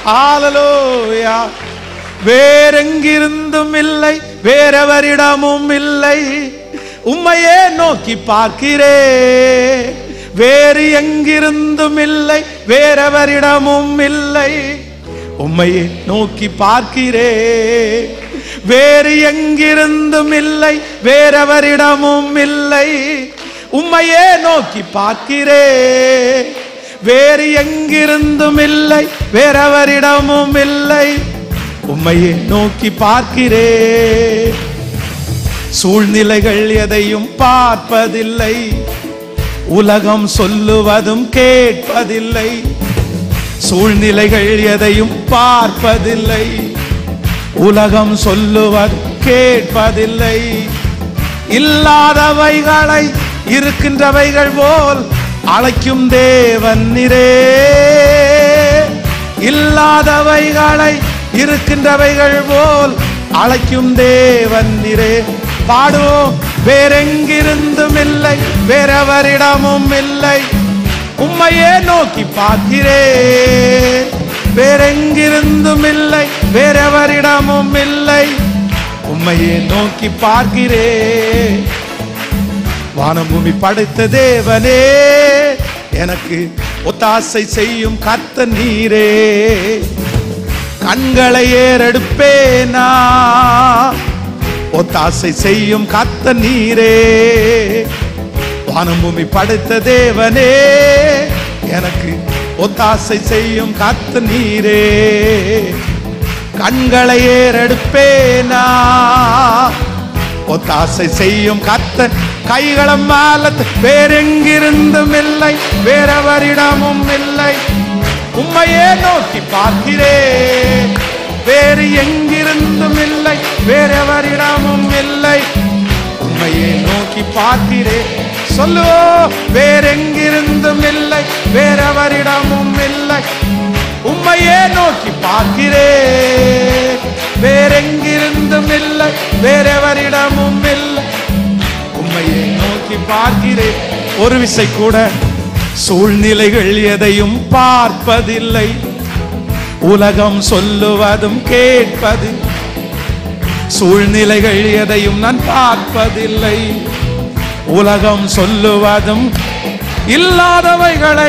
ஹல்லேலூயா. வேறெங்கிருந்தும் இல்லை, வேறெவரிடமும் இல்லை, உம்மையே நோக்கி பார்க்கிறே. வேறு எங்கிருந்தும் இல்லை, வேறெவரிடமும் இல்லை, உம்மையே நோக்கி பார்க்கிறே. வேறு எங்கிருந்தும் இல்லை, வேறெவரிடமும் இல்லை, உம்மையே நோக்கி பார்க்கிறே. வேறு எங்கிருந்தும் இல்லை, வேறெவரிடமும் இல்லை, உம்மையே நோக்கி பார்க்கிறே. சூழ்நிலைகள் எதையும் பார்ப்பதில்லை, உலகம் சொல்லுவதும் கேட்பதில்லை. சூழ்நிலைகள் எதையும் பார்ப்பதில்லை, உலகம் சொல்லுவதும் கேட்பதில்லை. இல்லாதவைகளை இருக்கின்றவைகள் போல் அழைக்கும் தேவன் நீரே. இல்லாதவைகளை இருக்கின்றவைகள் போல் அழைக்கும் தேவன் நீரே. பாடுவோம். வேறெங்கிருந்தும் இல்லை, வேறெவரிடமும் இல்லை, உம்மையே நோக்கி பார்க்கிறே. வேறெங்கிருந்தும் இல்லை, வேறெவரிடமும் இல்லை, உம்மையே நோக்கி பார்க்கிறே. வானம் பூமி படைத்த தேவனே, எனக்கு ஒத்தாசை செய்யும் கர்த்தர் நீரே. கண்களை ஏறெடுப்பேனா, ஒத்தாசை செய்யும் கர்த்தர் நீரே. வானம் பூமி படைத்த தேவனே, எனக்கு ஒத்தாசை செய்யும் கர்த்தர் நீரே. கண்களை ஏறெடுப்பேனா, ஒத்தாசை செய்யும் கர்த்தர். கைகளம் மேல வேறெங்கிருந்தும் இல்லை, வேறெவரிடமும் இல்லை, உம்மையே நோக்கி பார்க்கிறே. வேறு எங்கிருந்தும் இல்லை, வேறெவரிடமும் இல்லை, உம்மையே நோக்கி பார்க்கிறே. சொல்லோ. வேறெங்கிருந்தும் இல்லை, வேறெவரிடமும் இல்லை, உம்மையே நோக்கி பார்க்கிறே. வேறெங்கிருந்தும் இல்லை, வேறெவரிடமும் இல்லை, உம்மையே நோக்கி பார்க்கிறே. ஒரு விசை கூட. சூழ்நிலைகள் எதையும் பார்ப்பதில்லை, உலகம் சொல்லுவதும் கேட்பது. சூழ்நிலைகள் எதையும் நான் பார்ப்பதில்லை. உலகம் சொல்லுவதும் இல்லாதவைகளை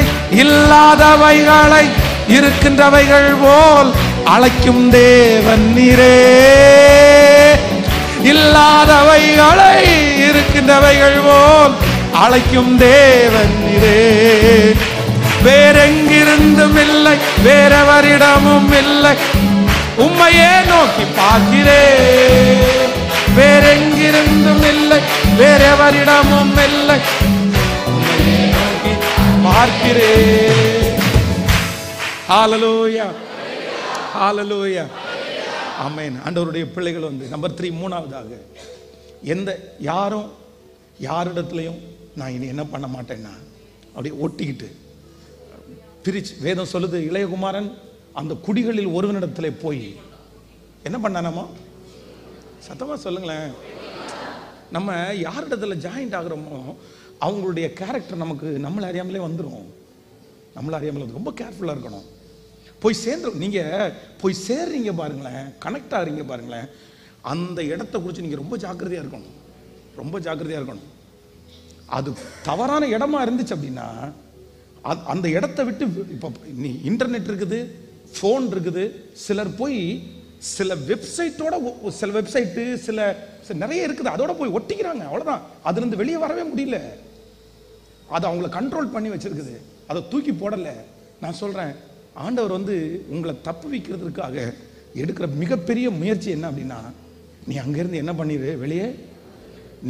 இருக்கின்றவைகள் போல் அழைக்கும் தேவன் நீரே. இல்லாதவைகளை இருக்கின்றவைகள் போல் அழைக்கும் தேவன் நீரே. வேறெங்கிருந்தும் இல்லை, வேறெவரிடமும் இல்லை, உம்மையே நோக்கி பார்க்கிறேன். வேறெங்கிருந்தும் இல்லை, வேறெவரிடமும் இல்லை, உம்மையே நோக்கி பார்க்கிறேன். ஹல்லேலூயா, ஹல்லேலூயா, ஆமென். ஆண்டவருடைய பிள்ளைகள் நம்பர் 3, மூணாவதாக, யாரிடத்துலையும் நான் இனி என்ன பண்ண மாட்டேன்னா அப்படியே ஒட்டிக்கிட்டு பிரிச்சு. வேதம் சொல்லுது, இளையகுமாரன் அந்த குடிகளில் ஒருவனிடத்துல போய் என்ன பண்ணானமா? சத்தமா சொல்லுங்களேன். நம்ம யாரிடத்துல ஜாயிண்ட் ஆகுறோமோ அவங்களுடைய கேரக்டர் நமக்கு நம்மளை அறியாமலே வந்துடும். ரொம்ப கேர்ஃபுல்லா இருக்கணும். போய் சேர்ந்து நீங்க போய் சேர்றீங்க பாருங்களேன், கனெக்ட் ஆகிறீங்க பாருங்களேன், அந்த இடத்தை குறித்து நீங்க ரொம்ப ஜாக்கிரதையா இருக்கணும். அது தவறான இடமா இருந்துச்சு அப்படின்னா அந்த இடத்தை விட்டு, இப்போ நீ இன்டர்நெட் இருக்குது, ஃபோன் இருக்குது, சிலர் போய் சில வெப்சைட்டோட, சில வெப்சைட்டு சில நிறைய இருக்குது, அதோட போய் ஒட்டிக்கிறாங்க. அவ்வளோதான். அதுலேருந்து வெளியே வரவே முடியல. அது அவங்கள கண்ட்ரோல் பண்ணி வச்சிருக்குது. அதை தூக்கி போடலை. நான் சொல்கிறேன், ஆண்டவர் உங்களை தப்பு வைக்கிறதுக்காக எடுக்கிற மிகப்பெரிய முயற்சி என்ன அப்படின்னா, நீ அங்கேருந்து என்ன பண்ணிடு,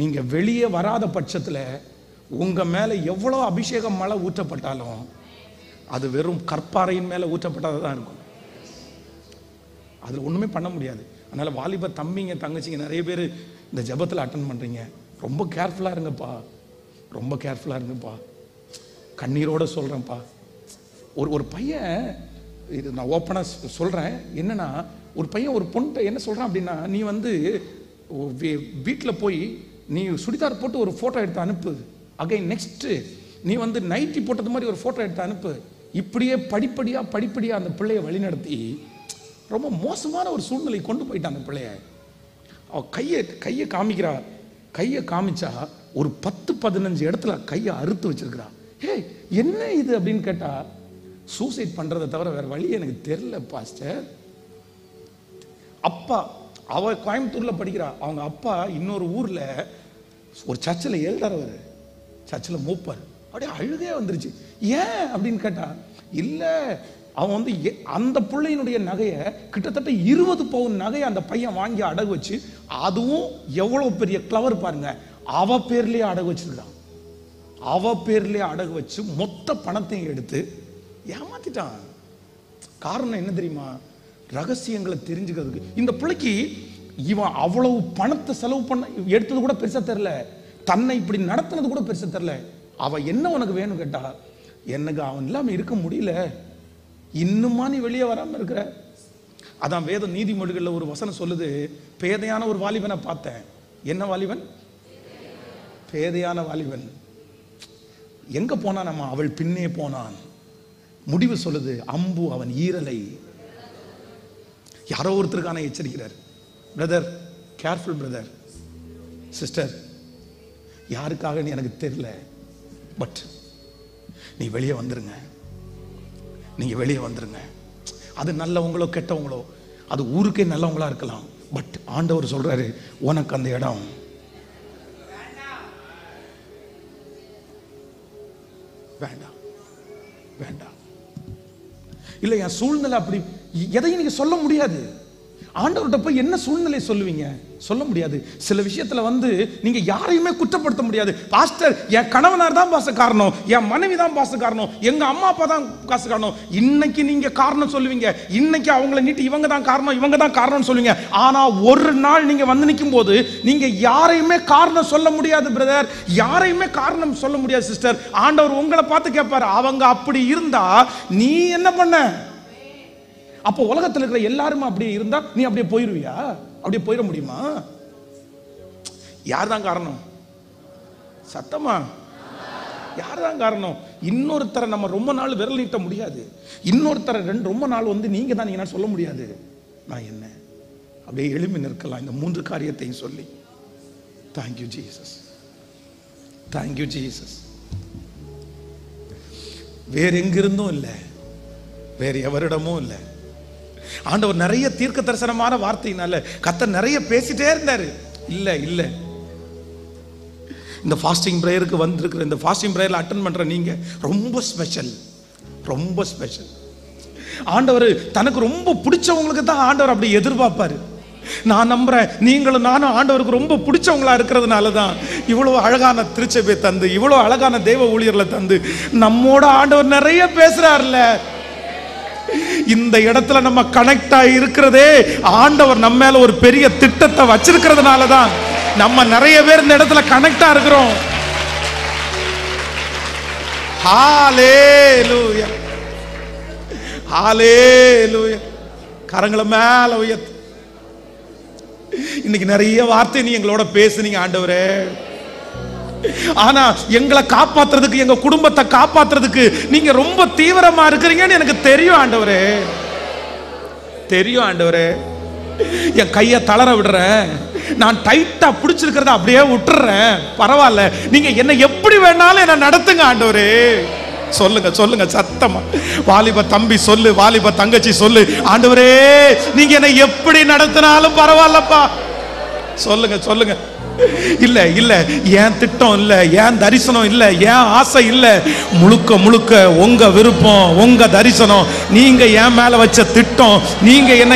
நீங்கள் வெளியே வராத பட்சத்தில் உங்கள் மேலே எவ்வளோ அபிஷேகம் மழை ஊற்றப்பட்டாலும் அது வெறும் கற்பாறையின் மேலே ஊற்றப்பட்டதாக தான் இருக்கும். அதில் ஒன்றுமே பண்ண முடியாது. அதனால் வாலிப தம்பிங்க தங்கச்சிங்க நிறைய பேர் இந்த ஜெபத்தில் அட்டன் பண்ணுறீங்க. ரொம்ப கேர்ஃபுல்லாக இருங்கப்பா. கண்ணீரோடு சொல்கிறேன்ப்பா. ஒரு பையன், இது நான் ஓப்பனாக சொல்கிறேன், என்னென்னா ஒரு பையன் ஒரு பொண்ணை என்ன சொல்கிறான் அப்படின்னா, நீ வீட்டில் போய் நீ சுடிதார் போட்டு ஒரு ஃபோட்டோ எடுத்து அனுப்பு, அகைன் நெக்ஸ்ட்டு நீ நைட்டி போட்டது மாதிரி ஒரு ஃபோட்டோ எடுத்து அனுப்பு. இப்படியே படிப்படியாக அந்த பிள்ளையை வழிநடத்தி ரொம்ப மோசமான ஒரு சூழ்நிலை கொண்டு போயிட்டான் அந்த பிள்ளைய. அவ கையை காமிக்கிறா. கையை காமிச்சா ஒரு 10-15 இடத்துல கையை அறுத்து வச்சிருக்கிறா. ஹே, என்ன இது அப்படின்னு கேட்டா, சூசைட் பண்றதை தவிர வேற வழி எனக்கு தெரியல பாஸ்டர். அப்பா, அவ கோயம்புத்தூர்ல படிக்கிறா, அவங்க அப்பா இன்னொரு ஊர்ல ஒரு சர்ச்சில் எல்டர், அவர் சர்ச்சில் மூப்பர். அப்படியே அழுகே வந்துருச்சு. ஏன் அப்படின்னு கேட்டா, இல்ல அவன் அந்த பிள்ளையினுடைய நகையை கிட்டத்தட்ட 20 பவுன் நகையை அந்த பையன் வாங்கி அடகு வச்சு, அதுவும் எவ்வளவு பெரிய கிளவர் பாருங்க, அவ பேர்லயே அடகு வச்சிருக்கான். அவ பேர்லயே அடகு வச்சு மொத்த பணத்தையும் எடுத்து ஏமாத்திட்டான். காரணம் என்ன தெரியுமா? ரகசியங்களை தெரிஞ்சுக்கிறதுக்கு. இந்த பிள்ளைக்கு இவன் அவ்வளவு பணத்தை செலவு பண்ண எடுத்தது கூட பெருசா தெரியல, தன்னை இப்படி நடத்தினது கூட பெருசா தெரியல. அவ என்ன உனக்கு வேணும் கேட்டா, எனக்கு அவன் இல்லாம இருக்க முடியல, இன்னுமா நீ வெளியே வராம இருக்கிற. அதான் வேத நீதிமொழிகள்ல ஒரு வசனம் சொல்லுது, பேதையான ஒரு வாலிபனை பார்த்தேன். என்ன வாலிபன்? பேதையான வாலிபன். எங்க போனான்? அவள் பின்னே போனான். முடிவு சொல்லுது, அம்பு அவன் ஈரலை. யாரோ ஒருத்தருக்கான எச்சரிக்கிறார். பிரதர், கேர்ஃபுல் பிரதர், சிஸ்டர், யாருக்காக எனக்கு தெரியல, பட் நீ வெளியே வந்துருங்க. நீங்க வெளியே வந்துருங்க. அது நல்லவங்களோ கெட்டவங்களோ, அது ஊருக்கே நல்லவங்களா இருக்கலாம், பட் ஆண்டவர் சொல்றாரு, உனக்கு அந்த இடம் வேண்டாம். வேண்டாம். இல்ல, என் சூழ்நிலை அப்படி, எதையும் நீங்க சொல்ல முடியாது. ஆண்டவர்கிட்ட போய் என்ன சூழ்நிலை சொல்லுவீங்க? சொல்ல முடியாது. சில விஷயத்துல நீங்க யாரையுமே குற்றப்படுத்த முடியாது. பாஸ்டர், என் கணவனார் தான் பாச காரணம், என் மனைவி தான் பாச காரணம், எங்க அம்மா அப்பா தான் காசு காரணம். இன்னைக்கு நீங்க காரணம் சொல்லுவீங்க, இன்னைக்கு அவங்கள நீட்டு இவங்க தான் காரணம் சொல்லுவீங்க. ஆனா ஒரு நாள் நீங்க நிற்கும் போது நீங்க யாரையுமே காரணம் சொல்ல முடியாது பிரதர், யாரையுமே காரணம் சொல்ல முடியாது சிஸ்டர். ஆண்டவர் உங்களை பார்த்து கேட்பாரு, அவங்க அப்படி இருந்தா நீ என்ன பண்ண? அப்போ உலகத்தில் இருக்கிற எல்லாருமே அப்படியே இருந்தா நீ அப்படியே போயிருவியா? அப்படியே போயிட முடியுமா? யார் தான் காரணம்? சத்தமா, யார் தான் காரணம்? இன்னொருத்தரை நம்ம ரொம்ப நாள் விரல் நீட்ட முடியாது. இன்னொருத்தரை ரொம்ப நாள் நீங்க தான், நீங்க சொல்ல முடியாது நான் என்ன அப்படியே எழும்பி நிற்கலாம் இந்த 3 காரியத்தையும் சொல்லி. Thank you Jesus, thank you Jesus. வேற எங்கிருந்தும் இல்லை, வேற எவரிடமும் இல்லை. ஆண்டவர் நிறைய தீர்க்க தரிசனமான வார்த்தையினால கர்த்தர் நிறைய பேசிட்டே இருந்தாரு. இல்லை இல்லை, இந்த ஃபாஸ்டிங் ப்ரேயருக்கு வந்திருக்கிற, இந்த ஃபாஸ்டிங் ப்ரேயரில் அட்டன் பண்ற நீங்க ரொம்ப ஸ்பெஷல், ரொம்ப ஸ்பெஷல். ஆண்டவர் தனக்கு ரொம்ப பிடிச்சவங்களுக்கு தான் ஆண்டவர் அப்படி எதிர்பார்ப்பாரு. நான் நம்புறேன் நீங்களும் நானும் ஆண்டவருக்கு ரொம்ப பிடிச்சவங்களா இருக்கிறதுனால தான் இவ்வளவு அழகான திருச்சபை தந்து, இவ்வளவு அழகான தேவ ஊழியர்களை தந்து நம்மோட ஆண்டவர் நிறைய பேசுறாருல. இந்த இடத்துல நம்ம கனெக்ட் ஆகி இருக்கிறதே ஆண்டவர் நம்ம மேல ஒரு பெரிய திட்டத்தை வச்சிருக்கிறதுனால தான் நம்ம நிறைய பேர் இந்த இடத்துல கனெக்டா இருக்கிறோம். ஹalleluya, ஹalleluya. கரங்களை மேல உயர்த்து. இன்னைக்கு நிறைய வார்த்தை நீ எங்களோட பேசுனீங்க ஆண்டவரே. ஆனா எங்களை காப்பாத்துறதுக்கு, எங்க குடும்பத்தை காப்பாத்துறதுக்கு நீங்க ரொம்ப தீவிரமா இருக்கிறீங்கன்னு எனக்கு தெரியும் ஆண்டவரே, தெரியும் ஆண்டவரே. என் கையை தளர விடுறேன், நான் டைட்டா பிடிச்சிருக்கிறத அப்படியே விட்டுறேன், பரவாயில்ல, நீங்க என்ன எப்படி வேணாலும் என்ன நடத்துங்க ஆண்டவரே. சொல்லுங்க சொல்லுங்க சத்தமா. வாலிப தம்பி சொல்லு, வாலிப தங்கச்சி சொல்லு, ஆண்டவரே நீங்க என்ன எப்படி நடத்தினாலும் பரவாயில்லப்பா. சொல்லுங்க சொல்லுங்க. இல்ல இல்ல, ஏன் திட்டம் இல்ல, ஏன் தரிசனம் இல்ல, ஏன் ஆசை இல்ல, முழுக்க முழுக்க உங்க விருப்பம், உங்க தரிசனம், நீங்க என் மேல வச்ச திட்டம், நீங்க என்ன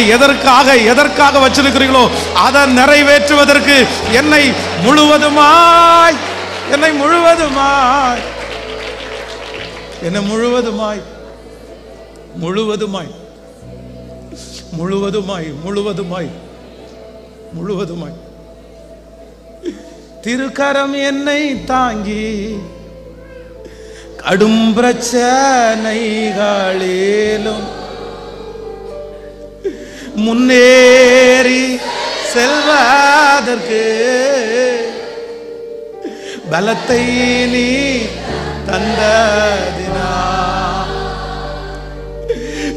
எதற்காக வச்சிருக்கிறீங்களோ அதை நிறைவேற்றுவதற்கு என்னை முழுவதுமாய் திருக்கரம் என்னை தாங்கி கடும் பிரச்சனைகளிலும் முன்னேறி செல்வதற்கு பலத்தை நீ தந்ததினா.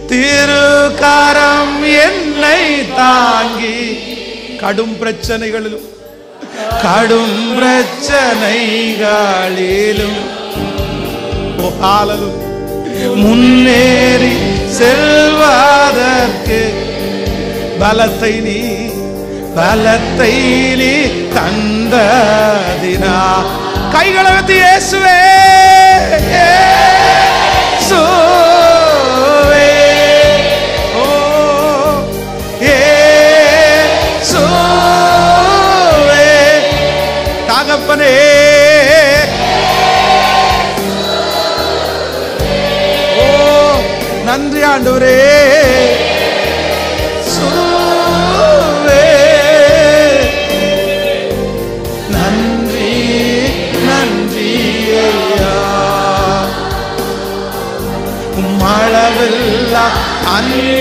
திருக்கரம் என்னை தாங்கி கடும் பிரச்சனைகளிலும் முன்னேறி செல்வதற்கு பலத்தை நீ தந்ததினா. கைகளை வைத்து இயேசுவே இயேசுவே ஓ இயேசுவே தகப்பனே ஓ நன்றி ஆண்டவரே. அளவில்லா அன்பு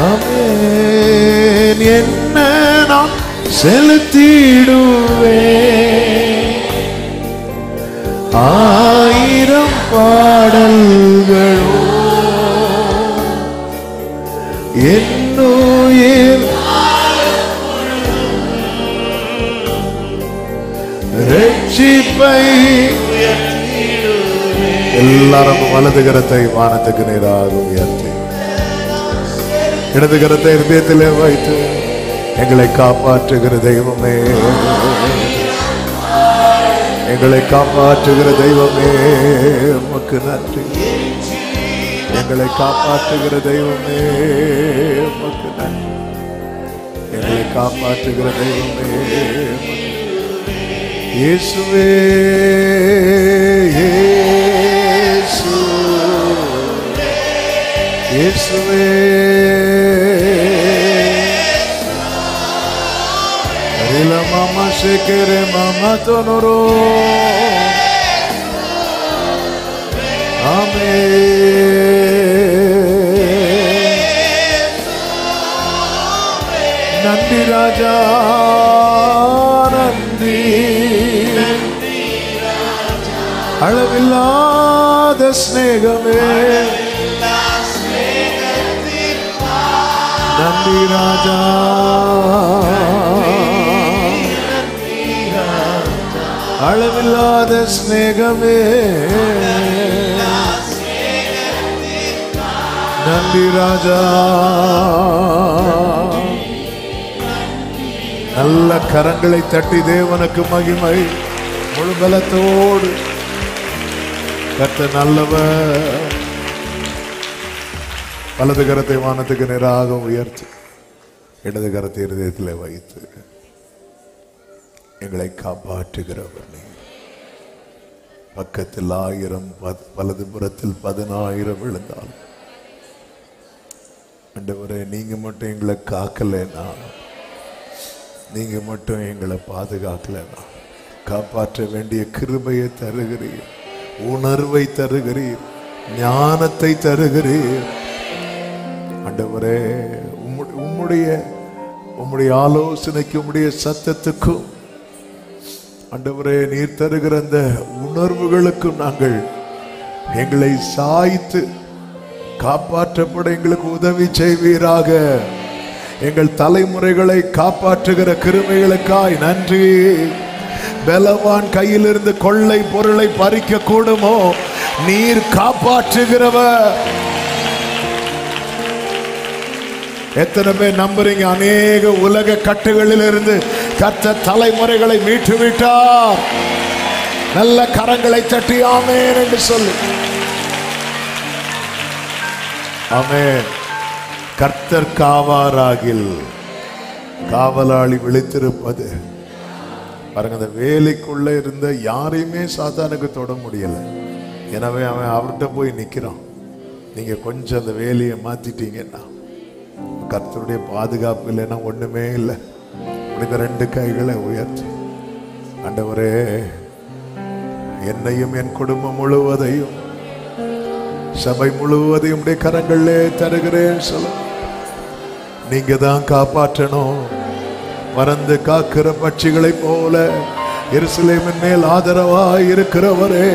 ஆமென். என்ன நான் செலுத்திடுவேன், 1000 பாடல்களோ என்னுயிர் ரட்சிப்பை. எல்லாரும் வலது கரத்தை வானத்துக்கு நேராக உயர்த்தி இடது கரத்தை இதயத்திலே வைத்து எங்களை காப்பாற்றுகிற தெய்வமே, எங்களை காப்பாற்றுகிற தெய்வமே உமக்கு நன்றி. எங்களை காப்பாற்றுகிற தெய்வமே உமக்கு நன்றி. எங்களை காப்பாற்றுகிற தெய்வமே இயேசுவே இயேசுவே ரில மாமா ஷேகரே மாமா தோனோரோ ஆமென். நன்றி ராஜா, நன்றி. அளவில்லாத ஸ்நேகமே, நன்றி ராஜா, அளவில்லாத ஸ்நேகமே, நன்றி ராஜா. நல்ல கரங்களை தட்டி தேவனுக்கு மகிமை. முழு பலத்தோடு கர்த்தர் நல்லவர். வலது கரத்தை வானத்துக்கு நேராக உயர்த்தி இடது கரத்தை இருதயத்தில் வைத்து எங்களை காப்பாற்றுகிறவர் நீ. பக்கத்தில் 1000 வலது புறத்தில் 10,000 விழுந்தால் ஆண்டவரே, நீங்க மட்டும் எங்களை காக்கலைன்னா, நீங்க மட்டும் எங்களை பாதுகாக்கலைன்னா, காப்பாற்ற வேண்டிய கிருபையை தருகிறீர், உணர்வை தருகிறீர், ஞானத்தை தருகிறீர். ஆண்டவரே, உம்முடைய ஆலோசனைக்கு, உம்முடைய சத்தத்துக்கும், ஆண்டவரே நீர் தருகிற அந்த உணர்வுகளுக்கும் நாங்கள் எங்களை சாய்த்து காப்பாற்றப்பட எங்களுக்கு உதவி செய்வீராக. எங்கள் தலைமுறைகளை காப்பாற்றுகிற கிருபைகளுக்காய் நன்றி. பலவான் கையிலிருந்து கொள்ளை பொருளை பறிக்க கூடுமோ, நீர் காப்பாற்றுகிறவர். எத்தனை பேர் நம்புறீங்க? அநேக உலக கட்டுகளில் இருந்து கர்த்தர் தலைமுறைகளை மீட்டு விட்டார். நல்ல கரங்களை தட்டி ஆமென் என்று சொல்லு. ஆமென். கர்த்தர் காவாராகில் காவலாளி விழித்திருப்பது. பாருங்க, அந்த வேலைக்குள்ள இருந்த யாரையுமே சாத்தானுக்கு தொட முடியல. எனவே அவன் அவர்கிட்ட போய் நிக்கிறான். நீங்க கொஞ்சம் அந்த வேலையை மாத்திட்டீங்கன்னா, கர்த்தருடைய பாதுகாப்பு இல்லைன்னா ஒண்ணுமே இல்லை. இந்த 2 கைகளை உயர்த்தி, ஆண்டவரே, என்னையும் என் குடும்பம் முழுவதையும், சபை முழுவதையும் உடைய கரங்களிலே தருகிறேன் சொல்ல. நீங்க தான் காப்பாற்றணும். பறந்து காக்கிற பட்சிகளை போல எருசலேமின் மேல் ஆதரவாய் இருக்கிறவரே,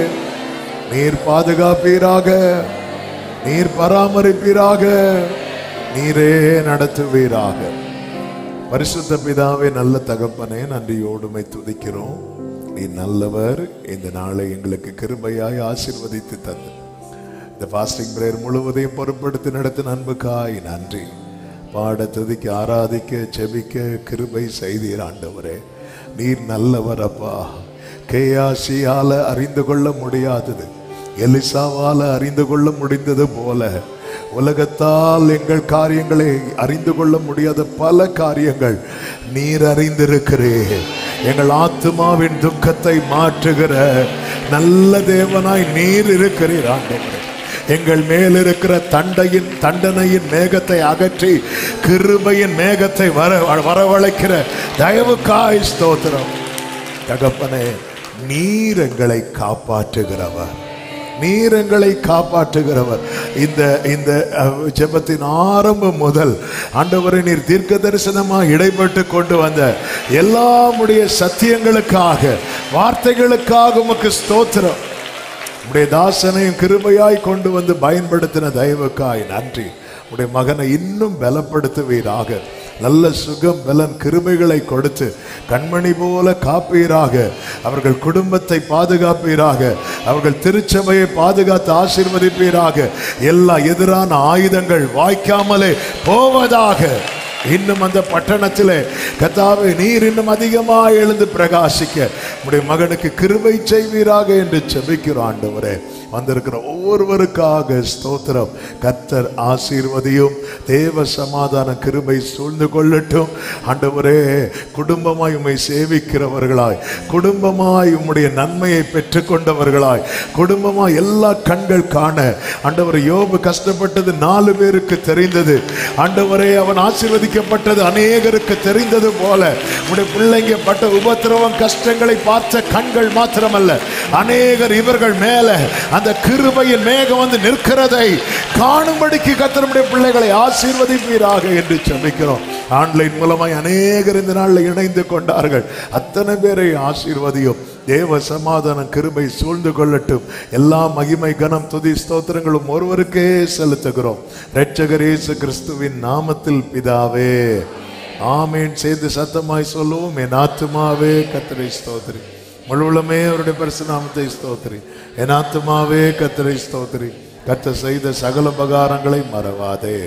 நீர் பாதுகாப்பீராக, நீர் பராமரிப்பீராக, நீரே நடத்துவீராக. பரிசுத்த பிதாவே, நல்ல தகப்பனே, நன்றியோடுமை துதிக்கிறோம். நீ நல்லவர். இந்த நாளை எங்களுக்கு கிருபையாய் ஆசீர்வதித்து தந்து இந்த ஃபாஸ்டிங் பிரேயர் முழுவதையும் பொறுப்படுத்தி நடத்தின அன்புக்காய் நன்றி. பாட, துதிக்க, ஆராதிக்க, செபிக்க கிருபை செய்தீர் ஆண்டவரே. நீர் நல்லவர் அப்பா. கேயாசியால அறிந்து கொள்ள முடியாதது எலிசாவால அறிந்து கொள்ள முடிந்தது போல, உலகத்தால் எங்கள் காரியங்களை அறிந்து கொள்ள முடியாத பல காரியங்கள் நீர் அறிந்திருக்கிறீர். எங்கள் ஆத்துமாவின் துக்கத்தை மாற்றுகிற நல்ல தேவனாய் நீர் இருக்கிறீர் ஆண்டவரே. எங்கள் மேல் இருக்கிற தண்டனையின் மேகத்தை அகற்றி கிருபையின் மேகத்தை வரவழைக்கிற தயவுக்காய் ஸ்தோத்திரம். தகப்பனே, நீர் எங்களை காப்பாற்றுகிறவர், நீர் எங்களை காப்பாற்றுகிறவர். இந்த ஜெபத்தின் ஆரம்பம் முதல் ஆண்டவரை நீர் தீர்க்க தரிசனமாக இடைப்பட்டு கொண்டு வந்த எல்லாமுடைய சத்தியங்களுக்காக, வார்த்தைகளுக்காக உமக்கு ஸ்தோத்திரம். உடைய தாசனையும் கிருபையாய் கொண்டு வந்து பயன்படுத்தின தயவுக்காய் நன்றி. உடைய மகனை இன்னும் பலப்படுத்துவீராக. நல்ல சுகம், பலன், கிருபைகளை கொடுத்து கண்மணி போல காப்பீராக. அவர்கள் குடும்பத்தை பாதுகாப்பீராக. அவர்கள் திருச்சபையை பாதுகாத்து ஆசீர்வதிப்பீராக. எல்லா எதிரான ஆயுதங்கள் வாய்க்காமலே போவதாக. இன்னும் அந்த பட்டணத்திலே கர்த்தாவே, நீர் இன்னும் அதிகமாக எழுந்து பிரகாசிக்க உடைய மகனுக்கு கிருபை செய்வீராக என்று செபிக்கிறோம் ஆண்டவரே. வந்திருக்கிற ஒவ்வொருவருக்காக ஸ்தோத்திரம். கர்த்தர் ஆசீர்வதியும். தேவ சமாதான கிருபை சூழ்ந்து கொள்ளட்டும் ஆண்டவரே. குடும்பமாய் உம்மை சேவிக்கிறவர்களாய், குடும்பமாய் உம்முடைய நன்மையை பெற்றுக்கொண்டவர்களாய், குடும்பமாய் எல்லா கண்கள் காண ஆண்டவரே. யோபு கஷ்டப்பட்டது 4 பேருக்கு தெரிந்தது ஆண்டவரே. அவன் ஆசீர்வதிக்கப்பட்டது அநேகருக்கு தெரிந்தது போல உடைய பிள்ளைங்க பட்ட உபத்திரவம், கஷ்டங்களை பார்த்த கண்கள் மாத்திரமல்ல, அநேகர் இவர்கள் மேல அந்த கிருபையின் மேகம் வந்து நிற்கிறதை காணும்படிக்கு கர்த்தருடைய பிள்ளைகளை ஆசீர்வதிப்பீராக என்று ஜெபிக்கிறோம். ஆன்லைன் மூலமாய் அநேகர் இந்த நாளில் இணைந்து கொண்டார்கள். அத்தனை பேரை ஆசீர்வதியும். தேவ சமாதானம் கிருபை சூழ்ந்து கொள்ளட்டும். எல்லா மகிமை கனம் துதி ஸ்தோத்திரங்களும் ஒருவருக்கே செலுத்துகிறோம். இரட்சகர் இயேசு கிறிஸ்துவின் நாமத்தில் பிதாவே, ஆமேன். சேர்ந்து சத்தமாய் சொல்லுவோம். என் ஆத்துமாவே கர்த்தரை ஸ்தோத்திரி, முழுவலுமே அவருடைய பரிசுத்த நாமத்தை ஸ்தோத்திரி. என் ஆத்துமாவே கர்த்தரை ஸ்தோத்திரி, கர்த்தர் செய்த சகல உபகாரங்களை மறவாதே.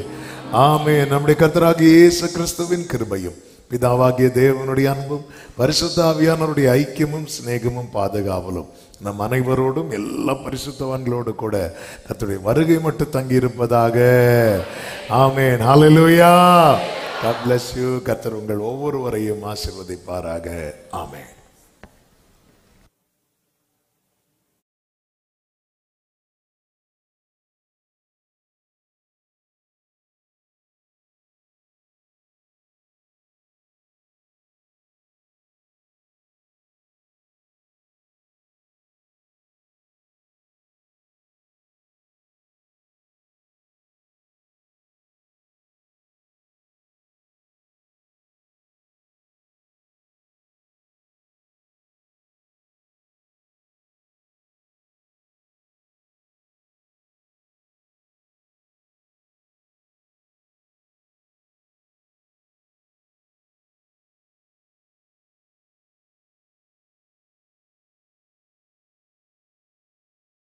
ஆமென். நம்முடைய கர்த்தராகிய இயேசு கிறிஸ்துவின் கிருபையும் பிதாவாகிய தேவனுடைய அன்பும் பரிசுத்த ஆவியானவருடைய ஐக்கியமும் சிநேகமும் பாதுகாவலும் நம் அனைவரோடும் எல்லா பரிசுத்தவான்களோடு கூட கர்த்தருடைய வருகை மட்டும் தங்கி இருப்பதாக. ஆமென். ஹல்லேலூயா. God bless you. கர்த்தர் உங்கள் ஒவ்வொருவரையும் ஆசீர்வதிப்பாராக. ஆமென்.